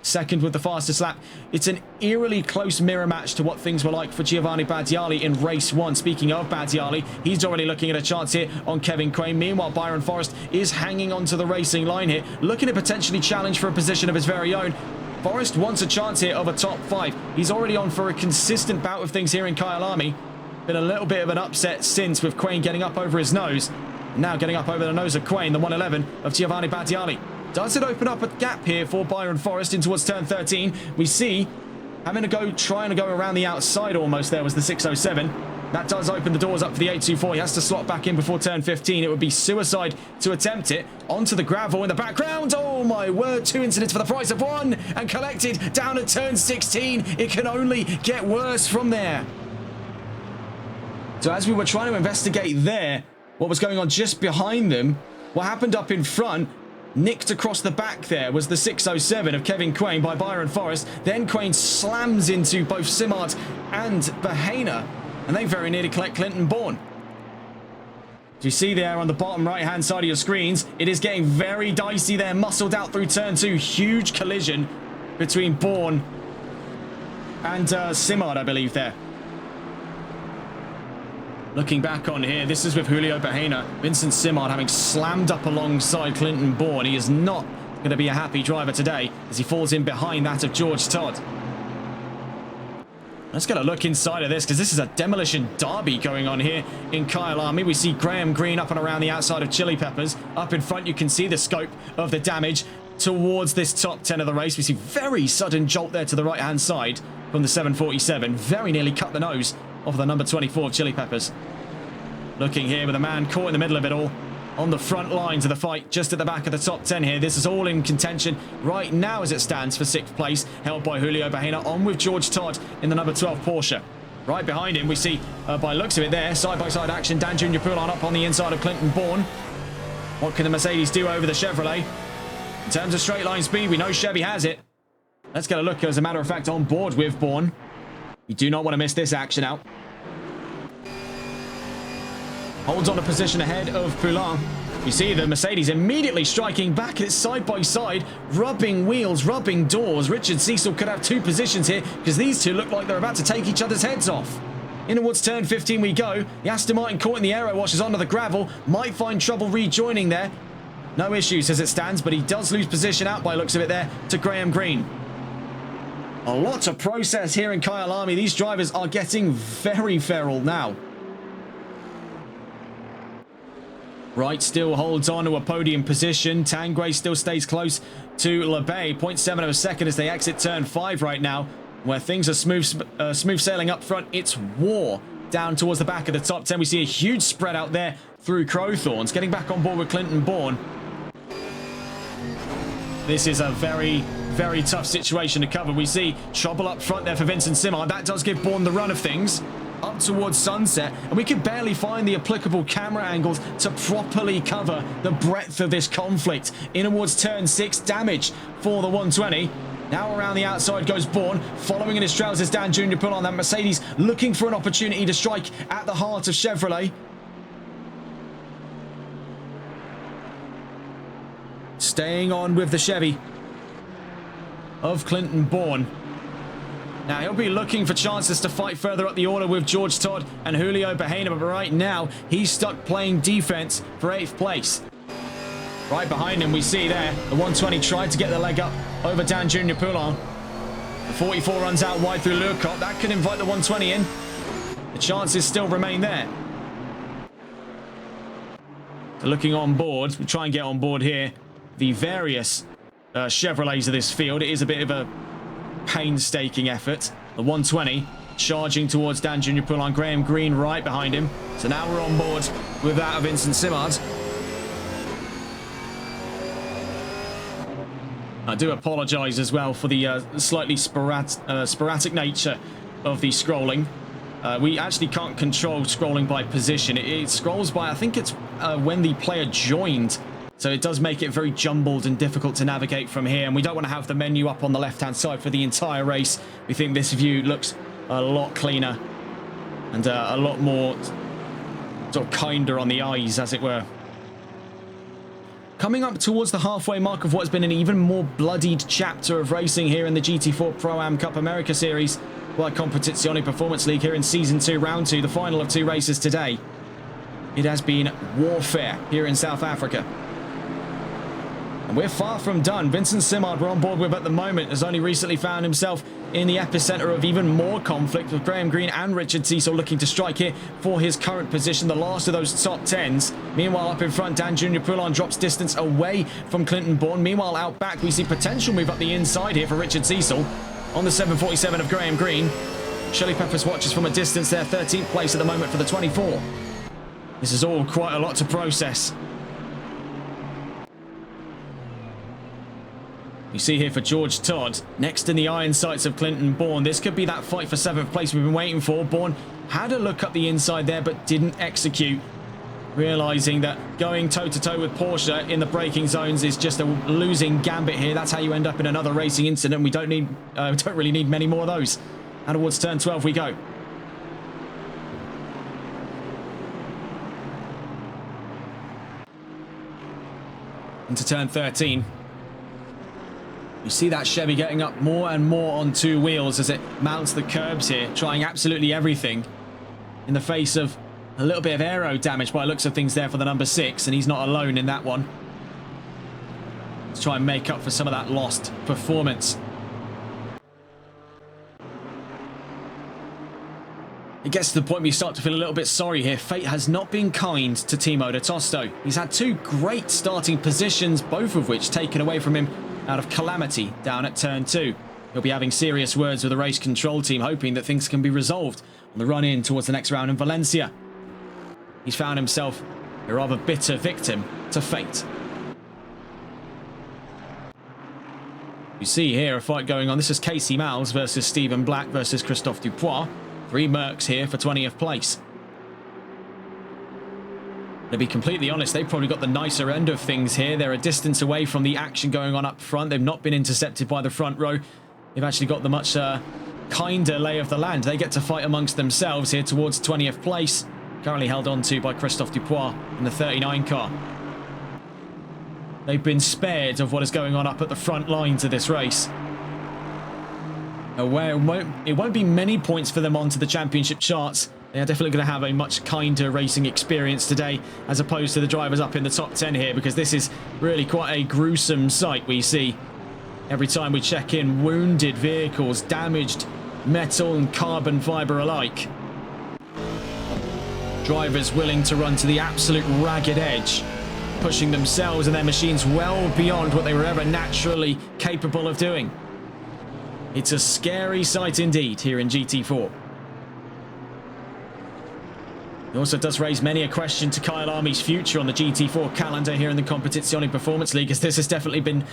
Second with the fastest lap. It's an eerily close mirror match to what things were like for Giovanni Baggiali in race 1. Speaking of Baggiali, he's already looking at a chance here on Kevin Quain. Meanwhile, Byron Forrest is hanging onto the racing line here, looking to potentially challenge for a position of his very own. Forrest wants a chance here of a top 5. He's already on for a consistent bout of things here in Kyalami. Been a little bit of an upset since, with Quain getting up over his nose. Now getting up over the nose of Quain, the 111 of Giovanni Baggiali. Does it open up a gap here for Byron Forrest in towards turn 13? We see having to go, trying to go around the outside almost there was the 607. That does open the doors up for the 824. He has to slot back in before turn 15. It would be suicide to attempt it. Onto the gravel in the background. Oh my word, 2 incidents for the price of 1 and collected down at turn 16. It can only get worse from there. So as we were trying to investigate there, what was going on just behind them, what happened up in front, nicked across the back there was the 607 of Kevin Quain by Byron Forrest. Then Quain slams into both Simard and Bahena, and they very nearly collect Clinton Bourne. As you see there on the bottom right-hand side of your screens, it is getting very dicey there, muscled out through turn 2. Huge collision between Bourne and Simard, I believe, there. Looking back on here, this is with Julio Bahena. Vincent Simard having slammed up alongside Clinton Bourne. He is not going to be a happy driver today as he falls in behind that of George Todd. Let's get a look inside of this, because this is a demolition derby going on here in Kyalami. We see Graham Green up and around the outside of Chili Peppers. Up in front, you can see the scope of the damage towards this top 10 of the race. We see very sudden jolt there to the right-hand side from the 747. Very nearly cut the nose of the number 24 of Chili Peppers. Looking here with a man caught in the middle of it all, on the front lines of the fight, just at the back of the top 10 here. This is all in contention right now as it stands for 6th place, held by Julio Bahena, on with George Todd in the number 12 Porsche. Right behind him, we see, by looks of it there, side-by-side action, Dan Jr. Poulon up on the inside of Clinton Bourne. What can the Mercedes do over the Chevrolet? In terms of straight line speed, we know Chevy has it. Let's get a look, as a matter of fact, on board with Bourne. You do not want to miss this action out. Holds on a position ahead of Poulin. You see the Mercedes immediately striking back. It's side by side, rubbing wheels, rubbing doors. Richard Cecil could have 2 positions here, because these two look like they're about to take each other's heads off. In towards turn 15 we go. The Aston Martin caught in the aero washes onto the gravel. Might find trouble rejoining there. No issues as it stands, but he does lose position out by looks of it there to Graham Green. A lot to process here in Kyalami. These drivers are getting very feral now. Wright still holds on to a podium position. Tanguay still stays close to LeBay. 0.7 of a second as they exit turn 5 right now, where things are smooth sailing up front. It's war down towards the back of the top 10. We see a huge spread out there through Crowthorns. Getting back on board with Clinton Bourne. This is a very, very tough situation to cover. We see trouble up front there for Vincent Simard. That does give Bourne the run of things up towards sunset, and we could barely find the applicable camera angles to properly cover the breadth of this conflict. In towards turn 6, damage for the 120. Now around the outside goes Bourne, following in his trails is Dan Jr. Poulon. That Mercedes looking for an opportunity to strike at the heart of Chevrolet. Staying on with the Chevy of Clinton Bourne. Now, he'll be looking for chances to fight further up the order with George Todd and Julio Bahena, but right now, he's stuck playing defense for 8th place. Right behind him, we see there, the 120 tried to get the leg up over Dan Jr. Poulon. The 44 runs out wide through Lurcott. That could invite the 120 in. The chances still remain there. So looking on board, we'll try and get on board here the various Chevrolets of this field. It is a bit of a painstaking effort. The 120 charging towards Dan Jr. Poulon. Graham Green right behind him. So now we're on board with that of Vincent Simard. I do apologise as well for the slightly sporadic nature of the scrolling. We actually can't control scrolling by position. It scrolls by, I think it's when the player joined So it does make it very jumbled and difficult to navigate from here. And we don't want to have the menu up on the left-hand side for the entire race. We think this view looks a lot cleaner and a lot more sort of kinder on the eyes, as it were. Coming up towards the halfway mark of what's been an even more bloodied chapter of racing here in the GT4 Pro-Am Cup America Series, like Competizione Performance League here in Season 2, Round 2, the final of 2 races today. It has been warfare here in South Africa. And we're far from done. Vincent Simard, we're on board with at the moment, has only recently found himself in the epicenter of even more conflict, with Graham Green and Richard Cecil looking to strike here for his current position, the last of those top 10s. Meanwhile, up in front, Dan Junior Poulin drops distance away from Clinton Bourne. Meanwhile, out back, we see potential move up the inside here for Richard Cecil on the 747 of Graham Green. Shelley Peppers watches from a distance there, 13th place at the moment for the 24. This is all quite a lot to process. You see here for George Todd, next in the iron sights of Clinton Bourne. This could be that fight for 7th place we've been waiting for. Bourne had a look up the inside there, but didn't execute, realizing that going toe-to-toe with Porsche in the braking zones is just a losing gambit here. That's how you end up in another racing incident. We don't really need many more of those. And towards turn 12 we go. Into turn 13. You see that Chevy getting up more and more on 2 wheels as it mounts the curbs here, trying absolutely everything in the face of a little bit of aero damage by looks of things there for the number 6, and he's not alone in that one. Let's try and make up for some of that lost performance. It gets to the point where you start to feel a little bit sorry here. Fate has not been kind to Timo de Tosto. He's had 2 great starting positions, both of which taken away from him out of calamity down at turn 2. He'll be having serious words with the race control team, hoping that things can be resolved on the run in towards the next round in Valencia. He's found himself a rather bitter victim to fate. You see here a fight going on. This is Casey Miles versus Stephen Black versus Christophe Dupois. 3 Mercs here for 20th place. To be completely honest, they've probably got the nicer end of things here. They're a distance away from the action going on up front. They've not been intercepted by the front row. They've actually got the much kinder lay of the land. They get to fight amongst themselves here towards 20th place. Currently held on to by Christophe Dupois in the 39 car. They've been spared of what is going on up at the front lines of this race. It won't be many points for them onto the championship charts. They are definitely going to have a much kinder racing experience today, as opposed to the drivers up in the top 10 here, because this is really quite a gruesome sight we see every time we check in. Wounded vehicles, damaged metal and carbon fibre alike. Drivers willing to run to the absolute ragged edge, pushing themselves and their machines well beyond what they were ever naturally capable of doing. It's a scary sight indeed here in GT4. It also does raise many a question to Kyalami's future on the GT4 calendar here in the Competizione Performance League, as this has definitely been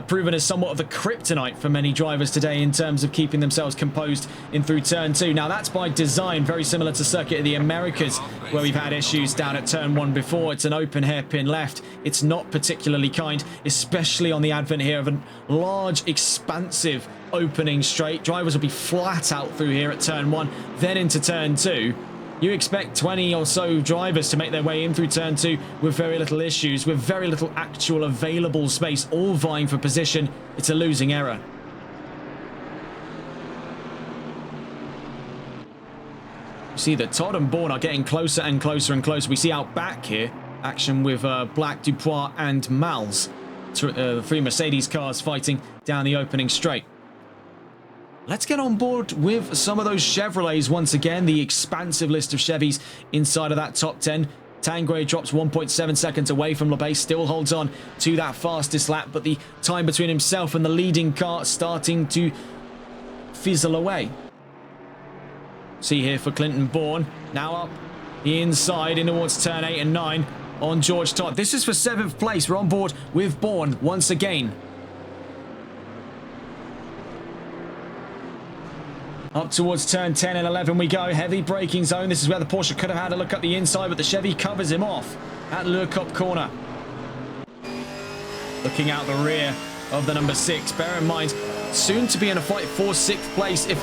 proven as somewhat of the kryptonite for many drivers today in terms of keeping themselves composed in through turn 2. Now that's by design, very similar to Circuit of the Americas, where we've had issues down at turn 1 before. It's an open hairpin left. It's not particularly kind, especially on the advent here of a large, expansive opening straight. Drivers will be flat out through here at turn 1, then into turn 2. You expect 20 or so drivers to make their way in through turn 2 with very little issues, with very little actual available space, all vying for position. It's a losing error. You see that Todd and Bourne are getting closer and closer and closer. We see out back here action with Black, Dupois and Mals. 3 Mercedes cars fighting down the opening straight. Let's get on board with some of those Chevrolets once again. The expansive list of Chevys inside of that top 10. Tanguay drops 1.7 seconds away from LeBay, still holds on to that fastest lap, but the time between himself and the leading car starting to fizzle away. See here for Clinton Bourne, now up the inside in towards turn 8 and 9 on George Todd. This is for 7th place. We're on board with Bourne once again. Up towards turn 10 and 11 we go. Heavy braking zone. This is where the Porsche could have had a look at the inside, but the Chevy covers him off at Le Cop corner. looking out the rear of the number 6. Bear in mind, soon to be in a fight for 6th place if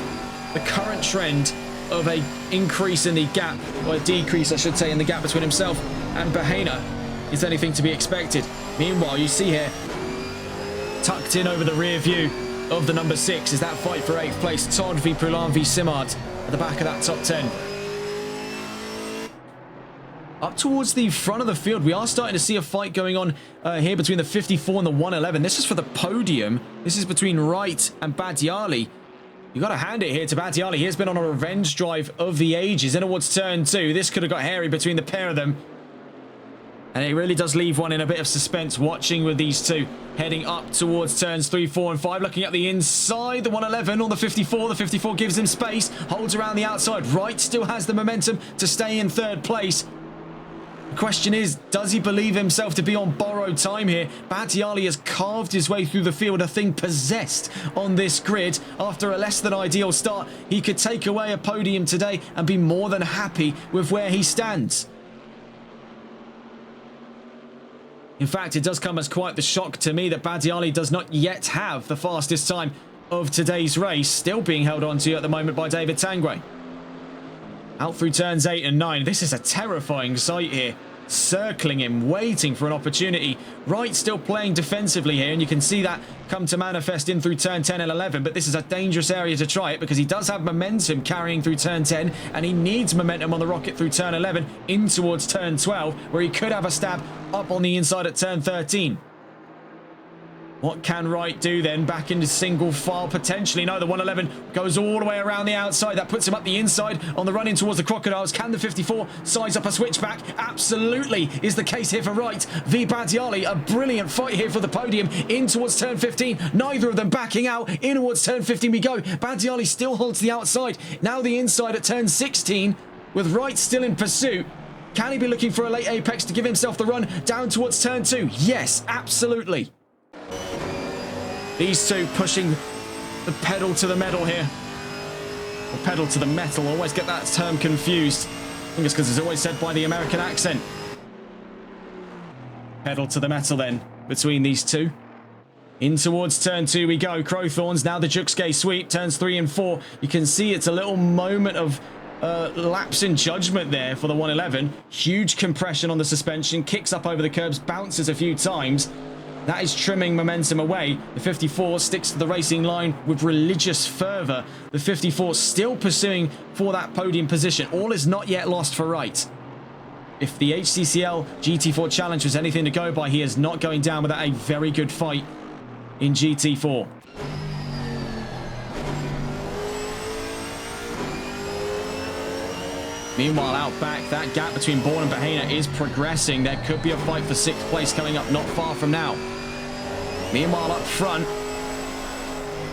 the current trend of a increase in the gap, or a decrease, I should say, in the gap between himself and Bahena is anything to be expected. Meanwhile, you see here, tucked in over the rear view of the number 6 is that fight for 8th place. Todd v Poulan v Simard at the back of that top 10. Up towards the front of the field, we are starting to see a fight going on here between the 54 and the 111. This is for the podium. This is between Wright and Badiali. You got to hand it here to Badiali. He has been on a revenge drive of the ages in towards turn 2. This could have got hairy between the pair of them. And it really does leave one in a bit of suspense watching with these two heading up towards turns 3, 4 and 5. Looking at the inside, the 111 or the 54. The 54 gives him space, holds around the outside. Wright still has the momentum to stay in 3rd place. The question is, does he believe himself to be on borrowed time here? Badiali has carved his way through the field, a thing possessed on this grid. After a less than ideal start, he could take away a podium today and be more than happy with where he stands. In fact, it does come as quite the shock to me that Badiali does not yet have the fastest time of today's race, still being held on to at the moment by David Tanguay. Out through turns 8 and 9. This is a terrifying sight here. Circling him, waiting for an opportunity. Wright still playing defensively here, and you can see that come to manifest in through turn 10 and 11. But this is a dangerous area to try it because he does have momentum carrying through turn 10, and he needs momentum on the rocket through turn 11 in towards turn 12, where he could have a stab up on the inside at turn 13. What can Wright do then? Back into single file potentially. No, the 111 goes all the way around the outside. That puts him up the inside on the run in towards the Crocodiles. Can the 54 size up a switchback? Absolutely is the case here for Wright v Badiali. A brilliant fight here for the podium in towards turn 15. Neither of them backing out. In towards turn 15 we go. Badiali still holds the outside. Now the inside at turn 16 with Wright still in pursuit. Can he be looking for a late apex to give himself the run down towards turn 2? Yes, absolutely. These two pushing the pedal to the metal here. Or pedal to the metal. I always get that term confused. I think it's because it's always said by the American accent. Pedal to the metal then between these two. In towards turn 2 we go. Crowthorns now the Juxgay sweep. Turns 3 and 4. You can see it's a little moment of lapse in judgment there for the 111. Huge compression on the suspension. Kicks up over the curbs. Bounces a few times. That is trimming momentum away. The 54 sticks to the racing line with religious fervour. The 54 still pursuing for that podium position. All is not yet lost for Wright. If the HCCL GT4 Challenge was anything to go by, he is not going down without a very good fight in GT4. Meanwhile, out back, that gap between Bourne and Bahena is progressing. There could be a fight for 6th place coming up not far from now. Meanwhile, up front,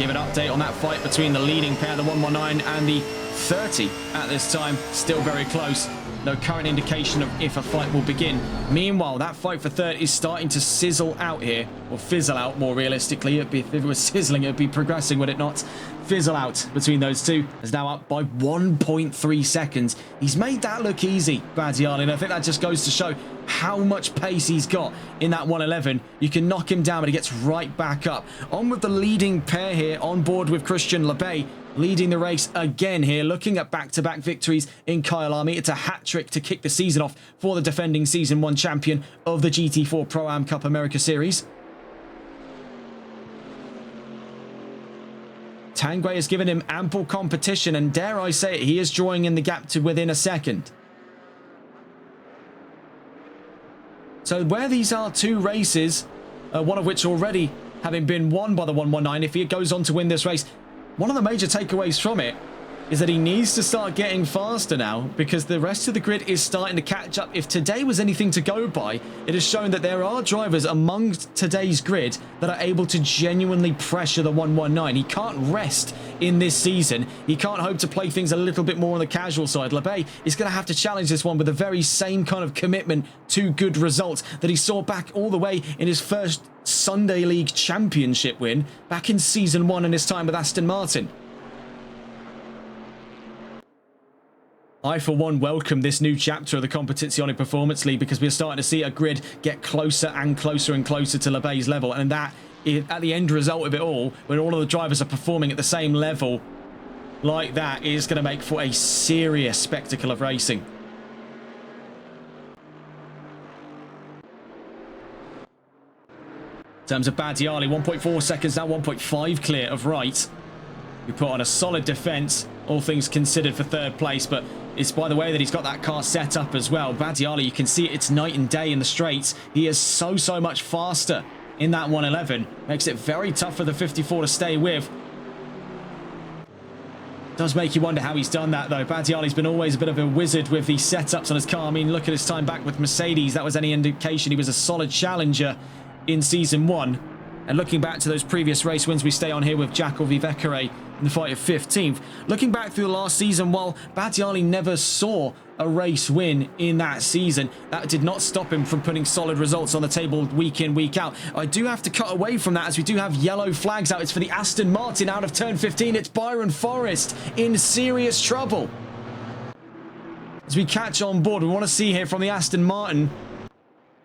give an update on that fight between the leading pair, the 119 and the 30 at this time. Still very close. No current indication of if a fight will begin. Meanwhile, that fight for 3rd is starting to sizzle out here, or fizzle out more realistically. If it was sizzling, it would be progressing, would it not? Fizzle out between those two is now up by 1.3 seconds. He's made that look easy, Badiali, and I think that just goes to show how much pace he's got in that 111. You can knock him down, but he gets right back up. On with the leading pair here, on board with Christian Lebay, leading the race again here, looking at back-to-back victories in Kyalami. It's a hat-trick to kick the season off for the defending Season 1 champion of the GT4 Pro-Am Cup America Series. Tanguay has given him ample competition, and dare I say it, he is drawing in the gap to within a second. So where these are two races, one of which already having been won by the 119, if he goes on to win this race, one of the major takeaways from it is that he needs to start getting faster now, because the rest of the grid is starting to catch up. If today was anything to go by, it has shown that there are drivers among today's grid that are able to genuinely pressure the 119. He can't rest in this season. He can't hope to play things a little bit more on the casual side. Lebay is going to have to challenge this one with the very same kind of commitment to good results that he saw back all the way in his first Sunday League Championship win back in Season 1 in his time with Aston Martin. I, for one, welcome this new chapter of the Competizione Performance League because we're starting to see a grid get closer and closer and closer to LeBay's level. And that, at the end result of it all, when all of the drivers are performing at the same level like that, is going to make for a serious spectacle of racing. In terms of Badiali, 1.4 seconds now, 1.5 clear of Wright. We put on a solid defence, all things considered, for third place, but it's by the way that he's got that car set up as well. Badiali, you can see it's night and day in the straights. He is so much faster in that 111. Makes it very tough for the 54 to stay with. Does make you wonder how he's done that, though. Badiali's been always a bit of a wizard with the setups on his car. I mean, look at his time back with Mercedes. That was any indication he was a solid challenger in Season 1. And looking back to those previous race wins, we stay on here with Jackal Vivekere in the fight of 15th. Looking back through the last season, while Badiali never saw a race win in that season, that did not stop him from putting solid results on the table week in, week out. I do have to cut away from that as we do have yellow flags out. It's for the Aston Martin out of turn 15. It's Byron Forrest in serious trouble. As we catch on board, we want to see here from the Aston Martin.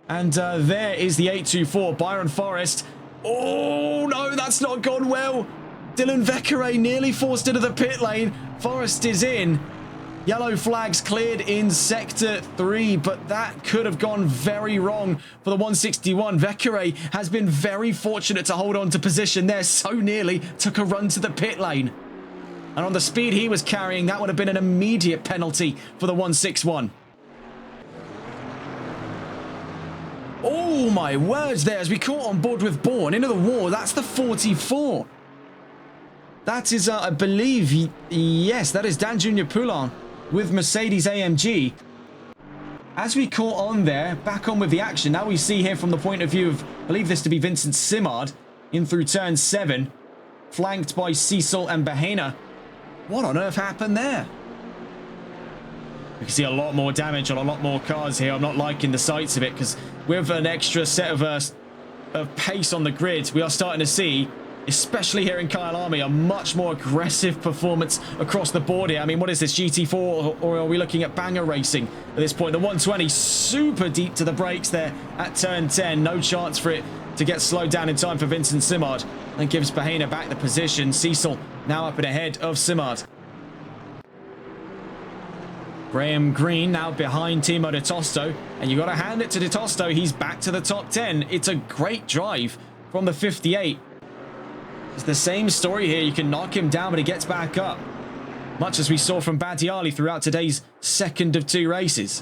And there is the 824, Byron Forrest. Oh, no, that's not gone well. Dylan Vekere nearly forced into the pit lane. Forrest is in. Yellow flags cleared in Sector 3, but that could have gone very wrong for the 161. Vekere has been very fortunate to hold on to position there. So nearly took a run to the pit lane. And on the speed he was carrying, that would have been an immediate penalty for the 161. Oh, my words there, as we caught on board with Bourne into the wall. That's the 44. That is, I believe, yes, that is Dan Junior Poulin with Mercedes AMG. As we caught on there, back on with the action. Now we see here from the point of view of, I believe this to be Vincent Simard, in through turn 7, flanked by Cecil and Bahena. What on earth happened there? We can see a lot more damage on a lot more cars here. I'm not liking the sights of it because with an extra set of pace on the grid, we are starting to see, especially here in Kyalami, a much more aggressive performance across the board here. I mean, what is this, GT4, or are we looking at banger racing at this point? The 120 super deep to the brakes there at turn 10. No chance for it to get slowed down in time for Vincent Simard, and gives Bahena back the position. Cecil now up and ahead of Simard. Graham Green now behind Timo De Tosto, and you got to hand it to De Tosto. He's back to the top 10. It's a great drive from the 58. It's the same story here. You can knock him down, but he gets back up. Much as we saw from Badiali throughout today's second of 2 races.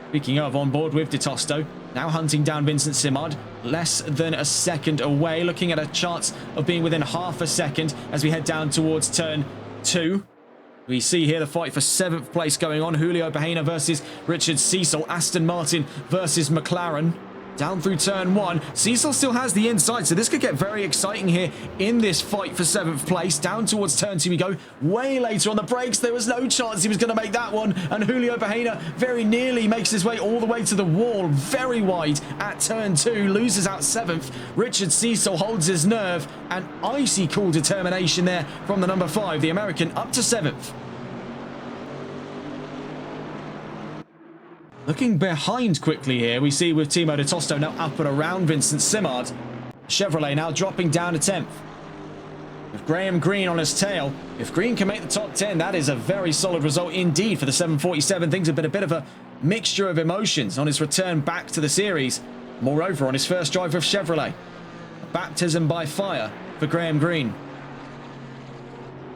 Speaking of, on board with De Tosto, now hunting down Vincent Simard. Less than a second away, looking at a chance of being within half a second as we head down towards turn 2. We see here the fight for 7th place going on. Julio Bahena versus Richard Cecil. Aston Martin versus McLaren. Down through turn 1. Cecil still has the inside, so this could get very exciting here in this fight for 7th place. Down towards turn 2 we go. Way later on the brakes. There was no chance he was going to make that one. And Julio Bahena very nearly makes his way all the way to the wall. Very wide at turn 2. Loses out 7th. Richard Cecil holds his nerve. And icy cool determination there from the number 5, the American, up to 7th. Looking behind quickly here, we see with Timo De Tosto now up and around Vincent Simard. Chevrolet now dropping down to 10th. With Graham Green on his tail, if Green can make the top 10, that is a very solid result indeed for the 747. Things have been a bit of a mixture of emotions on his return back to the series. Moreover, on his first drive with Chevrolet. A baptism by fire for Graham Green.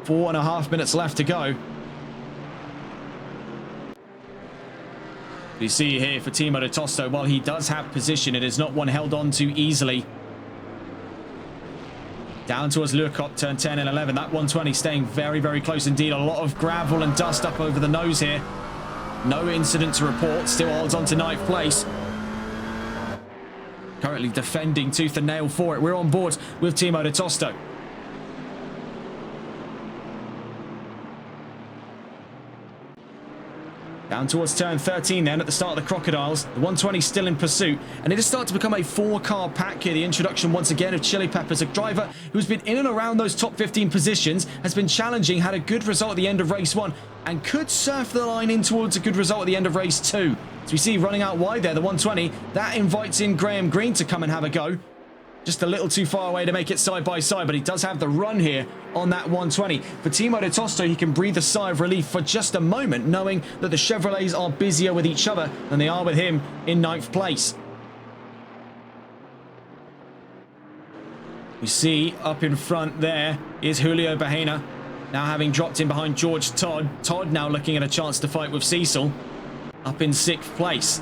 4.5 minutes left to go. You see here for Timo De Tosto, while he does have position, it is not one held on to easily. Down towards Lurkop, turn 10 and 11. That 120 staying very close indeed. A lot of gravel and dust up over the nose here. No incident to report. Still holds on to 9th place. Currently defending tooth and nail for it. We're on board with Timo De Tosto. Down towards turn 13 then at the start of the Crocodiles. The 120 still in pursuit. And it is starting to become a 4-car pack here. The introduction once again of Chili Peppers, a driver who's been in and around those top 15 positions, has been challenging, had a good result at the end of race 1, and could surf the line in towards a good result at the end of race 2. As we see running out wide there, the 120, that invites in Graham Green to come and have a go. Just a little too far away to make it side by side, but he does have the run here on that 120. For Timo de Tosto, he can breathe a sigh of relief for just a moment, knowing that the Chevrolets are busier with each other than they are with him in 9th place. You see up in front there is Julio Bahena, now having dropped in behind George Todd. Todd now looking at a chance to fight with Cecil, up in 6th place.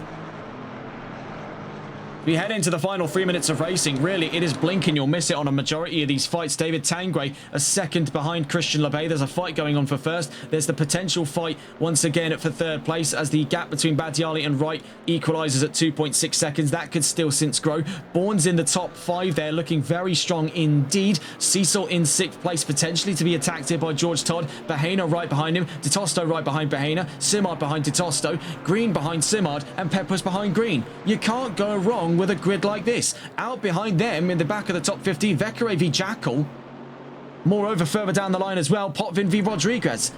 We head into the final 3 minutes of racing. Really, it is blink and you'll miss it on a majority of these fights. David Tanguay, a second behind Christian LeBay. There's a fight going on for first. There's the potential fight once again for 3rd place as the gap between Badiali and Wright equalises at 2.6 seconds. That could still since grow. Bourne's in the top 5 there, looking very strong indeed. Cecil in 6th place, potentially to be attacked here by George Todd. Bahena right behind him. De Tosto right behind Bahena. Simard behind De Tosto. Green behind Simard. And Peppers behind Green. You can't go wrong with a grid like this. Out behind them in the back of the top 15, Vekere v Jackal. Moreover, further down the line as well, Potvin v Rodriguez.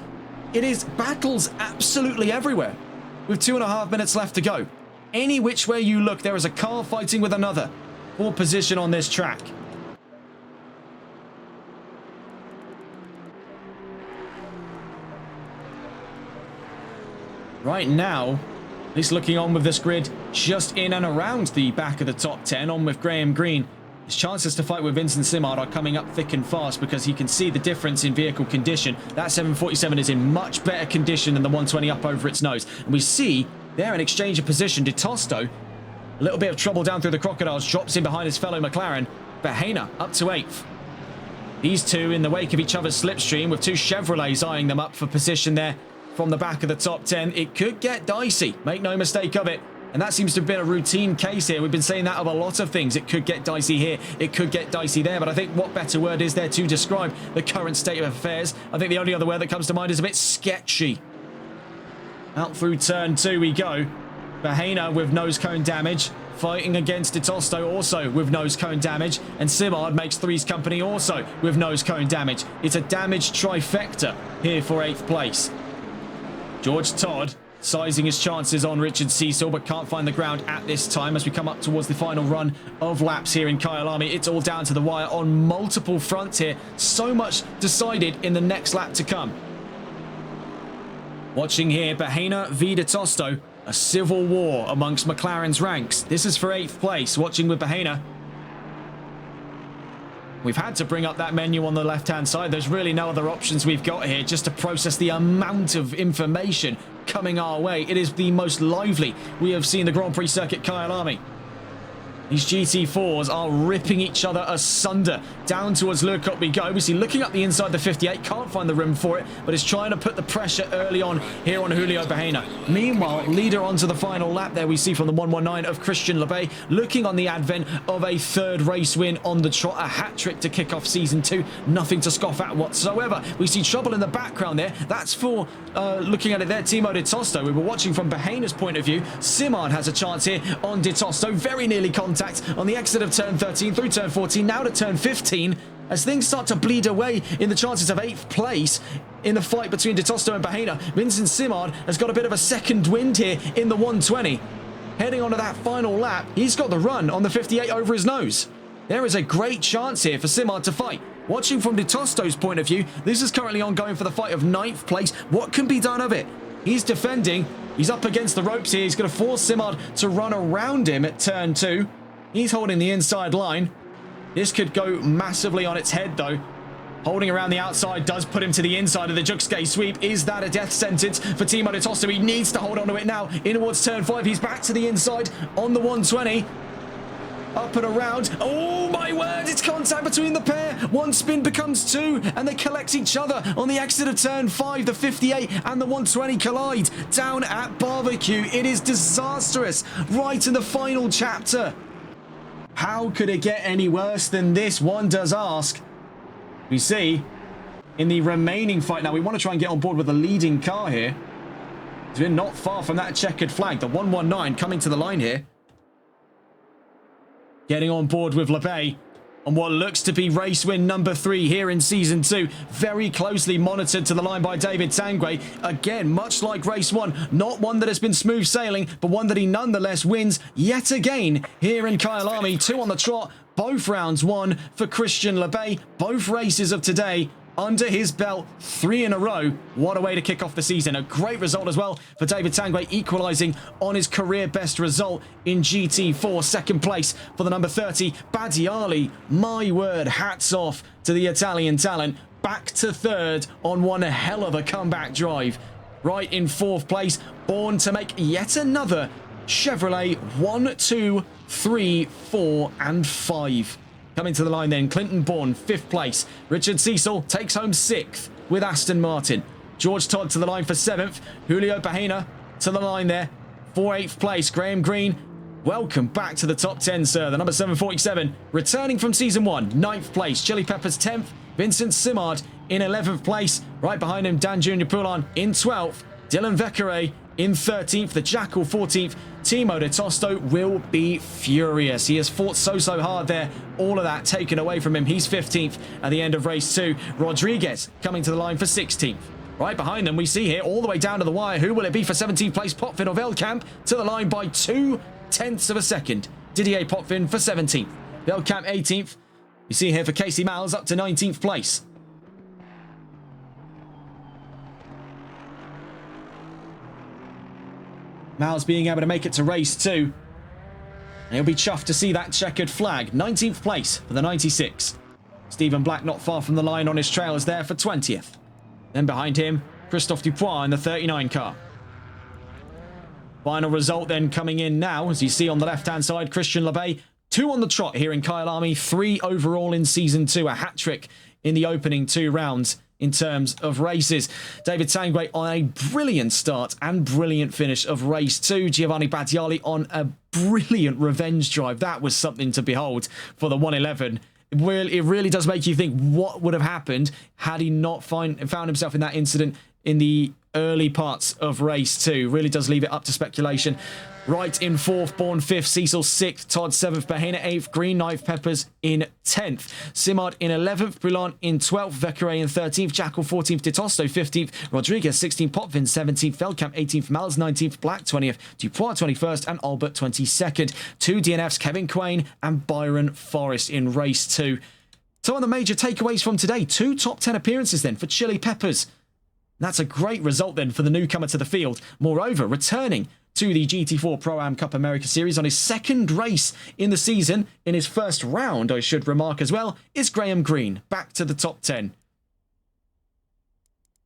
It is battles absolutely everywhere. With 2.5 minutes left to go. Any which way you look, there is a car fighting with another for position on this track. Right now, at least looking on with this grid, just in and around the back of the top 10, on with Graham Green. His chances to fight with Vincent Simard are coming up thick and fast because he can see the difference in vehicle condition. That 747 is in much better condition than the 120 up over its nose. And we see there an exchange of position. De Tosto, a little bit of trouble down through the Crocodiles, drops in behind his fellow McLaren. Bahena up to 8th. These two in the wake of each other's slipstream with 2 Chevrolets eyeing them up for position there. From the back of the top 10, it could get dicey. Make no mistake of it. And that seems to have been a routine case here. We've been saying that of a lot of things. It could get dicey here. It could get dicey there. But I think what better word is there to describe the current state of affairs? I think the only other word that comes to mind is a bit sketchy. Out through turn 2 we go. Bahena with nose cone damage. Fighting against De Tosto also with nose cone damage. And Simard makes Three's Company also with nose cone damage. It's a damaged trifecta here for 8th place. George Todd sizing his chances on Richard Cecil, but can't find the ground at this time as we come up towards the final run of laps here in Kyalami. It's all down to the wire on multiple fronts here. So much decided in the next lap to come. Watching here, Bahena v De Tosto, a civil war amongst McLaren's ranks. This is for 8th place, watching with Bahena. We've had to bring up that menu on the left-hand side. There's really no other options we've got here just to process the amount of information coming our way. It is the most lively we have seen the Grand Prix circuit Kyalami. These GT4s are ripping each other asunder. Down towards Le Coq we go. We see looking up the inside the 58. Can't find the room for it, but is trying to put the pressure early on here on Julio Bahena. Meanwhile, leader onto the final lap there we see from the 119 of Christian LeBay. Looking on the advent of a 3rd race win on the trot. A hat-trick to kick off Season 2. Nothing to scoff at whatsoever. We see trouble in the background there. That's for, looking at it there, Timo de Tosto. We were watching from Bahena's point of view. Simard has a chance here on de Tosto. Very nearly contact on the exit of turn 13 through turn 14, now to turn 15, as things start to bleed away in the chances of 8th place in the fight between De Tosto and Bahena. Vincent Simard has got a bit of a second wind here in the 120. Heading onto that final lap, he's got the run on the 58 over his nose. There is a great chance here for Simard to fight. Watching from De Tosto's point of view, this is currently ongoing for the fight of 9th place. What can be done of it? He's defending. He's up against the ropes here. He's going to force Simard to run around him at turn 2. He's holding the inside line. This could go massively on its head, though. Holding around the outside does put him to the inside of the Juxgay sweep. Is that a death sentence for Timo de Tosto? He needs to hold on to it now. In towards turn 5. He's back to the inside on the 120. Up and around. Oh, my word. It's contact between the pair. One spin becomes 2, and they collect each other on the exit of turn 5. The 58 and the 120 collide down at Barbecue. It is disastrous right in the final chapter. How could it get any worse than this? One does ask. We see in the remaining fight now, we want to try and get on board with the leading car here. We're not far from that checkered flag. The 119 coming to the line here. Getting on board with LeBay on what looks to be race win number 3 here in Season 2. Very closely monitored to the line by David Tanguay. Again, much like race 1, not one that has been smooth sailing, but one that he nonetheless wins yet again here in Kyalami. 2 on the trot, both rounds won for Christian LeBay. Both races of today under his belt, 3 in a row. What a way to kick off the season. A great result as well for David Tanguay, equalising on his career best result in GT4. Second place for the number 30, Badiali. My word, hats off to the Italian talent. Back to third on one hell of a comeback drive. Right in 4th place, born to make yet another Chevrolet 1, 2, 3, 4 and 5. Coming to the line then, Clinton Bourne, 5th place. Richard Cecil takes home 6th with Aston Martin. George Todd to the line for 7th. Julio Pajena to the line there for 8th place. Graham Green, welcome back to the top 10, sir. The number 747, returning from Season 1, 9th place. Chili Peppers 10th. Vincent Simard in 11th place. Right behind him, Dan Junior Poulin in 12th. Dylan Vekere in 13th. The Jackal 14th. Timo de Tosto will be furious. He has fought so hard there. All of that taken away from him. He's 15th at the end of race 2. Rodriguez coming to the line for 16th. Right behind them, we see here, all the way down to the wire, who will it be for 17th place? Potvin or Veldkamp to the line by 0.2 of a second. Didier Potvin for 17th. Veldkamp 18th. You see here for Casey Miles up to 19th place. Miles being able to make it to race 2. And he'll be chuffed to see that checkered flag. 19th place for the 96. Stephen Black not far from the line on his trails there for 20th. Then behind him, Christophe Dupois in the 39 car. Final result then coming in now, as you see on the left-hand side, Christian LeBay, 2 on the trot here in Kyalami, 3 overall in Season 2, a hat-trick in the opening 2 rounds in terms of races. David Tanguay on a brilliant start and brilliant finish of race 2. Giovanni Badiali on a brilliant revenge drive. That was something to behold for the 111. It really does make you think what would have happened had he not found himself in that incident in the early parts of race 2. Really does leave it up to speculation. Right in 4th, Bourne 5th, Cecil 6th, Todd 7th, Bahena 8th, Green Knife Peppers in 10th, Simard in 11th, Boulan in 12th, Vekere in 13th, Jackal 14th, Ditosto 15th, Rodriguez 16th, Potvin 17th, Veldkamp 18th, Miles 19th, Black 20th, Dupois 21st, and Albert 22nd. 2 DNFs, Kevin Quain and Byron Forrest in race 2. Some of the major takeaways from today: 2 top 10 appearances then for Chili Peppers. That's a great result then for the newcomer to the field. Moreover, returning to the GT4 Pro-Am Cup America Series on his 2nd race in the season, in his 1st round, I should remark as well, is Graham Green, back to the top 10.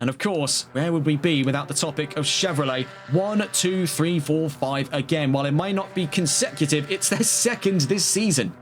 And of course, where would we be without the topic of Chevrolet? 1, 2, 3, 4, 5 again. While it may not be consecutive, it's their 2nd this season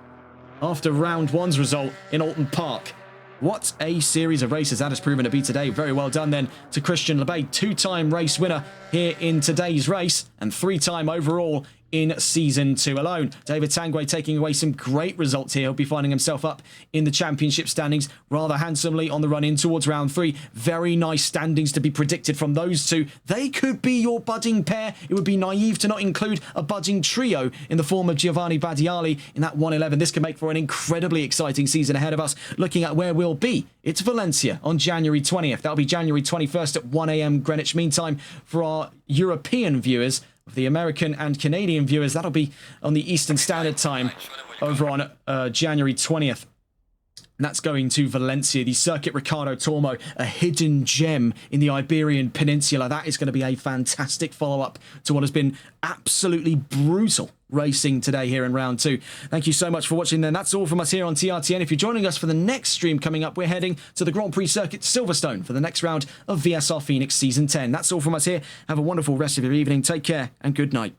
after round 1's result in Alton Park. What a series of races that has proven to be today. Very well done then to Christian LeBay, 2-time race winner here in today's race and 3-time overall in Season 2 alone. David Tanguay taking away some great results here. He'll be finding himself up in the championship standings rather handsomely on the run in towards round 3. Very nice standings to be predicted from those two. They could be your budding pair. It would be naive to not include a budding trio in the form of Giovanni Badiali in that 111. This could make for an incredibly exciting season ahead of us. Looking at where we'll be, it's Valencia on January 20th. That'll be January 21st at 1 a.m. Greenwich Mean Time for our European viewers. Of the American and Canadian viewers, that'll be on the Eastern Standard Time over on January 20th. And that's going to Valencia, the Circuit Ricardo Tormo, a hidden gem in the Iberian Peninsula. That is going to be a fantastic follow-up to what has been absolutely brutal racing today here in round 2. Thank you so much for watching then. That's all from us here on TRTN. If you're joining us for the next stream coming up, we're heading to the Grand Prix Circuit Silverstone for the next round of VSR Phoenix Season 10. That's all from us here. Have a wonderful rest of your evening. Take care and good night.